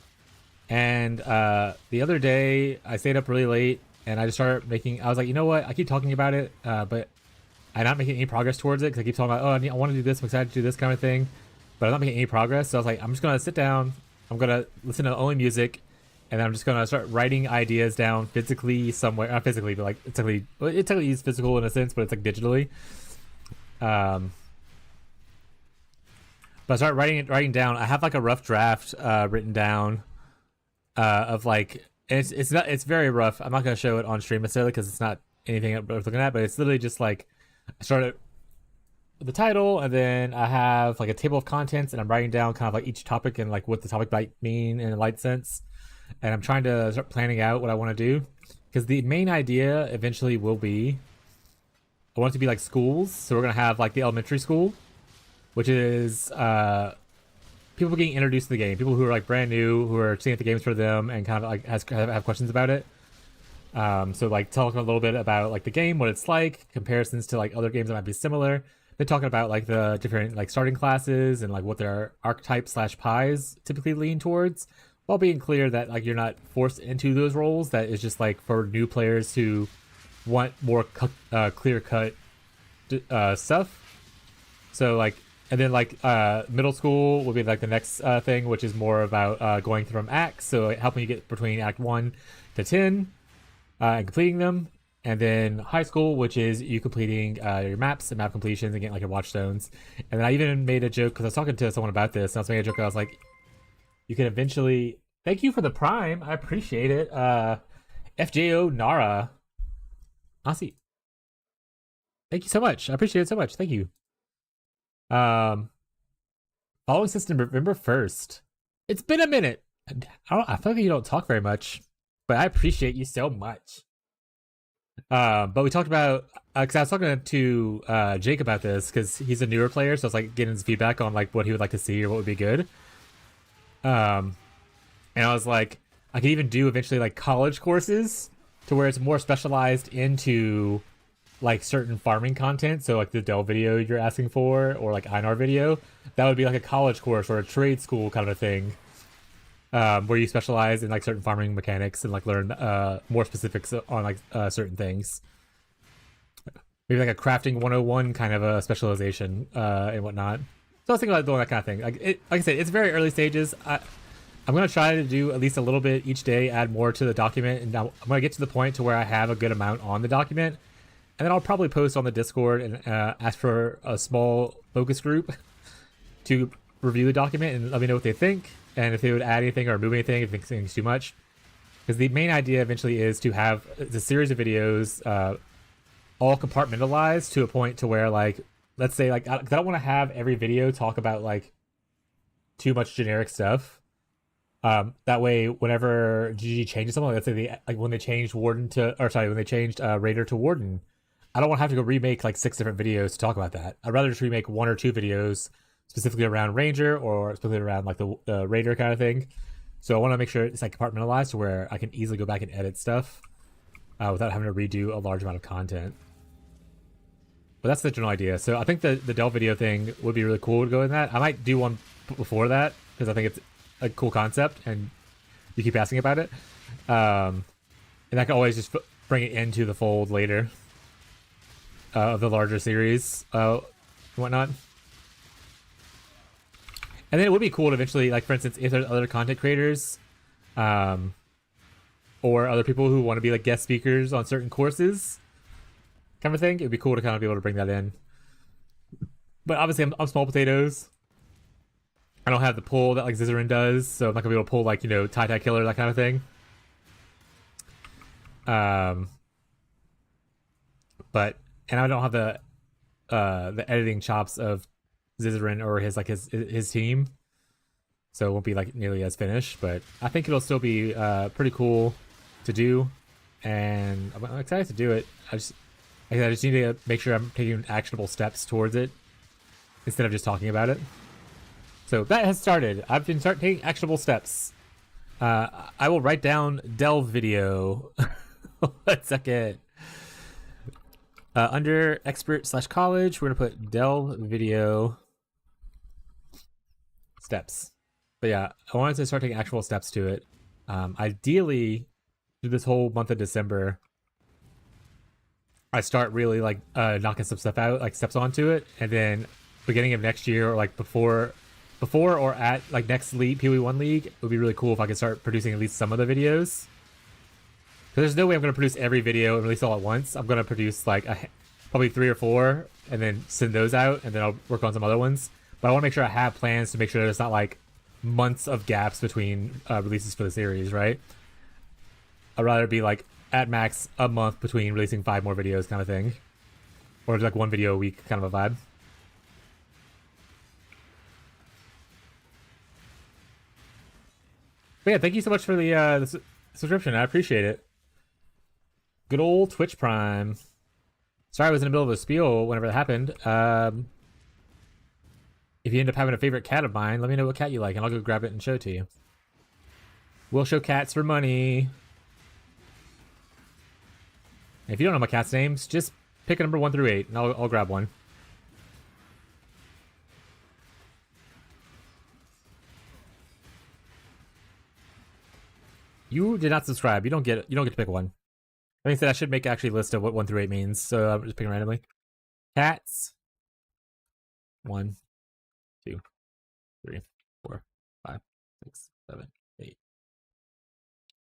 And the other day, I stayed up really late, and I just started making. I was like, you know what? I keep talking about it, but I'm not making any progress towards it because I keep talking about, oh, I want to do this. I'm excited to do this kind of thing, but I'm not making any progress. So I was like, I'm just gonna sit down. I'm gonna listen to only music, and then I'm just gonna start writing ideas down physically somewhere. Not physically, but like it's technically is physical in a sense, but it's like digitally. But I start writing down. I have like a rough draft written down of like it's very rough. I'm not gonna show it on stream necessarily because it's not anything worth looking at. But it's literally just like I started with the title, and then I have like a table of contents, and I'm writing down kind of like each topic and like what the topic might mean in a light sense. And I'm trying to start planning out what I want to do because the main idea eventually will be I want it to be like schools. So we're gonna have like the elementary school, which is people getting introduced to the game, people who are like brand new, who are seeing if the game's for them, and kind of like have questions about it. So like talking a little bit about like the game, what it's like, comparisons to like other games that might be similar. Then talking about like the different like starting classes and like what their archetypes / pies typically lean towards, while being clear that like you're not forced into those roles. That is just like for new players who want more clear cut stuff. So like, and then like middle school will be like the next thing, which is more about going from acts, so like, helping you get between act 1 to 10 and completing them. And then high school, which is you completing your maps and map completions and getting like your watchstones. And then I even made a joke because I was talking to someone about this, and I was making a joke. I was like, you can eventually. Thank you for the prime. I appreciate it. FJO Nara. Asi. Thank you so much. I appreciate it so much. Thank you. Following system November 1st. It's been a minute. I feel like you don't talk very much, but I appreciate you so much. But we talked about because I was talking to Jake about this because he's a newer player, so I was like getting his feedback on like what he would like to see or what would be good. And I was like, I could even do eventually like college courses to where it's more specialized into like certain farming content. So like the Dell video you're asking for, or like Einar video, that would be like a college course or a trade school kind of a thing. Where you specialize in like certain farming mechanics and like learn more specifics on like certain things. Maybe like a crafting 101 kind of a specialization and whatnot. So I was thinking about doing that kind of thing. Like I said, it's very early stages. I'm gonna try to do at least a little bit each day, add more to the document, and I'm gonna get to the point to where I have a good amount on the document, and then I'll probably post on the Discord and ask for a small focus group to review the document and let me know what they think. And if they would add anything or remove anything, if anything's too much. Because the main idea eventually is to have a series of videos all compartmentalized to a point to where, like, let's say, like, I don't want to have every video talk about, like, too much generic stuff. That way, whenever GG changes something, let's say when they changed when they changed Raider to Warden, I don't want to have to go remake, like, 6 different videos to talk about that. I'd rather just remake 1 or 2 videos specifically around Ranger or specifically around like the Raider kind of thing. So I want to make sure it's like compartmentalized to where I can easily go back and edit stuff without having to redo a large amount of content. But that's the general idea. So I think the Dell video thing would be really cool to go in that. I might do one before that because I think it's a cool concept and you keep asking about it. And I can always just bring it into the fold later of the larger series and whatnot. And then it would be cool to eventually, like for instance, if there's other content creators, um, or other people who want to be like guest speakers on certain courses, kind of thing. It'd be cool to kind of be able to bring that in. But obviously, I'm small potatoes. I don't have the pull that like Zizarin does, so I'm not gonna be able to pull like tie killer, that kind of thing. But I don't have the editing chops of Zizarin or his team, so it won't be like nearly as finished. But I think it'll still be pretty cool to do, and I'm excited to do it. I just need to make sure I'm taking actionable steps towards it instead of just talking about it. So that has started. I've been taking actionable steps. I will write down delve video. 1 second. Under expert/college, we're gonna put delve video steps. But yeah, I wanted to start taking actual steps to it. Ideally, through this whole month of December, I start really like knocking some stuff out, like steps onto it, and then beginning of next year, or like before or at like next league, PoE1 League, it would be really cool if I could start producing at least some of the videos. Because there's no way I'm going to produce every video and release all at once. I'm going to produce like probably 3 or 4 and then send those out, and then I'll work on some other ones. But I want to make sure I have plans to make sure there's not like months of gaps between releases for the series, right? I'd rather be like at max a month between releasing 5 more videos kind of thing. Or like 1 video a week kind of a vibe. But yeah, thank you so much for the subscription. I appreciate it. Good old Twitch Prime. Sorry I was in the middle of a spiel whenever that happened. If you end up having a favorite cat of mine, let me know what cat you like, and I'll go grab it and show it to you. We'll show cats for money. And if you don't know my cat's names, just pick a number 1 through 8, and I'll grab one. You did not subscribe. You don't get to pick one. Like I said, I should make actually a list of what 1 through 8 means, so I'm just picking randomly. Cats. 1, 2, 3, 4, 5, 6, 7, 8.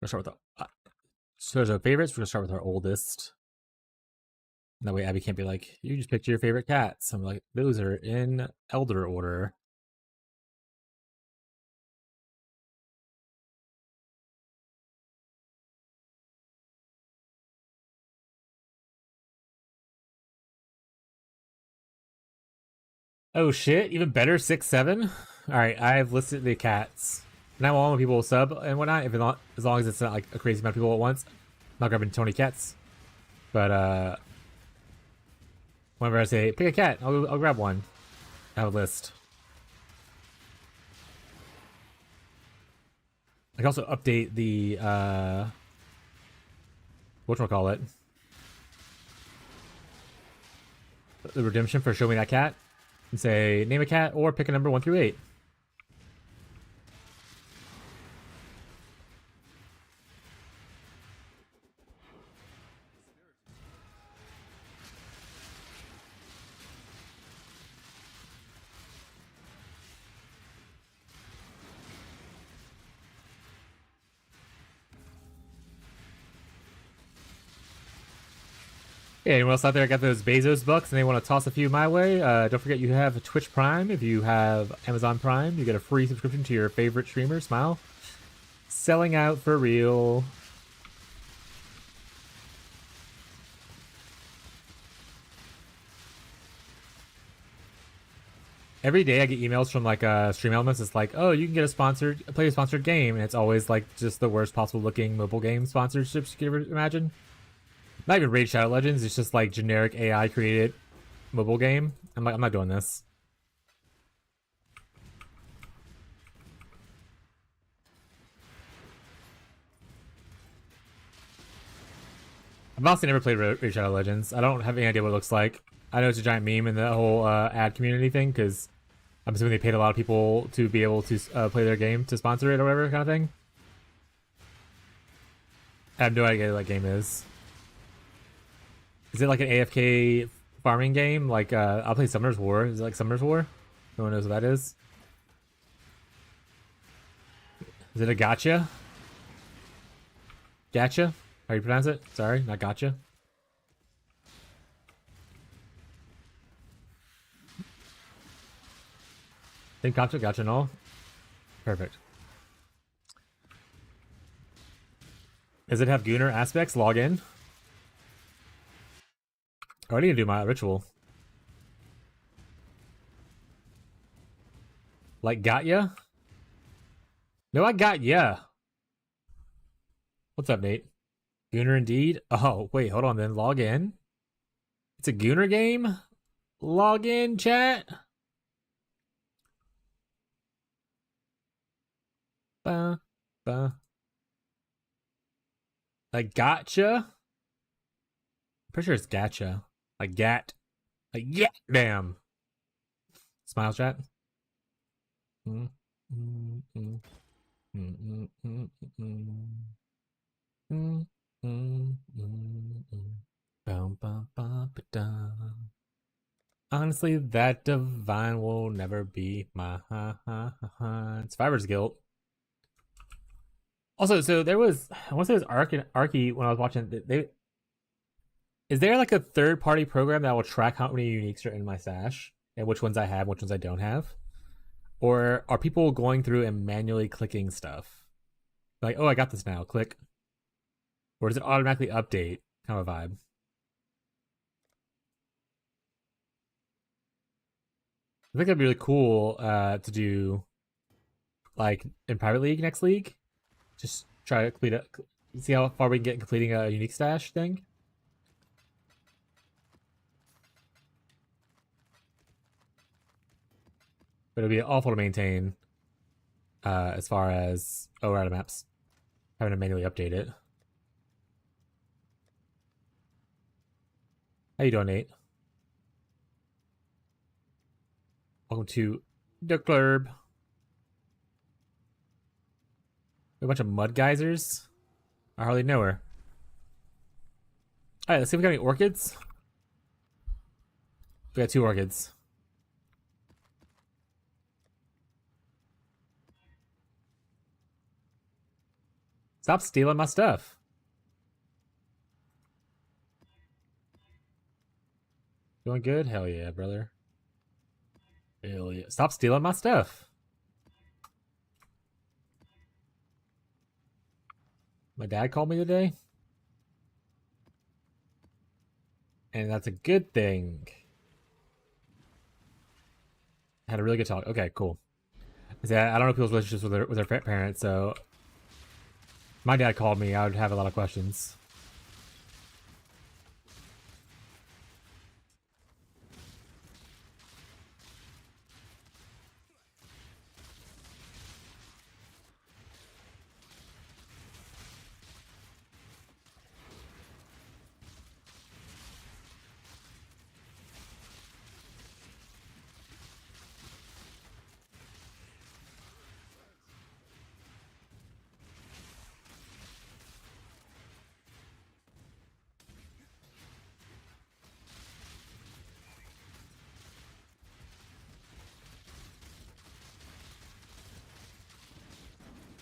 We're gonna start with so there's our favorites. We're gonna start with our oldest. And that way Abby can't be like, you just picked your favorite cats. I'm like, those are in elder order. Oh shit, even better, 6, 7. All right, I've listed the cats. Now all my people will sub and whatnot, as long as it's not like a crazy amount of people at once. I'm not grabbing Tony cats, but whenever I say pick a cat, I'll grab one. I have a list. I can also update the whatchamacallit, the redemption for show me that cat, and say name a cat or pick a number 1 through 8. Yeah, anyone else out there got those Bezos bucks and they want to toss a few my way? Don't forget you have Twitch Prime. If you have Amazon Prime, you get a free subscription to your favorite streamer, Smile. Selling out for real. Every day I get emails from like Stream Elements. It's like, oh, you can get play a sponsored game, and it's always like just the worst possible looking mobile game sponsorships you could ever imagine. Not even Raid Shadow Legends, it's just like generic AI created mobile game. I'm like, I'm not doing this. I've honestly never played Raid Shadow Legends. I don't have any idea what it looks like. I know it's a giant meme in the whole ad community thing, because I'm assuming they paid a lot of people to be able to play their game to sponsor it or whatever kind of thing. I have no idea what that game is. Is it like an AFK farming game? Like, I'll play Summoner's War. Is it like Summoner's War? No one knows what that is. Is it a gotcha? Gotcha? How do you pronounce it? Sorry, not gotcha. Think gotcha, gotcha, no. Perfect. Does it have Gooner aspects? Log in. Oh, I need to do my ritual. Like, got ya? No, I got ya. What's up, Nate? Gooner indeed? Oh, wait, hold on then. Log in. It's a Gooner game? Log in, chat. Ba, ba. Like, gotcha? Pretty sure it's gotcha. Like, gat. Like, yeah, damn. Smile chat. Mm, mm, mm, mm, mm, mm, mm, mm, mm, mm, mm. Bum, bum, bum, ba-dum. Honestly, that divine will never be my Survivor's Guilt. Also, so there was I want to say it was Arky when I was watching. Is there like a third party program that will track how many uniques are in my stash and which ones I have, which ones I don't have? Or are people going through and manually clicking stuff? Like, oh, I got this now, click. Or does it automatically update? Kind of a vibe. I think that'd be really cool to do like in private league next league. Just try to complete it. See how far we can get in completing a unique stash thing. But it'd be awful to maintain as far as out of maps. Having to manually update it. How you doing, Nate? Welcome to the club. A bunch of mud geysers. I hardly know her. Alright, let's see if we got any orchids. We got 2 orchids. Stop stealing my stuff. Doing good? Hell yeah, brother. Hell yeah. Stop stealing my stuff. My dad called me today. And that's a good thing. Had a really good talk. Okay, cool. I don't know people's relationships with their parents, so my dad called me. I would have a lot of questions.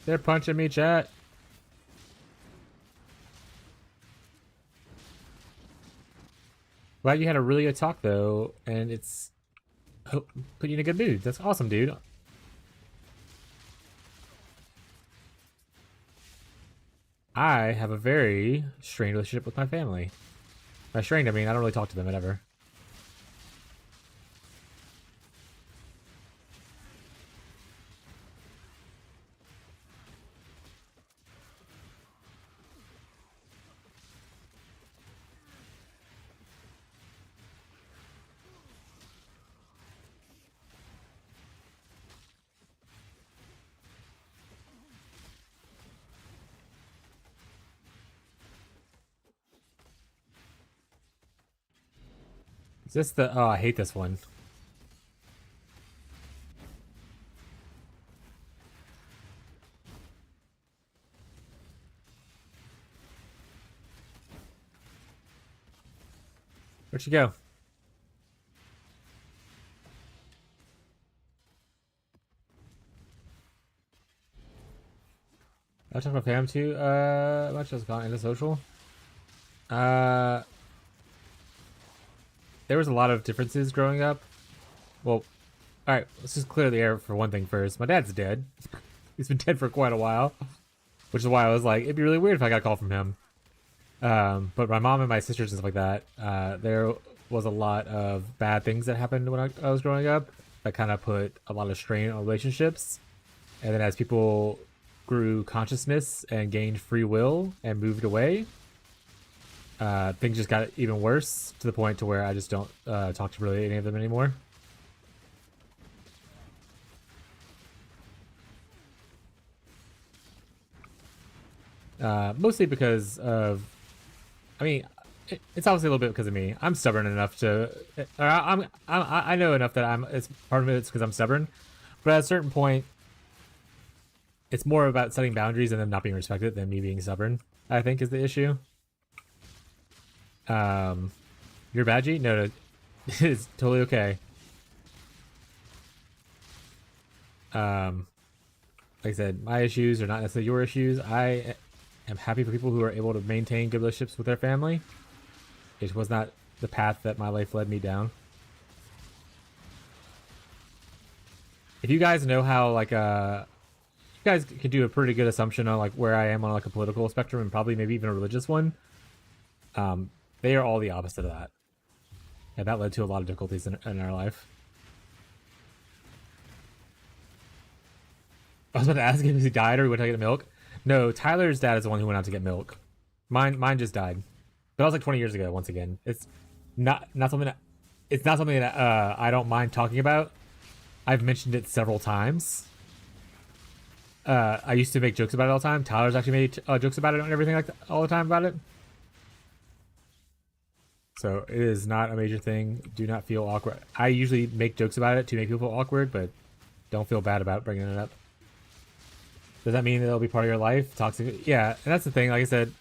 They're punching me, chat. Glad you had a really good talk, though, and it's put you in a good mood. That's awesome, dude. I have a very strained relationship with my family. By strained, I mean I don't really talk to them ever. Is this the... Oh, I hate this one. Where'd she go? I talk about fam too. Much else called antisocial. Uh, there was a lot of differences growing up. Well, all right, let's just clear the air for one thing first. My dad's dead. He's been dead for quite a while, which is why I was like, it'd be really weird if I got a call from him. But my mom and my sisters and stuff like that, there was a lot of bad things that happened when I was growing up that kind of put a lot of strain on relationships. And then as people grew consciousness and gained free will and moved away, things just got even worse to the point to where I just don't talk to really any of them anymore. Mostly because of, I mean, it's obviously a little bit because of me. I'm stubborn enough to, or I know enough that it's part of it's because I'm stubborn, but at a certain point, it's more about setting boundaries and them not being respected than me being stubborn, I think, is the issue. You're Badgie? No, it's totally okay. Like I said, my issues are not necessarily your issues. I am happy for people who are able to maintain good relationships with their family. It was not the path that my life led me down. If you guys know how, like, you guys could do a pretty good assumption on, like, where I am on, like, a political spectrum and probably maybe even a religious one. They are all the opposite of that. And that led to a lot of difficulties in our life. I was about to ask him if he died or he went to get milk. No, Tyler's dad is the one who went out to get milk. Mine just died. But that was like 20 years ago. Once again, it's not something that I don't mind talking about. I've mentioned it several times. I used to make jokes about it all the time. Tyler's actually made jokes about it and everything like that all the time about it. So it is not a major thing. Do not feel awkward. I usually make jokes about it to make people feel awkward, but don't feel bad about bringing it up. Does that mean it'll be part of your life? Toxic? Yeah, and that's the thing. Like I said,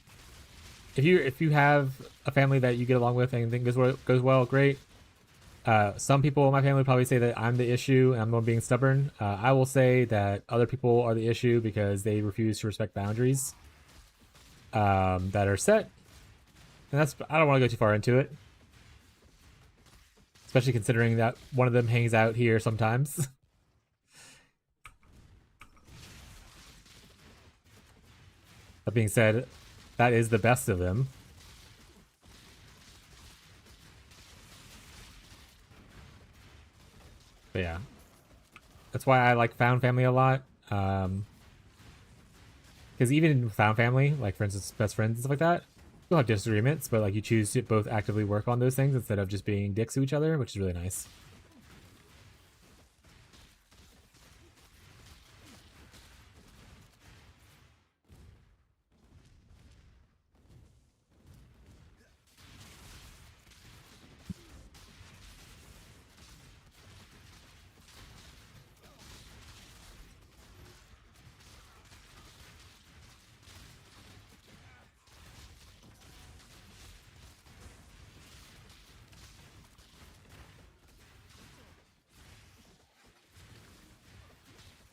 if you have a family that you get along with and everything goes well, great. Some people in my family probably say that I'm the issue and I'm the one being stubborn. I will say that other people are the issue because they refuse to respect boundaries that are set. And that's, I don't want to go too far into it. Especially considering that one of them hangs out here sometimes. That being said, that is the best of them. But yeah. That's why I like found family a lot. Because even in found family, like for instance, best friends and stuff like that, you'll have disagreements, but like you choose to both actively work on those things instead of just being dicks to each other, which is really nice.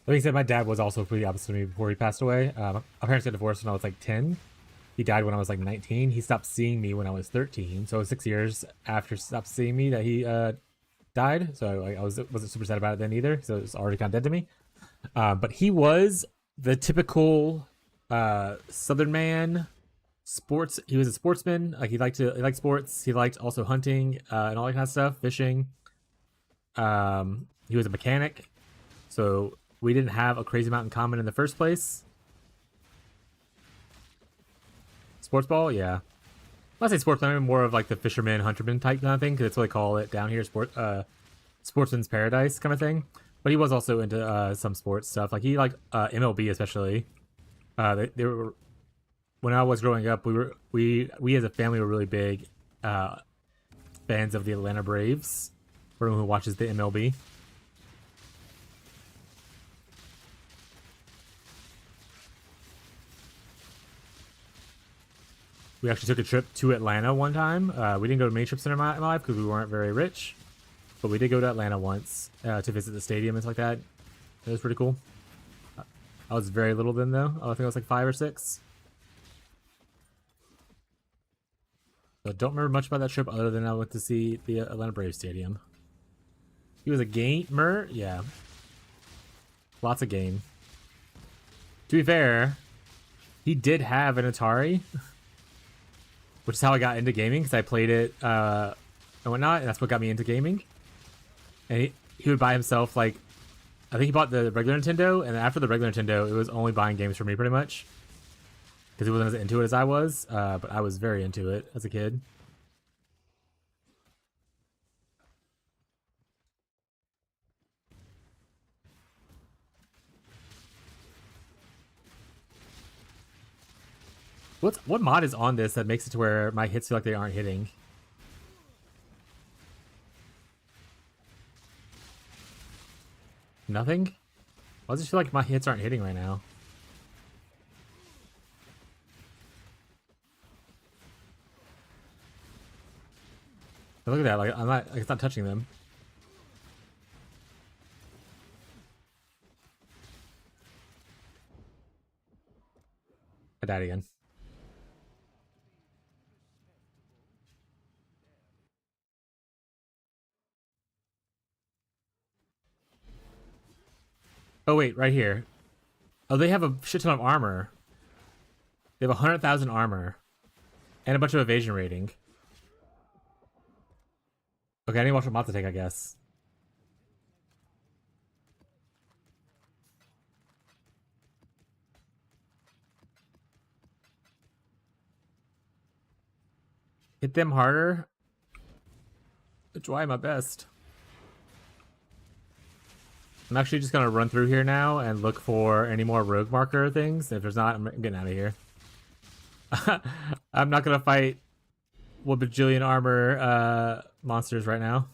Like I said, my dad was also pretty opposite of me before he passed away. My parents got divorced when I was like 10. He died when I was like 19. He stopped seeing me when I was 13. So 6 years after stopped seeing me that he died. So I wasn't super sad about it then either. So it was already kind of dead to me. But he was the typical Southern man. Sports. He was a sportsman. Like he liked sports. He liked also hunting and all that kind of stuff, fishing. He was a mechanic. So we didn't have a crazy amount in common in the first place. Sports ball, yeah. I say sports ball, I'm more of like the fisherman, hunterman type kind of thing, because that's what they call it down here, sportsman's paradise kind of thing. But he was also into some sports stuff. Like he liked MLB especially. They were, when I was growing up, we as a family were really big fans of the Atlanta Braves. For anyone who watches the MLB. We actually took a trip to Atlanta one time. We didn't go to many trips in my life because we weren't very rich. But we did go to Atlanta once to visit the stadium and stuff like that. It was pretty cool. I was very little then, though. I think I was like 5 or 6. So I don't remember much about that trip other than I went to see the Atlanta Braves Stadium. He was a gamer? Yeah. Lots of game. To be fair, he did have an Atari, which is how I got into gaming, because I played it and whatnot, and that's what got me into gaming. And he would buy himself, like, I think he bought the regular Nintendo, and after the regular Nintendo, it was only buying games for me, pretty much. Because he wasn't as into it as I was, but I was very into it as a kid. What mod is on this that makes it to where my hits feel like they aren't hitting? Nothing? Why does it feel like my hits aren't hitting right now? But look at that, like I'm not, like, it's not touching them. I died again. Oh wait, right here. Oh, they have a shit ton of armor. They have 100,000 armor. And a bunch of evasion rating. Okay, I need to watch what mod to take, I guess. Hit them harder. I try my best. I'm actually just gonna run through here now and look for any more rogue marker things. If there's not, I'm getting out of here. I'm not gonna fight what bajillion armor monsters right now.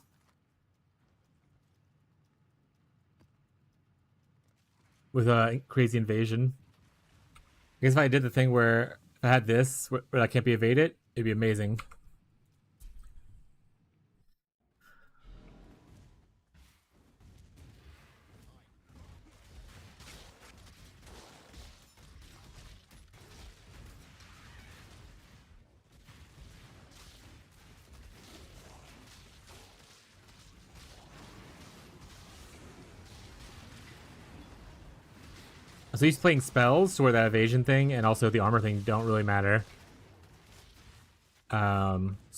With a crazy invasion. I guess if I did the thing where if I had this where I can't be evaded, it'd be amazing. So he's playing spells to where that evasion thing and also the armor thing don't really matter. So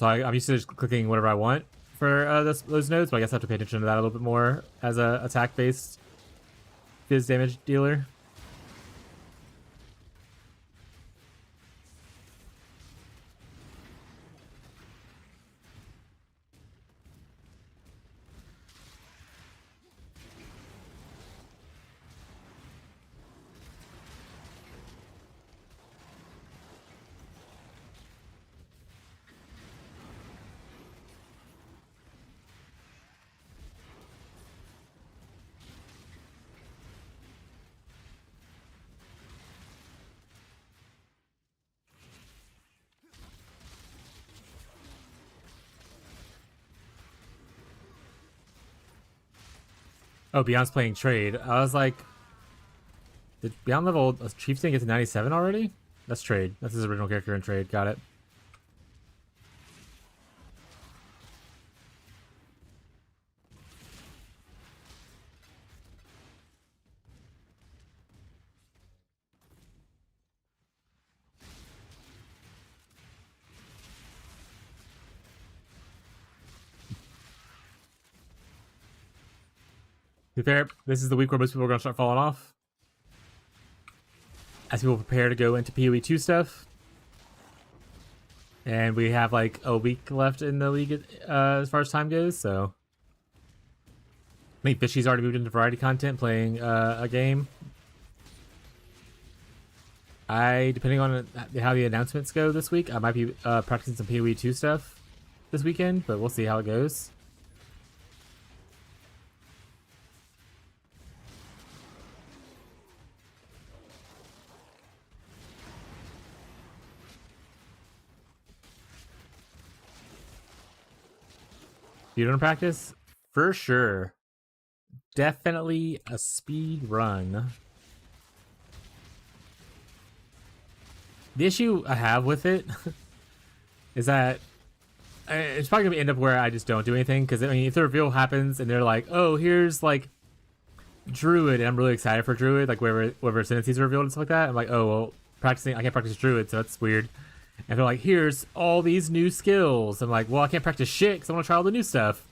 I'm used to just clicking whatever I want for those nodes, but I guess I have to pay attention to that a little bit more as a attack-based phys damage dealer. Oh, Beyond's playing trade. I was like, did Beyond level Chieftain get to 97 already? That's trade. That's his original character in trade. Got it. To be fair, this is the week where most people are going to start falling off. As people prepare to go into PoE 2 stuff. And we have like a week left in the league as far as time goes, so. I think Fishy's already moved into variety content, playing a game. Depending on how the announcements go this week, I might be practicing some PoE 2 stuff this weekend, but we'll see how it goes. You don't practice? For sure. Definitely a speed run. The issue I have with it is that it's probably gonna end up where I just don't do anything, because I mean, if the reveal happens and they're like, "Oh, here's like Druid," and I'm really excited for Druid, like wherever Ascendancy's revealed and stuff like that, I'm like, "Oh well, I can't practice Druid, so that's weird." And they're like, "Here's all these new skills." I'm like, "Well, I can't practice shit because I want to try all the new stuff."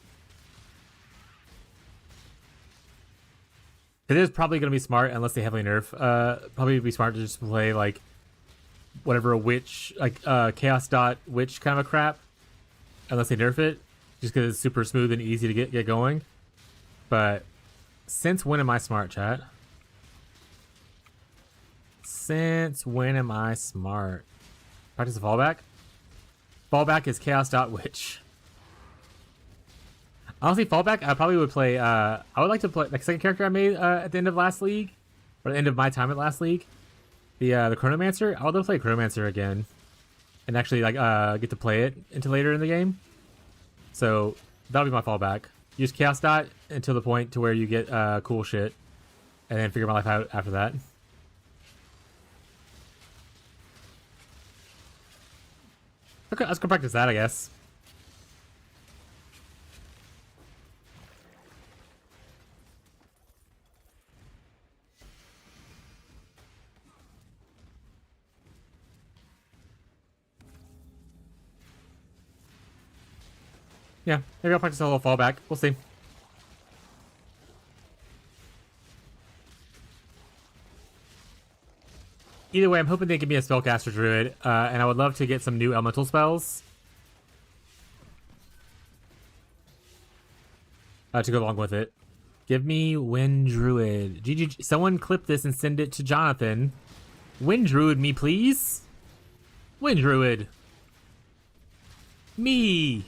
It is probably gonna be smart, unless they heavily nerf. Probably be smart to just play like whatever a witch, like chaos dot witch kind of a crap, unless they nerf it, just because it's super smooth and easy to get going. But since when am I smart, chat? Since when am I smart? Practice a fallback? Fallback is chaos dot witch. Honestly, fallback, I probably would play, I would like to play, like, second character I made at the end of last league, or the end of my time at last league, the Chronomancer. I would love to play Chronomancer again, and actually, like, get to play it into later in the game. So, that'll be my fallback. Use chaos dot until the point to where you get cool shit, and then figure my life out after that. Okay, let's go practice that, I guess. Yeah, maybe I'll practice a little fallback. We'll see. Either way, I'm hoping they give me a spellcaster druid, and I would love to get some new elemental spells to go along with it. Give me Wind Druid. GG. Someone clip this and send it to Jonathan. Wind Druid me, please. Wind Druid. Me.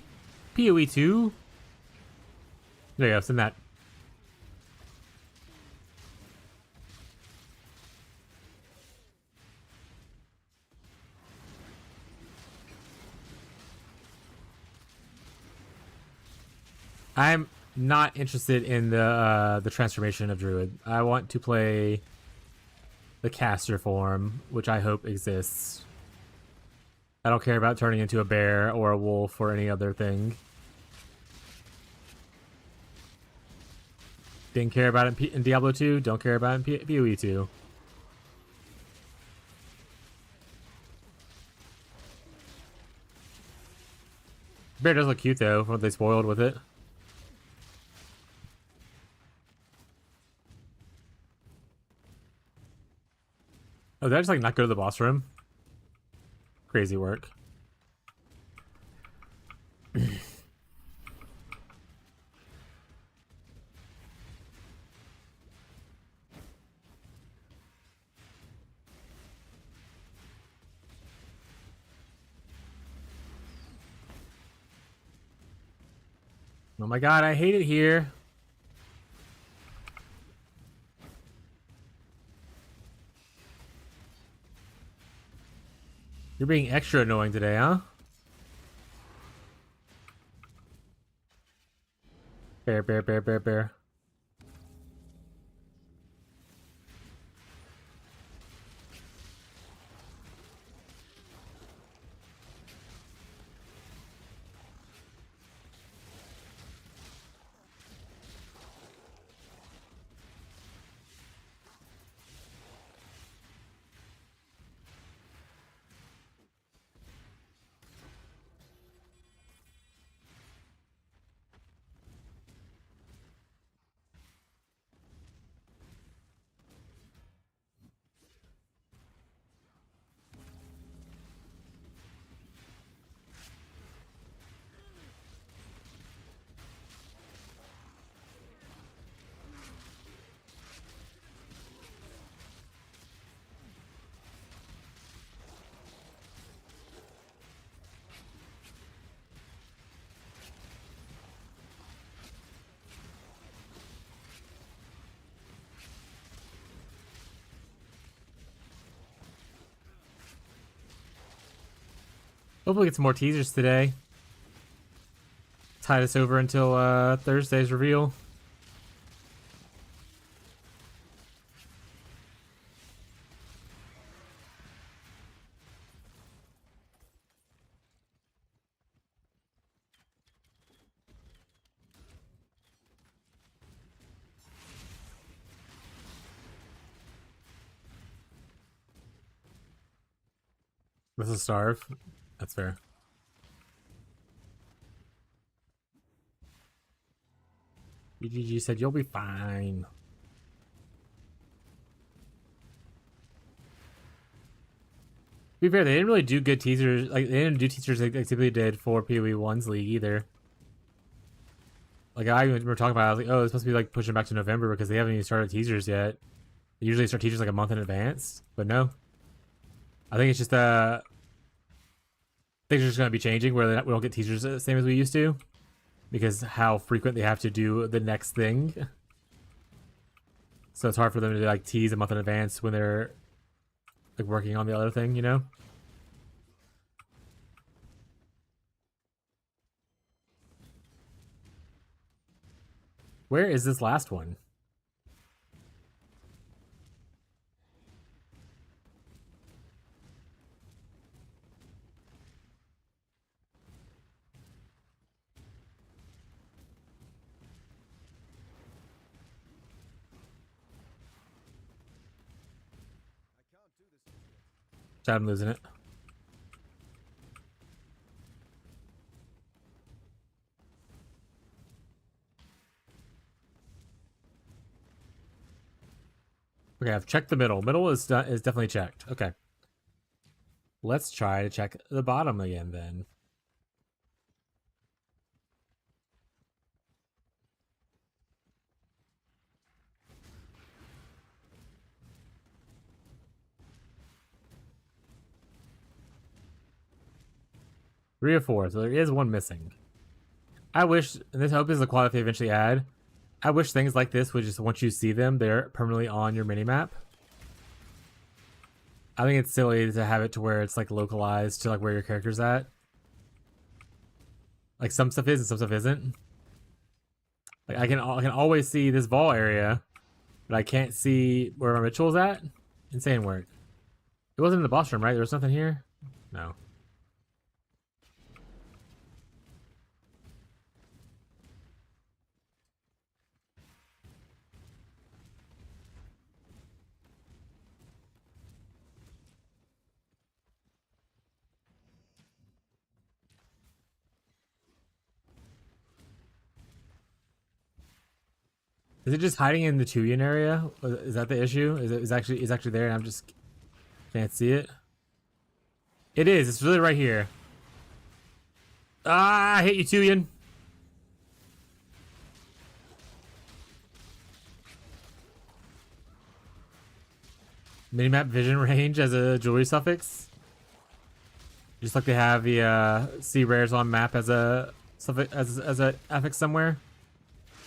PoE 2. There you go, send that. I'm not interested in the transformation of Druid. I want to play the caster form, which I hope exists. I don't care about turning into a bear or a wolf or any other thing. Didn't care about it in Diablo 2, don't care about it in PoE 2. Bear does look cute though, from what they spoiled with it. Oh, did I just like not go to the boss room? Crazy work. Oh my god, I hate it here. You're being extra annoying today, huh? Bear, bear, bear, bear, bear. Hopefully get some more teasers today. Tide us over until Thursday's reveal. This is starve. That's fair. BGG said you'll be fine. To be fair, they didn't really do good teasers. Like they didn't do teasers like they typically did for PoE 1's league either. Like I remember talking about, I was like, oh, it's supposed to be like pushing back to November because they haven't even started teasers yet. They usually start teasers like a month in advance, but no. I think it's just things are just gonna be changing where we don't get teasers the same as we used to, because how frequent they have to do the next thing. So it's hard for them to like tease a month in advance when they're like working on the other thing, you know? Where is this last one? I'm losing it. Okay, I've checked the middle. Middle is definitely checked. Okay. Let's try to check the bottom again then. Three or four, so there is one missing. I wish, and this hope is the quality they eventually add. I wish things like this would just, once you see them, they're permanently on your minimap. I think it's silly to have it to where it's like localized to like where your character's at. Like some stuff is and some stuff isn't. Like I can always see this Vol area, but I can't see where my Mitchell's at. Insane work. It wasn't in the boss room, right? There was nothing here? No. Is it just hiding in the Tuyen area? Is that the issue? Is actually there and I'm just can't see it? It is. It's really right here. Ah, I hate you, Tuyen. Minimap vision range as a jewelry suffix. Just like they have the sea rares on map as a suffix as a affix somewhere.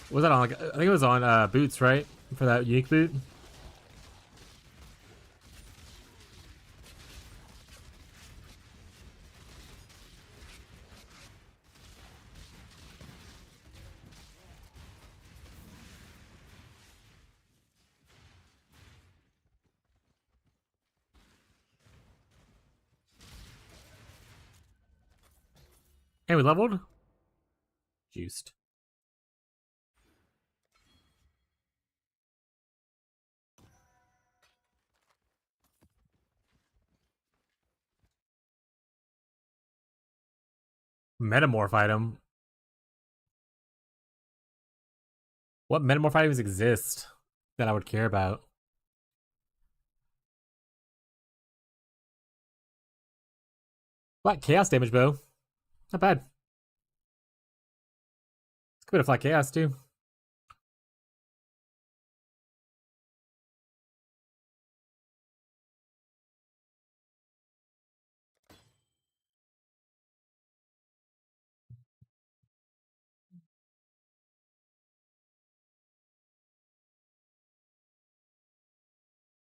What was that on? Like, I think it was on boots, right? For that unique boot. Hey, we leveled? Juiced. Metamorph item. What metamorph items exist that I would care about? Flat chaos damage bow. Not bad. It's good at flat chaos too.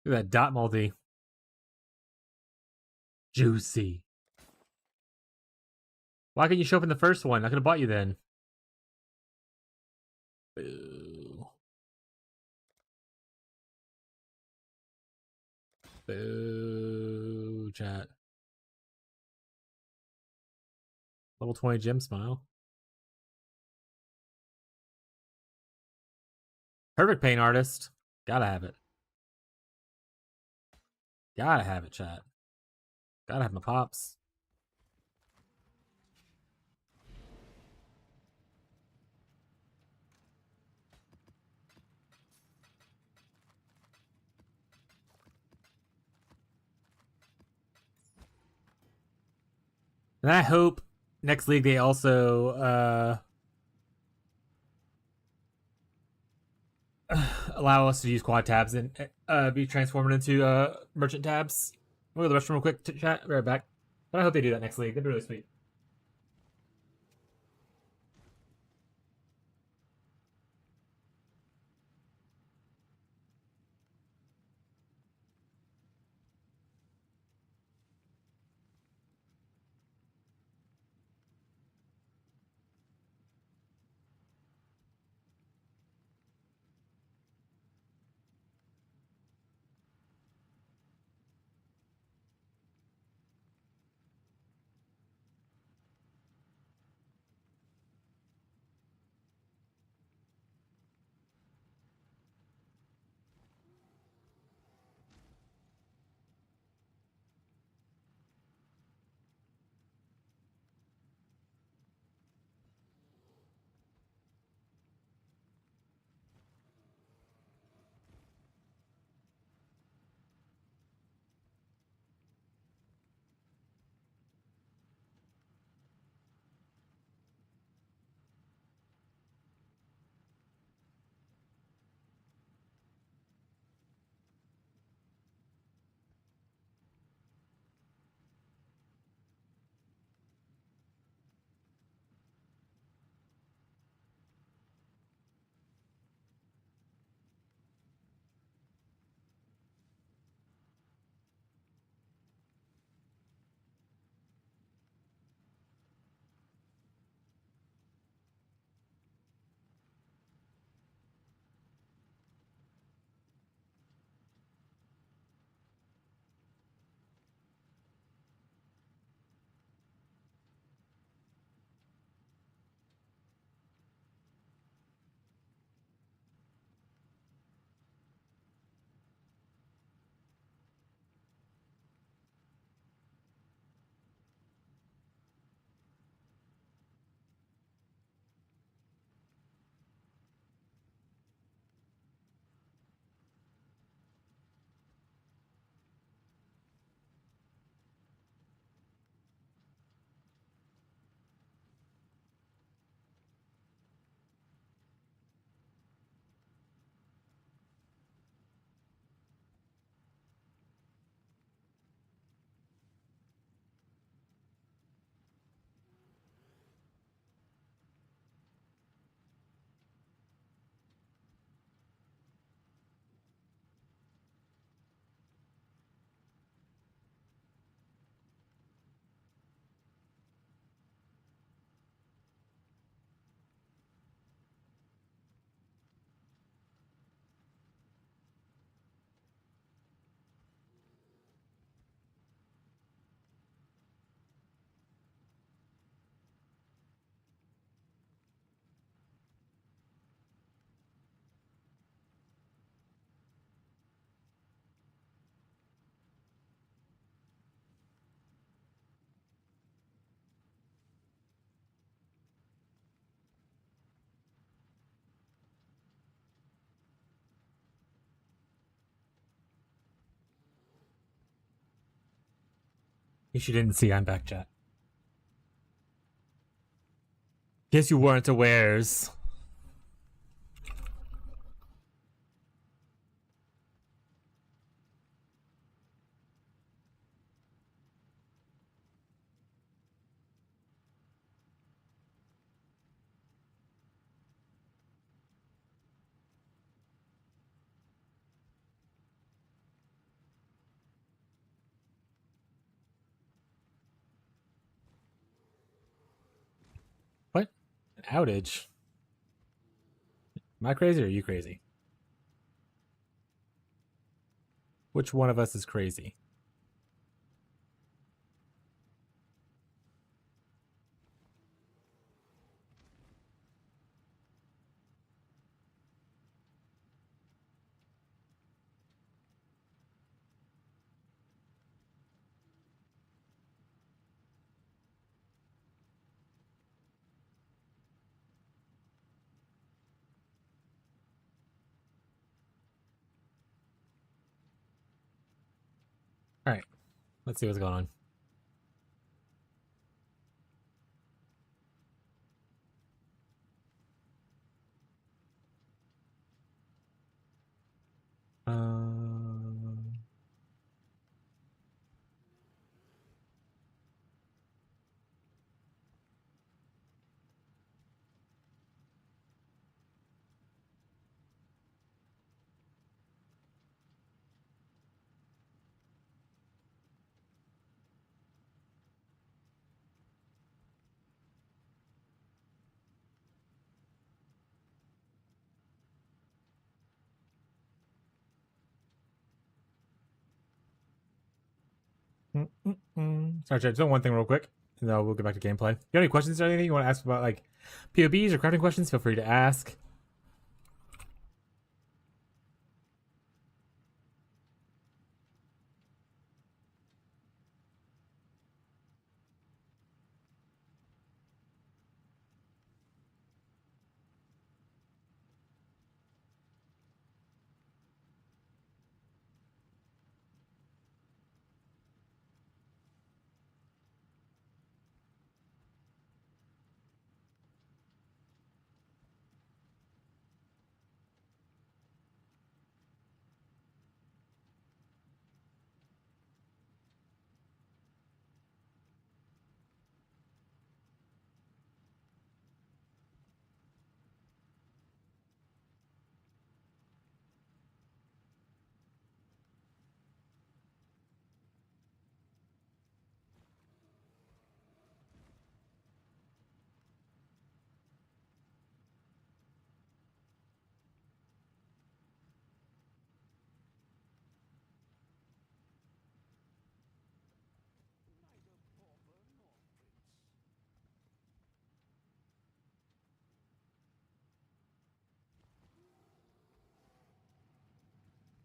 Look at that dot multi. Juicy. Why couldn't you show up in the first one? I could have bought you then. Boo. Boo, chat. Level 20 gem smile. Perfect paint artist. Gotta have it. Gotta have it, chat. Gotta have my pops. And I hope next league they also allow us to use quad tabs and be transformed into merchant tabs. We'll go to the restroom real quick to chat. Be right back. But I hope they do that next league. That'd be really sweet. You didn't see I'm back, chat. Guess you weren't awares. What? An outage? Am I crazy or are you crazy? Which one of us is crazy? Alright. Let's see what's going on. Sorry, Chad, just one thing real quick, and then we'll get back to gameplay. You got any questions or anything you want to ask about, like, POBs or crafting questions? Feel free to ask.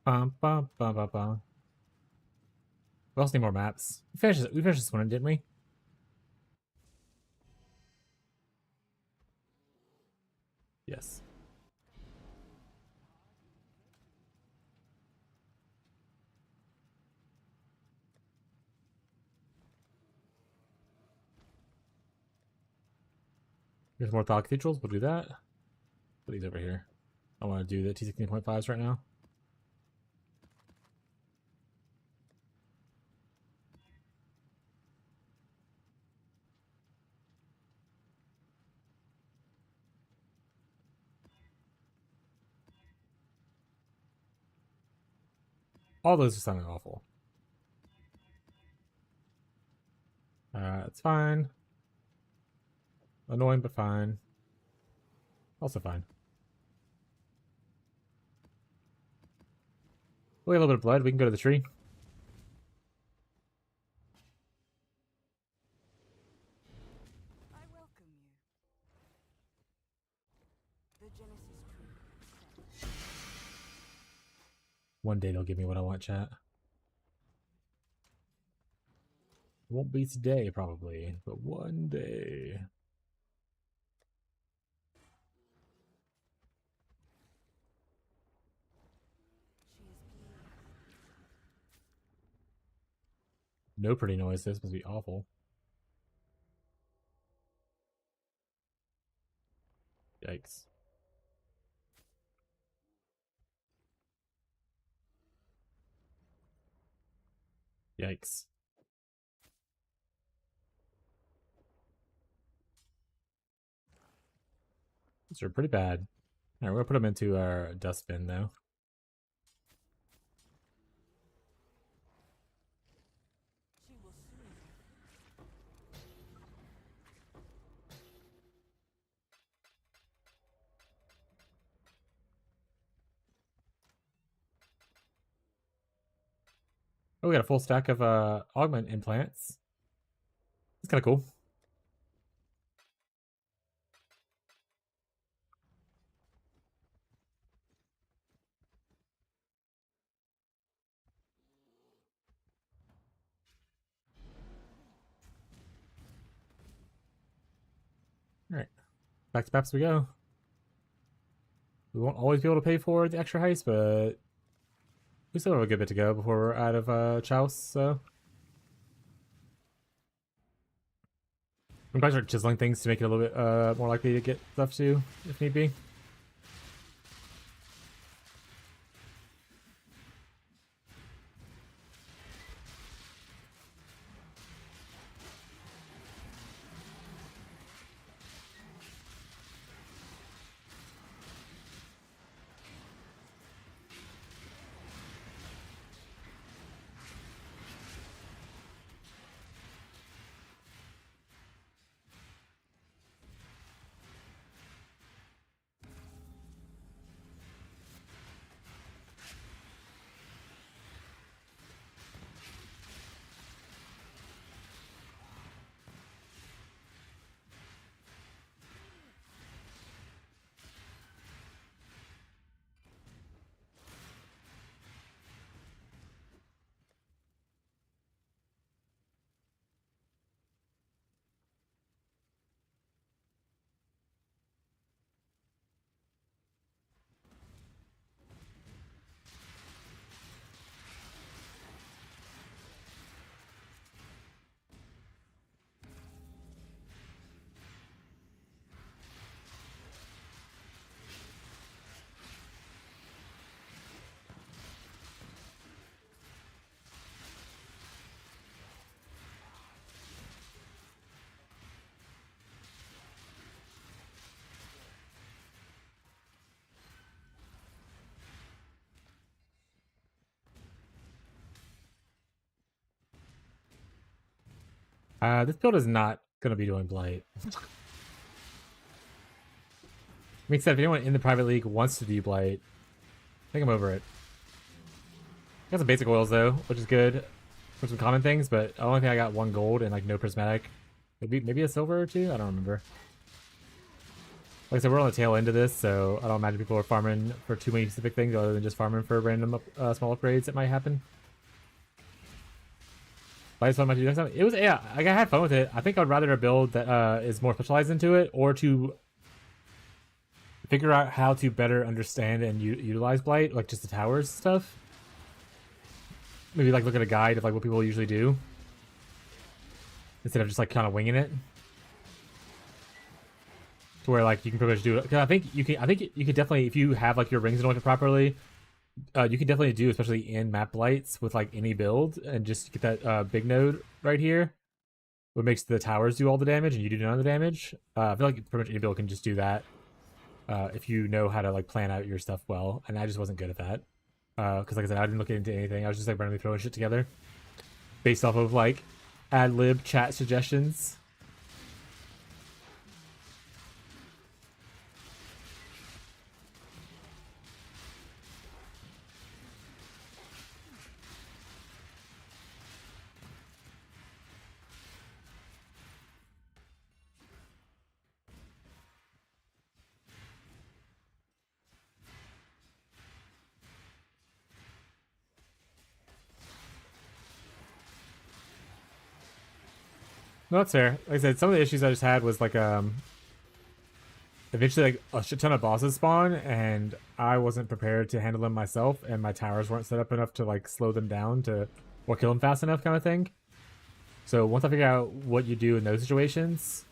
Bum, bum, bum, bum, bum. We also need more maps. We finished this one, didn't we? Yes. There's more Thal Cathedrals. We'll do that. Put these over here. I want to do the T16.5s right now. All those are sounding awful. It's fine. Annoying, but fine. Also fine. We have a little bit of blood. We can go to the tree. I welcome you. The Genesis tree. One day they'll give me what I want, chat. It won't be today, probably, but one day. She is pleased. No pretty noise. This must be awful. Yikes. Yikes. These are pretty bad. Alright, we're gonna put them into our dustbin, though. She will soon. Oh, we got a full stack of augment implants. It's kind of cool. Alright. Back to maps we go. We won't always be able to pay for the extra heist, but We still have a good bit to go before we're out of Chouse, so I'm probably start chiseling things to make it a little bit more likely to get stuff too, if need be. This build is not gonna be doing Blight. Makes sense if anyone in the private league wants to do Blight. I think I'm over it. Got some basic oils though, which is good for some common things, but the only thing I got 1 gold and like no prismatic. Maybe a silver or 2? I don't remember. Like I said, we're on the tail end of this, so I don't imagine people are farming for too many specific things other than just farming for random small upgrades that might happen. But I just want to do next time. It was, yeah, like I had fun with it. I think I'd rather a build that is more specialized into it, or to figure out how to better understand and utilize Blight, like just the towers stuff. Maybe like look at a guide of like what people usually do, instead of just like kind of winging it. To where like you can pretty much do it. Cause I think you could definitely, if you have like your rings anointed properly, you can definitely do, especially in map blights with like any build, and just get that big node right here, what makes the towers do all the damage and you do none of the damage. I feel like pretty much any build can just do that if you know how to like plan out your stuff well. And I just wasn't good at that because like I said, I didn't look into anything. I was just like randomly throwing shit together based off of like ad lib chat suggestions. No, that's fair. Like I said, some of the issues I just had was like eventually like a shit ton of bosses spawn, and I wasn't prepared to handle them myself, and my towers weren't set up enough to like slow them down to or kill them fast enough, kind of thing. So once I figure out what you do in those situations,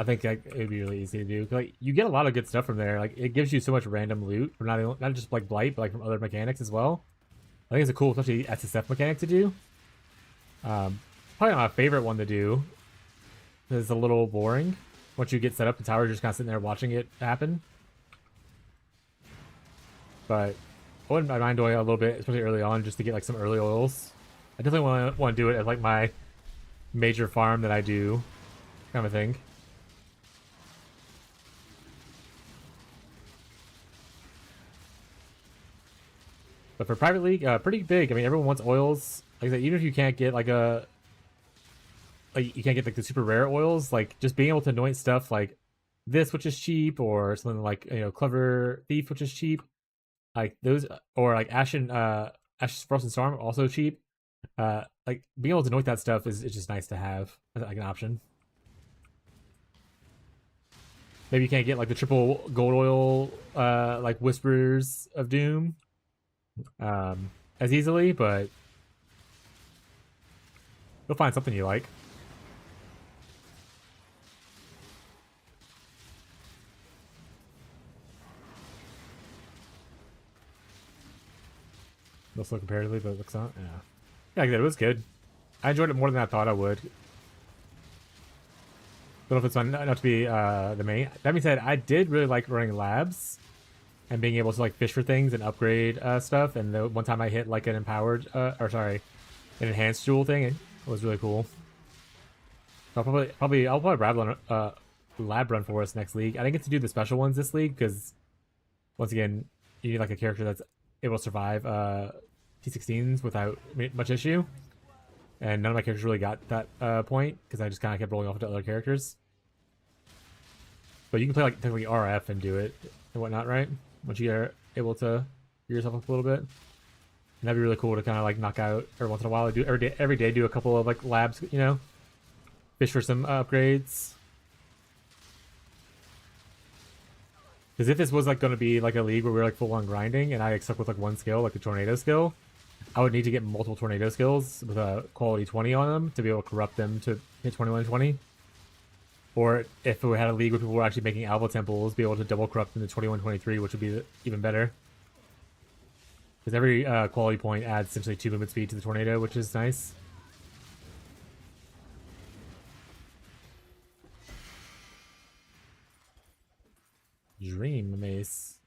I think like, it'd be really easy to do. Like you get a lot of good stuff from there. Like it gives you so much random loot from not just like Blight, but like from other mechanics as well. I think it's a cool, especially SSF mechanic to do. Probably not my favorite one to do. It's a little boring. Once you get set up, the tower, you're just kind of sitting there watching it happen. But I wouldn't mind doing it a little bit, especially early on, just to get like some early oils. I definitely want to do it as like my major farm that I do, kind of thing. But for private league, pretty big. I mean, everyone wants oils. Like I said, even if you can't get like you can't get like the super rare oils, like just being able to anoint stuff like this, which is cheap, or something like Clever Thief, which is cheap, like those, or like Ashen Frost and Storm, also cheap. Like being able to anoint that stuff is just nice to have as like an option. Maybe you can't get like the triple gold oil, like Whispers of Doom, um, as easily, but you'll find something you like. Also comparatively, but it looks not. Yeah, yeah, like I said, it was good. I enjoyed it more than I thought I would. Don't know if it's fun enough to be the main. That being said, I did really like running labs and being able to like fish for things and upgrade stuff. And the one time I hit like an empowered, or sorry, an enhanced jewel thing, it was really cool. I'll probably lab run for us next league. I didn't get to do the special ones this league because once again, you need like a character that's able to survive T16s without much issue. And none of my characters really got that point because I just kind of kept rolling off to other characters. But you can play like technically RF and do it and whatnot, right? Once you are able to gear yourself up a little bit, and that'd be really cool to kind of like knock out every once in a while. I do every day do a couple of like labs, you know, fish for some upgrades. Because if this was like going to be like a league where we are like full on grinding, and I like, stuck with like one skill, like the tornado skill, I would need to get multiple tornado skills with a quality 20 on them to be able to corrupt them to hit 21-20. Or if we had a league where people were actually making Alpha Temples, be able to double corrupt them to 21-23, which would be even better. Because every quality point adds essentially 2 movement speed to the tornado, which is nice. Dream Mace.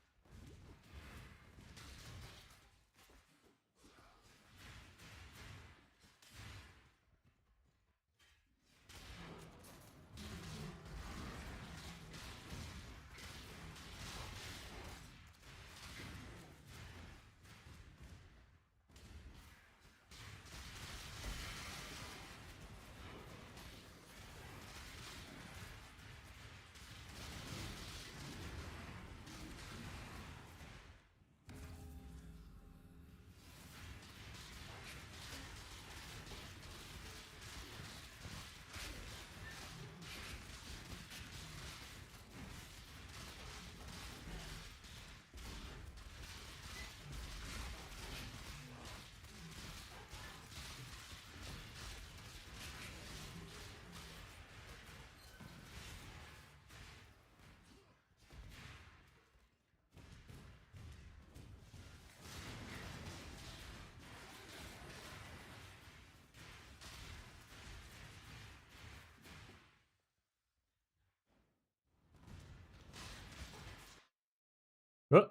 Oh,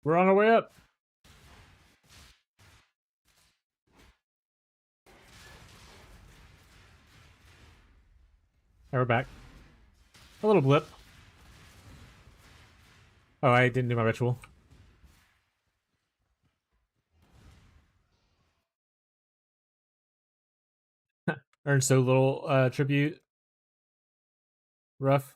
we're on our way up. And we're back. A little blip. Oh, I didn't do my ritual. Earned so little tribute. Rough.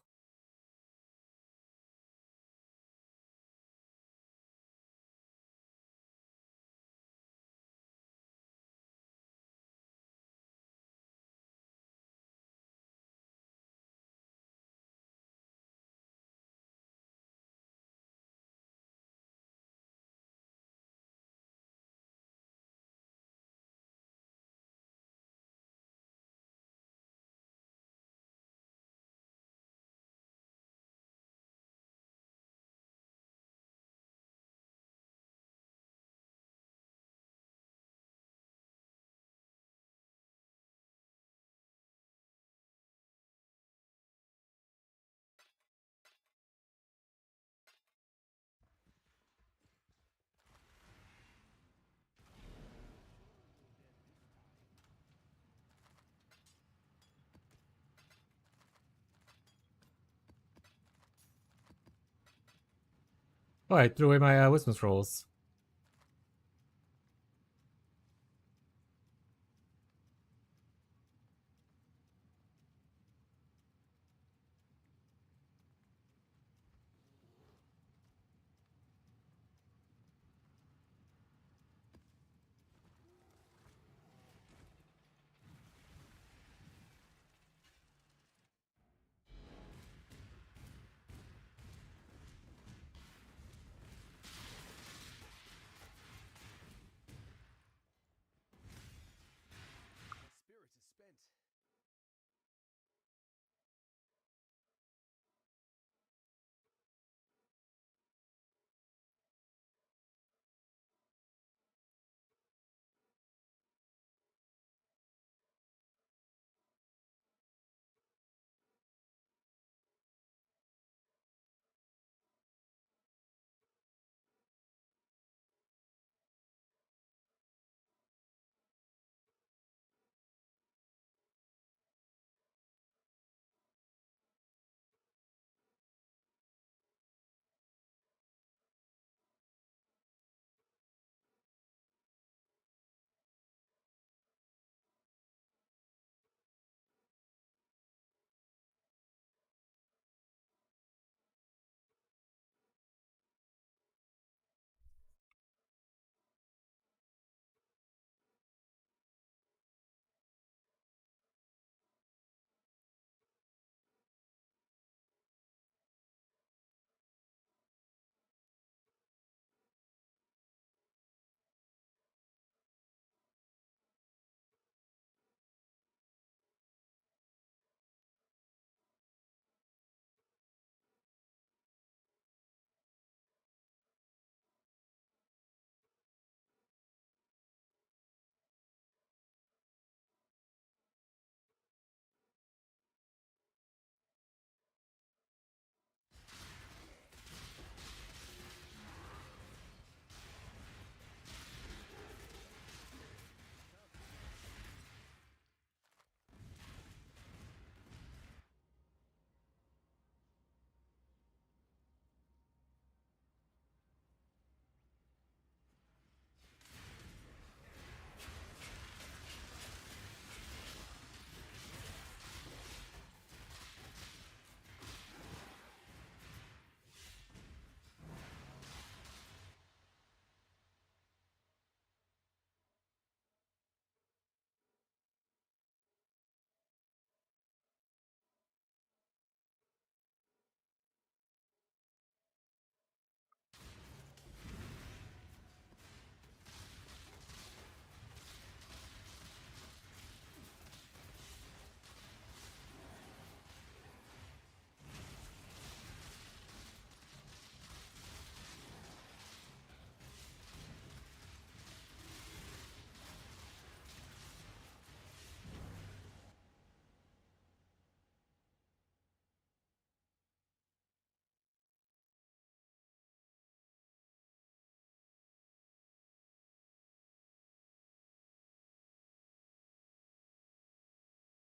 Oh, I threw away my wisdom scrolls.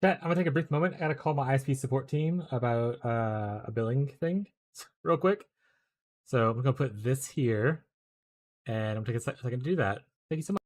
Chat, I'm gonna take a brief moment. I gotta call my ISP support team about a billing thing real quick. So I'm gonna put this here, and I'm gonna take a second to do that. Thank you so much.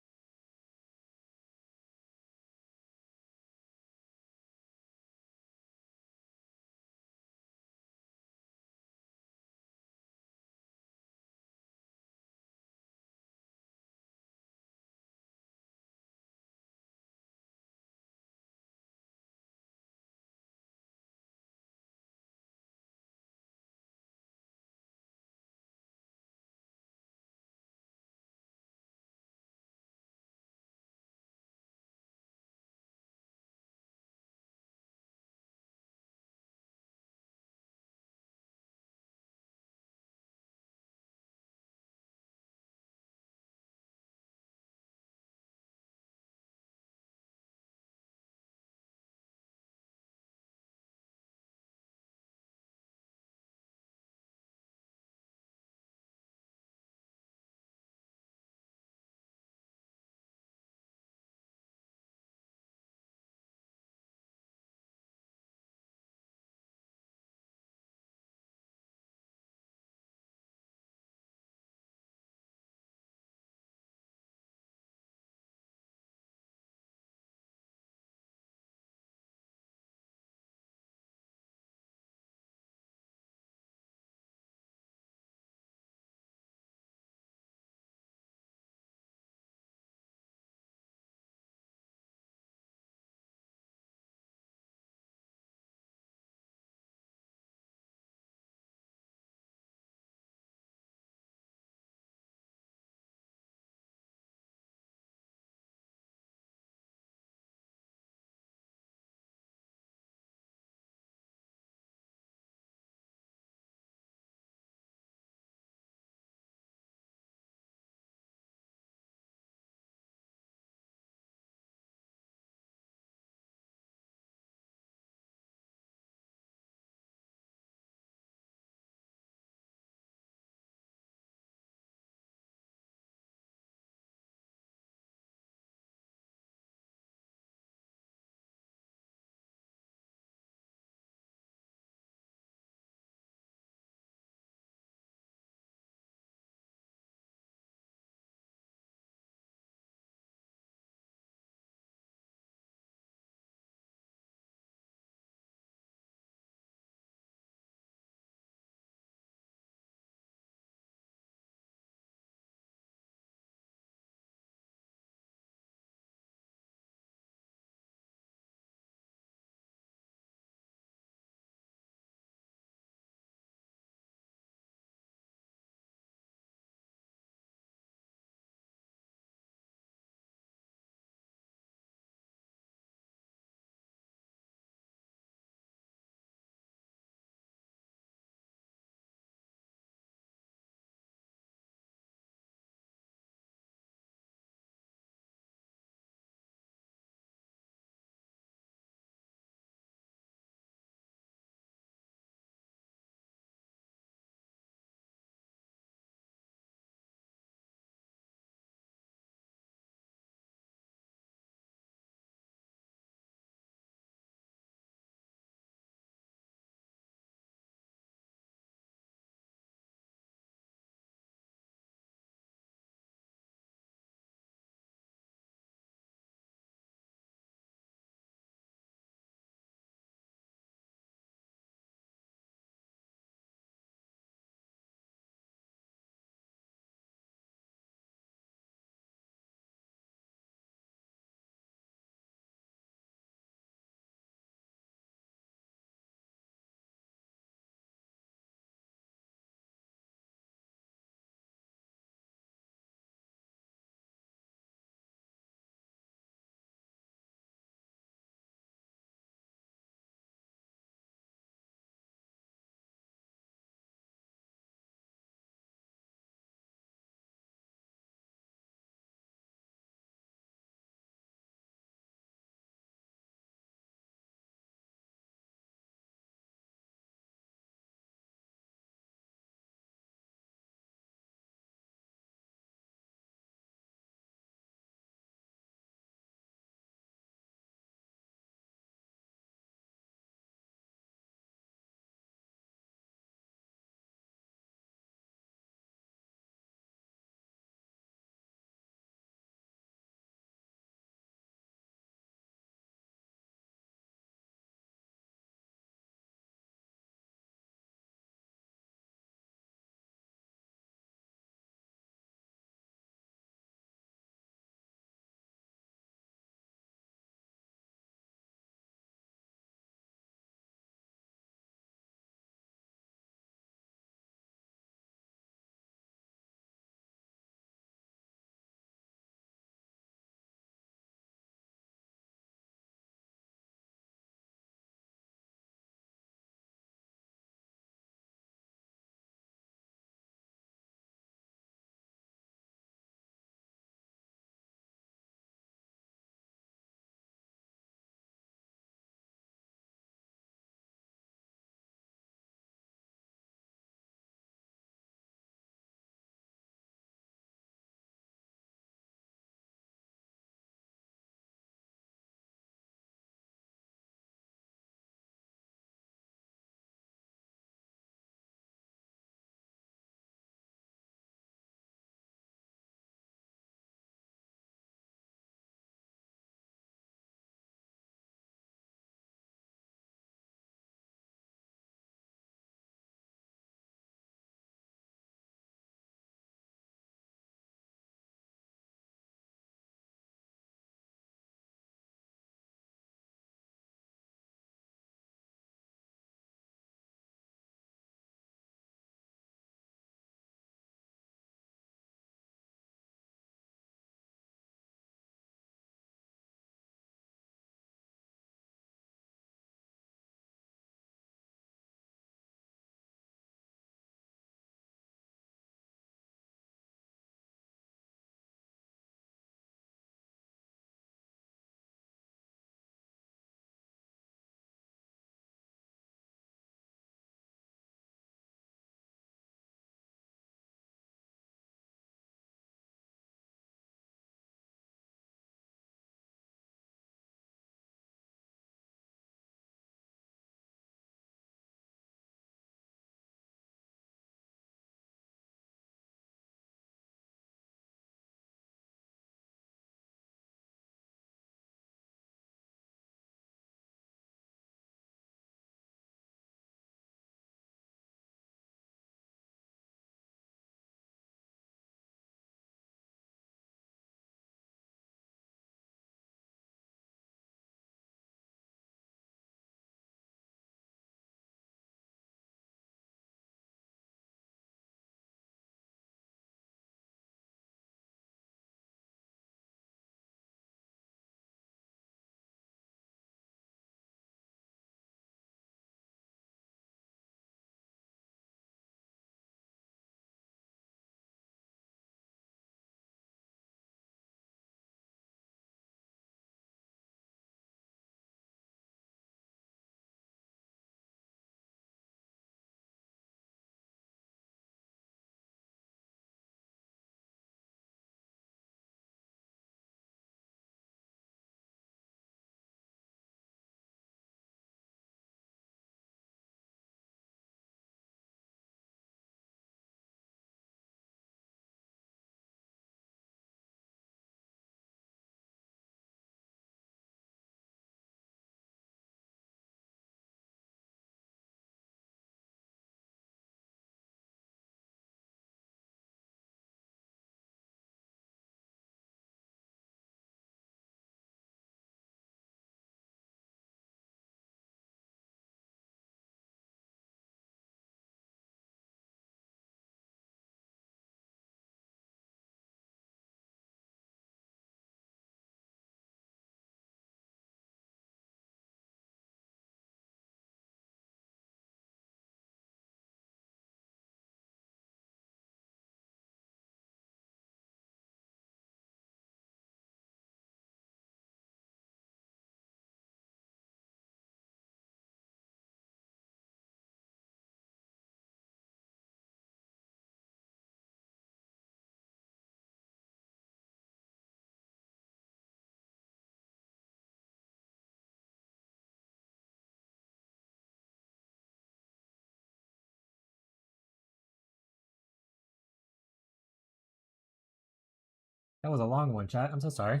That was a long one, chat. I'm so sorry.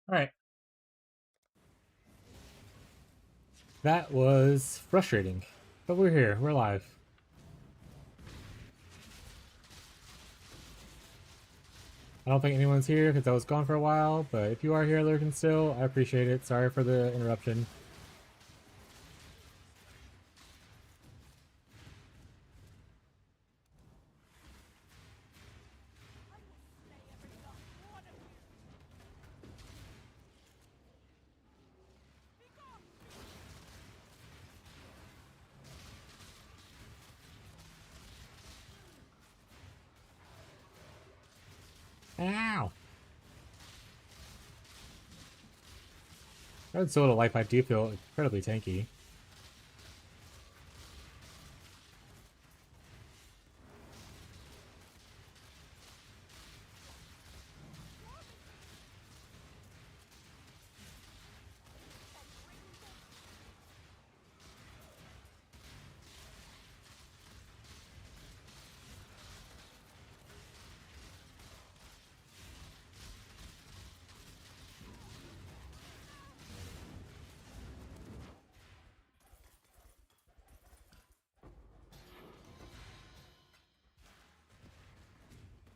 All right. That was frustrating, but we're here. We're live. I don't think anyone's here because I was gone for a while, but if you are here lurking still, I appreciate it. Sorry for the interruption. Ow! Red Soda Life Pipe do feel incredibly tanky.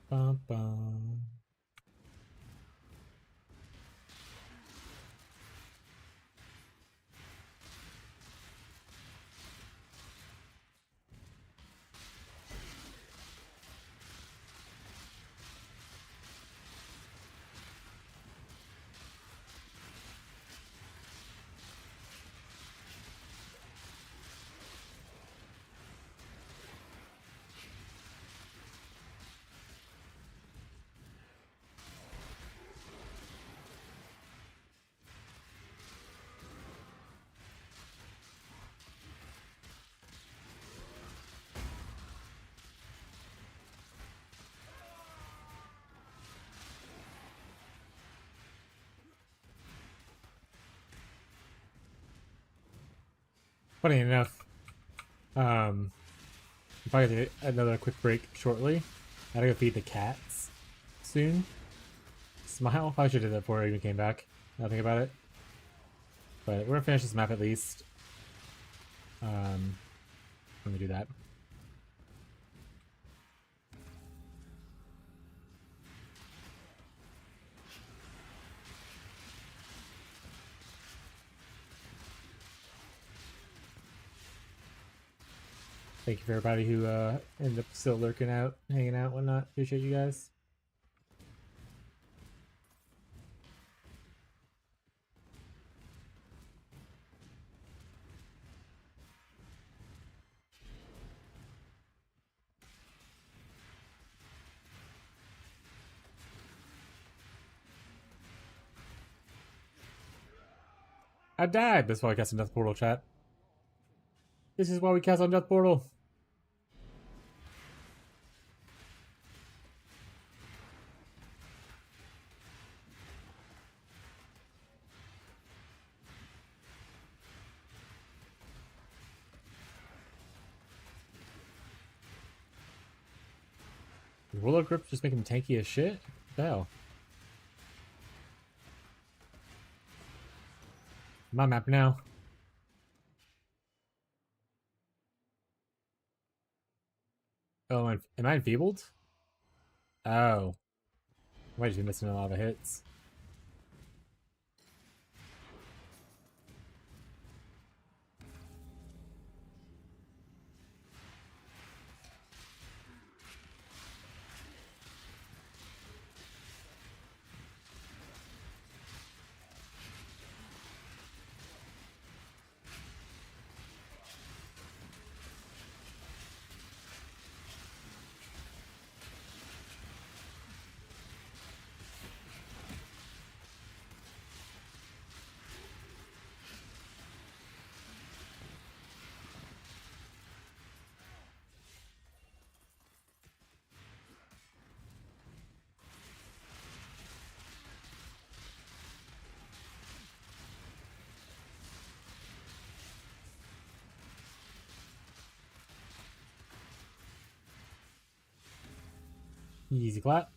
Bum, bum. Funny enough, if I get another quick break shortly, I gotta go feed the cats soon. Smile. I should have did that before I even came back. Now think about it. But we're gonna finish this map at least. Let me do that. Thank you for everybody who ended up still lurking out, hanging out, whatnot. Appreciate you guys. I died. That's why I cast on Death Portal, chat. This is why we cast on Death Portal. Roller grip just making him tanky as shit? What the hell? My map now. Oh, am I enfeebled? Oh. I might just be missing a lot of hits. Easy clap.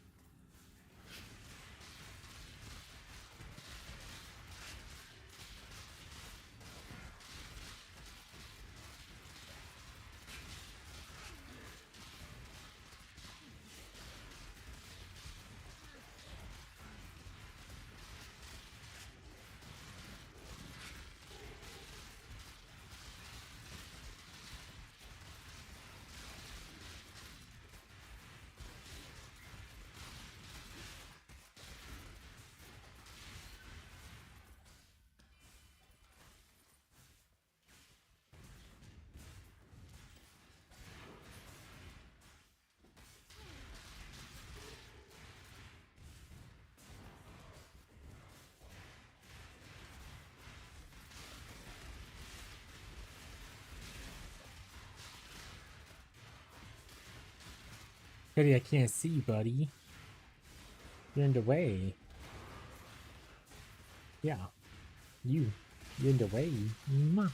Eddie, I can't see you, buddy. You're in the way. Yeah. You're in the way. Mwah.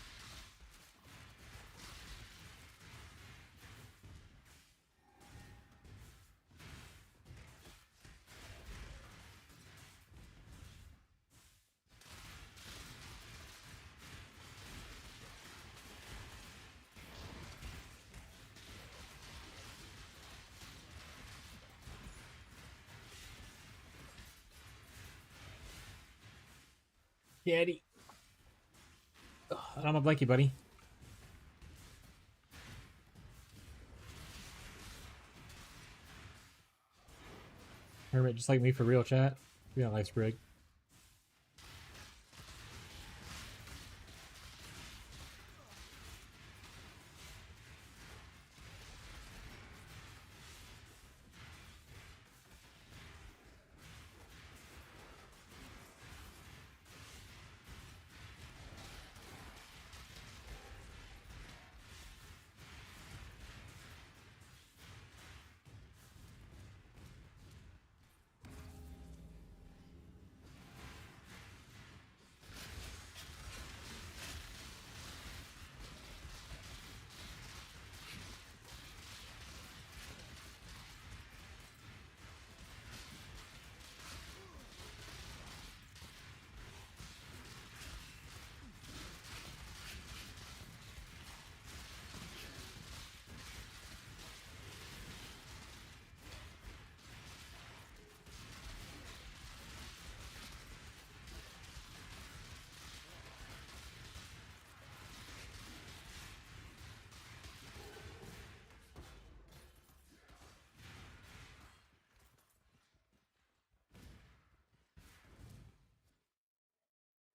Yeah, Eddie. Ugh, I'm a blankie, buddy. Hermit, just like me for real, chat. We got life sprig.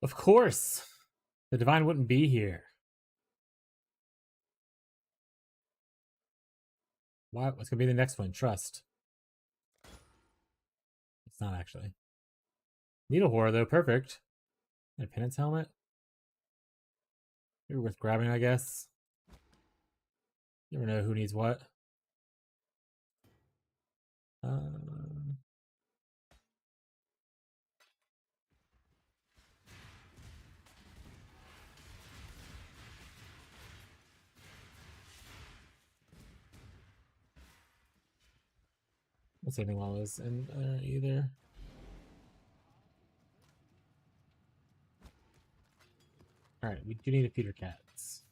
Of course. The divine wouldn't be here. Why? What's gonna be the next one? Trust. It's not actually. Needle horror though, perfect. And a penance helmet. You're worth grabbing, I guess. You never know who needs what. Um, what's anything while I was in either? All right, we do need to feed our cats.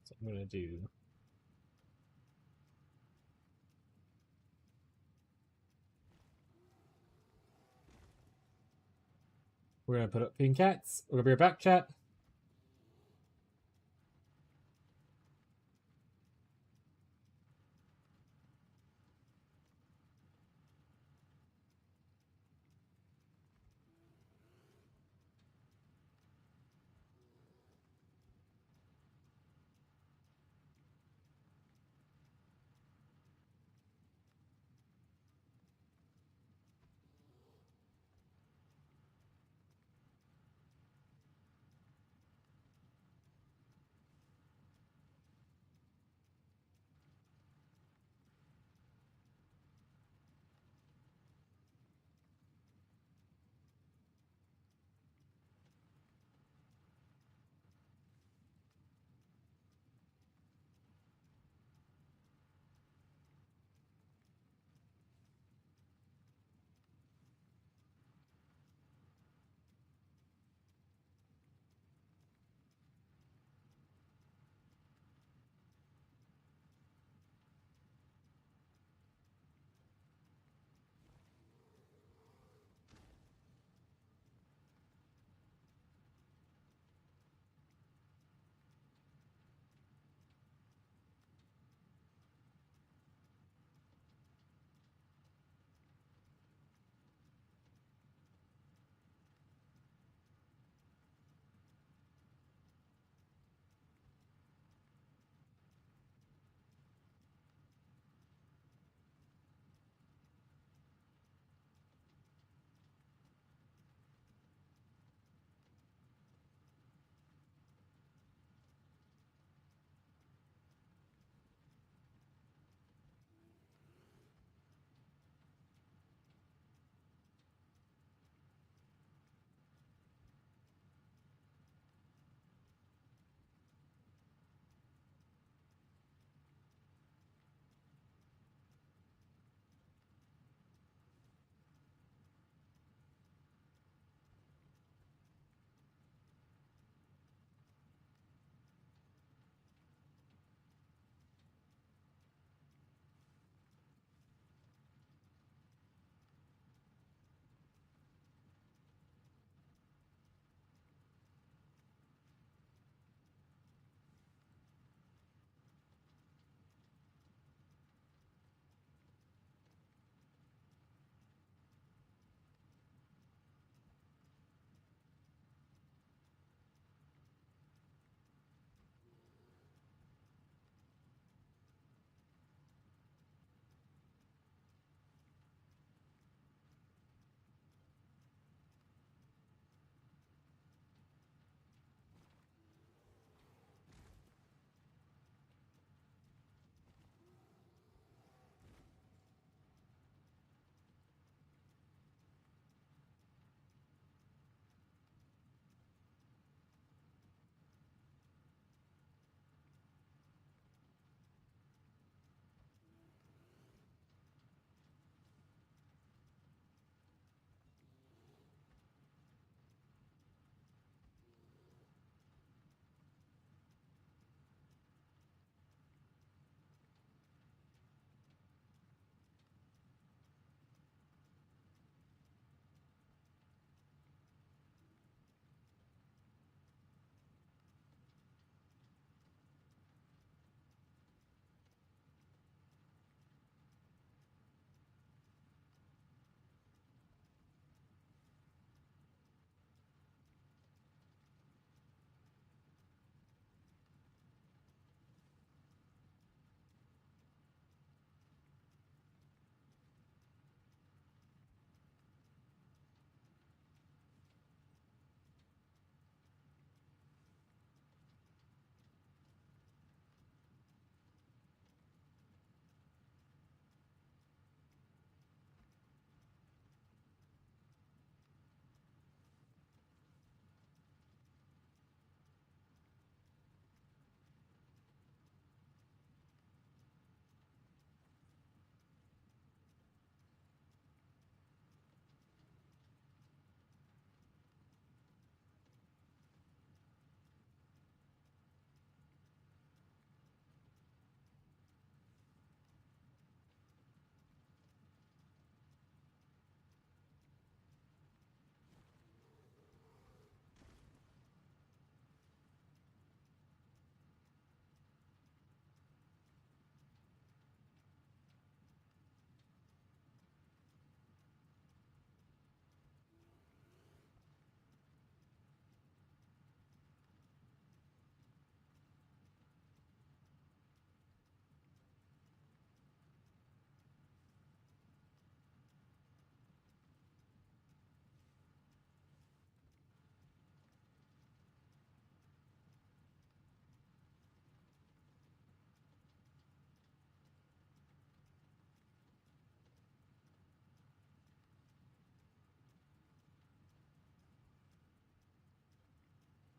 So I'm gonna do. We're gonna put up feeding cats. We're gonna be right back, chat.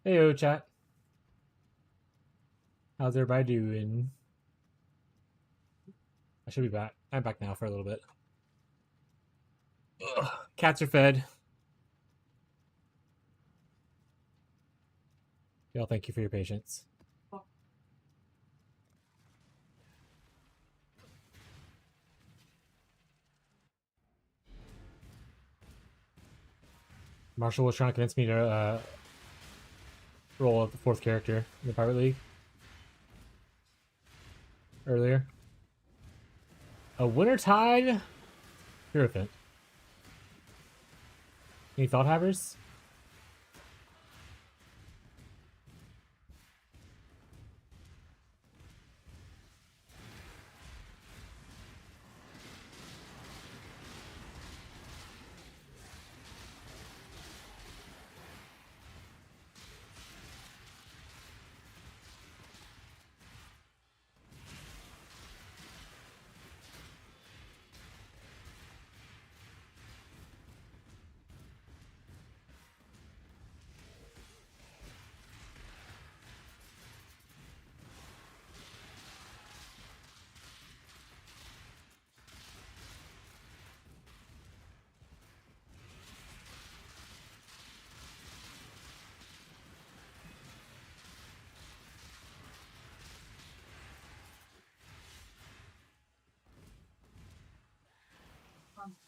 Heyo, chat. How's everybody doing? I should be back. I'm back now for a little bit. Ugh. Cats are fed. Y'all, thank you for your patience. Marshall was trying to convince me to roll the fourth character in the Pirate League earlier. A Wintertide Hierophant. Any thought havers?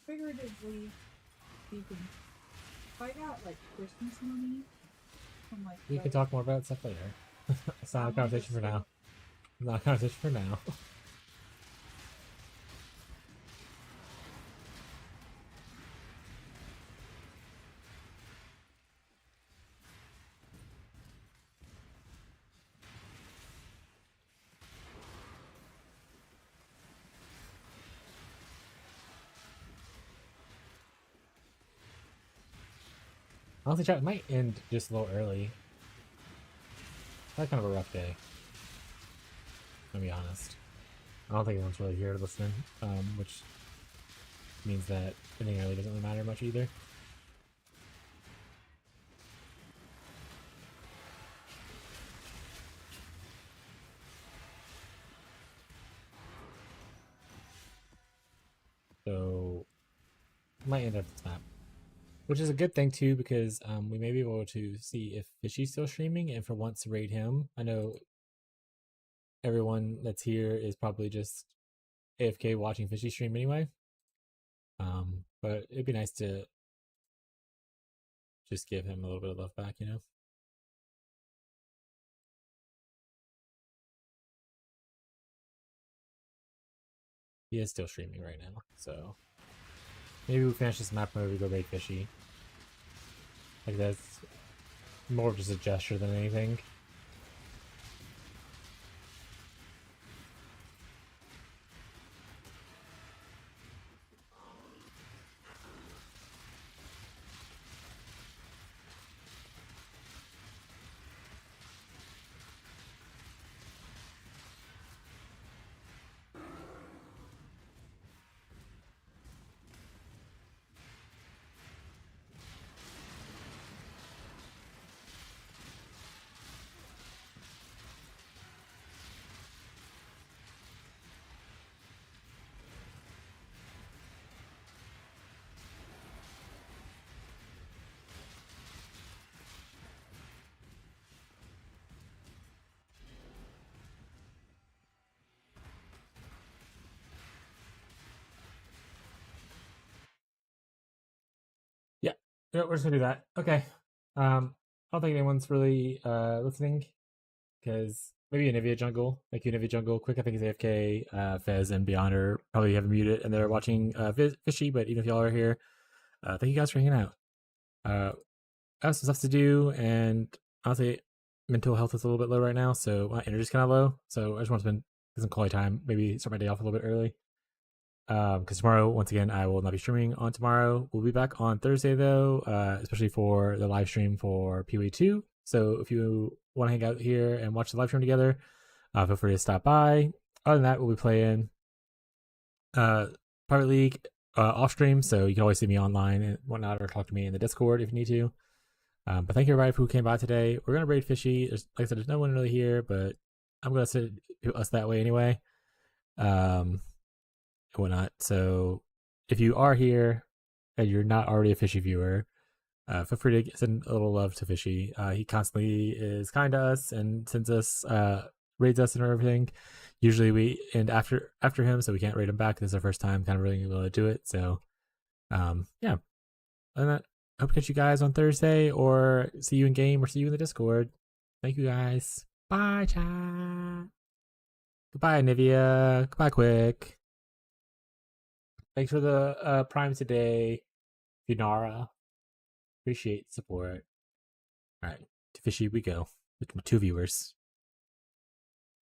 Figuratively, you can fight out like Christmas money from like. We can talk more about stuff later. It's not a conversation for now. It's not a conversation for now. Honestly, chat might end just a little early. That's kind of a rough day. To be honest, I don't think anyone's really here to listen, which means that ending early doesn't really matter much either. So, might end up this map. Which is a good thing too, because we may be able to see if Fishy's still streaming and for once raid him. I know everyone that's here is probably just AFK watching Fishy stream anyway. But it'd be nice to just give him a little bit of love back, you know? He is still streaming right now, so maybe we finish this map whenever we go raid Fishy. Like that's more of just a gesture than anything. Yeah, we're just gonna do that. Okay. I don't think anyone's really listening because maybe Anivia Jungle, thank you Anivia Jungle. Quick, I think is AFK. Fez and Beyond are probably haven't muted and they're watching Fishy. But even if y'all are here, thank you guys for hanging out. I have some stuff to do, and honestly, mental health is a little bit low right now, so my energy's kind of low. So I just want to spend some quality time, maybe start my day off a little bit early. Because tomorrow, once again, I will not be streaming on tomorrow. We'll be back on Thursday though, especially for the live stream for PoE2. So if you want to hang out here and watch the live stream together, feel free to stop by. Other than that, we'll be playing Pirate League off stream, so you can always see me online and whatnot, or talk to me in the Discord if you need to. But thank you everybody who came by today. We're gonna raid Fishy. Like I said, there's no one really here, but I'm gonna send us that way anyway. And whatnot. So if you are here and you're not already a Fishy viewer, feel free to send a little love to Fishy. He constantly is kind to us and sends us raids us and everything. Usually we end after him, so we can't raid him back. This is our first time kind of really able to do it. So yeah. And I hope to catch you guys on Thursday or see you in game or see you in the Discord. Thank you guys. Bye, chat. Goodbye, Nivea. Goodbye, Quick. Thanks for the Prime today, Funara. Appreciate the support. All right, to Fishy we go with 2 viewers.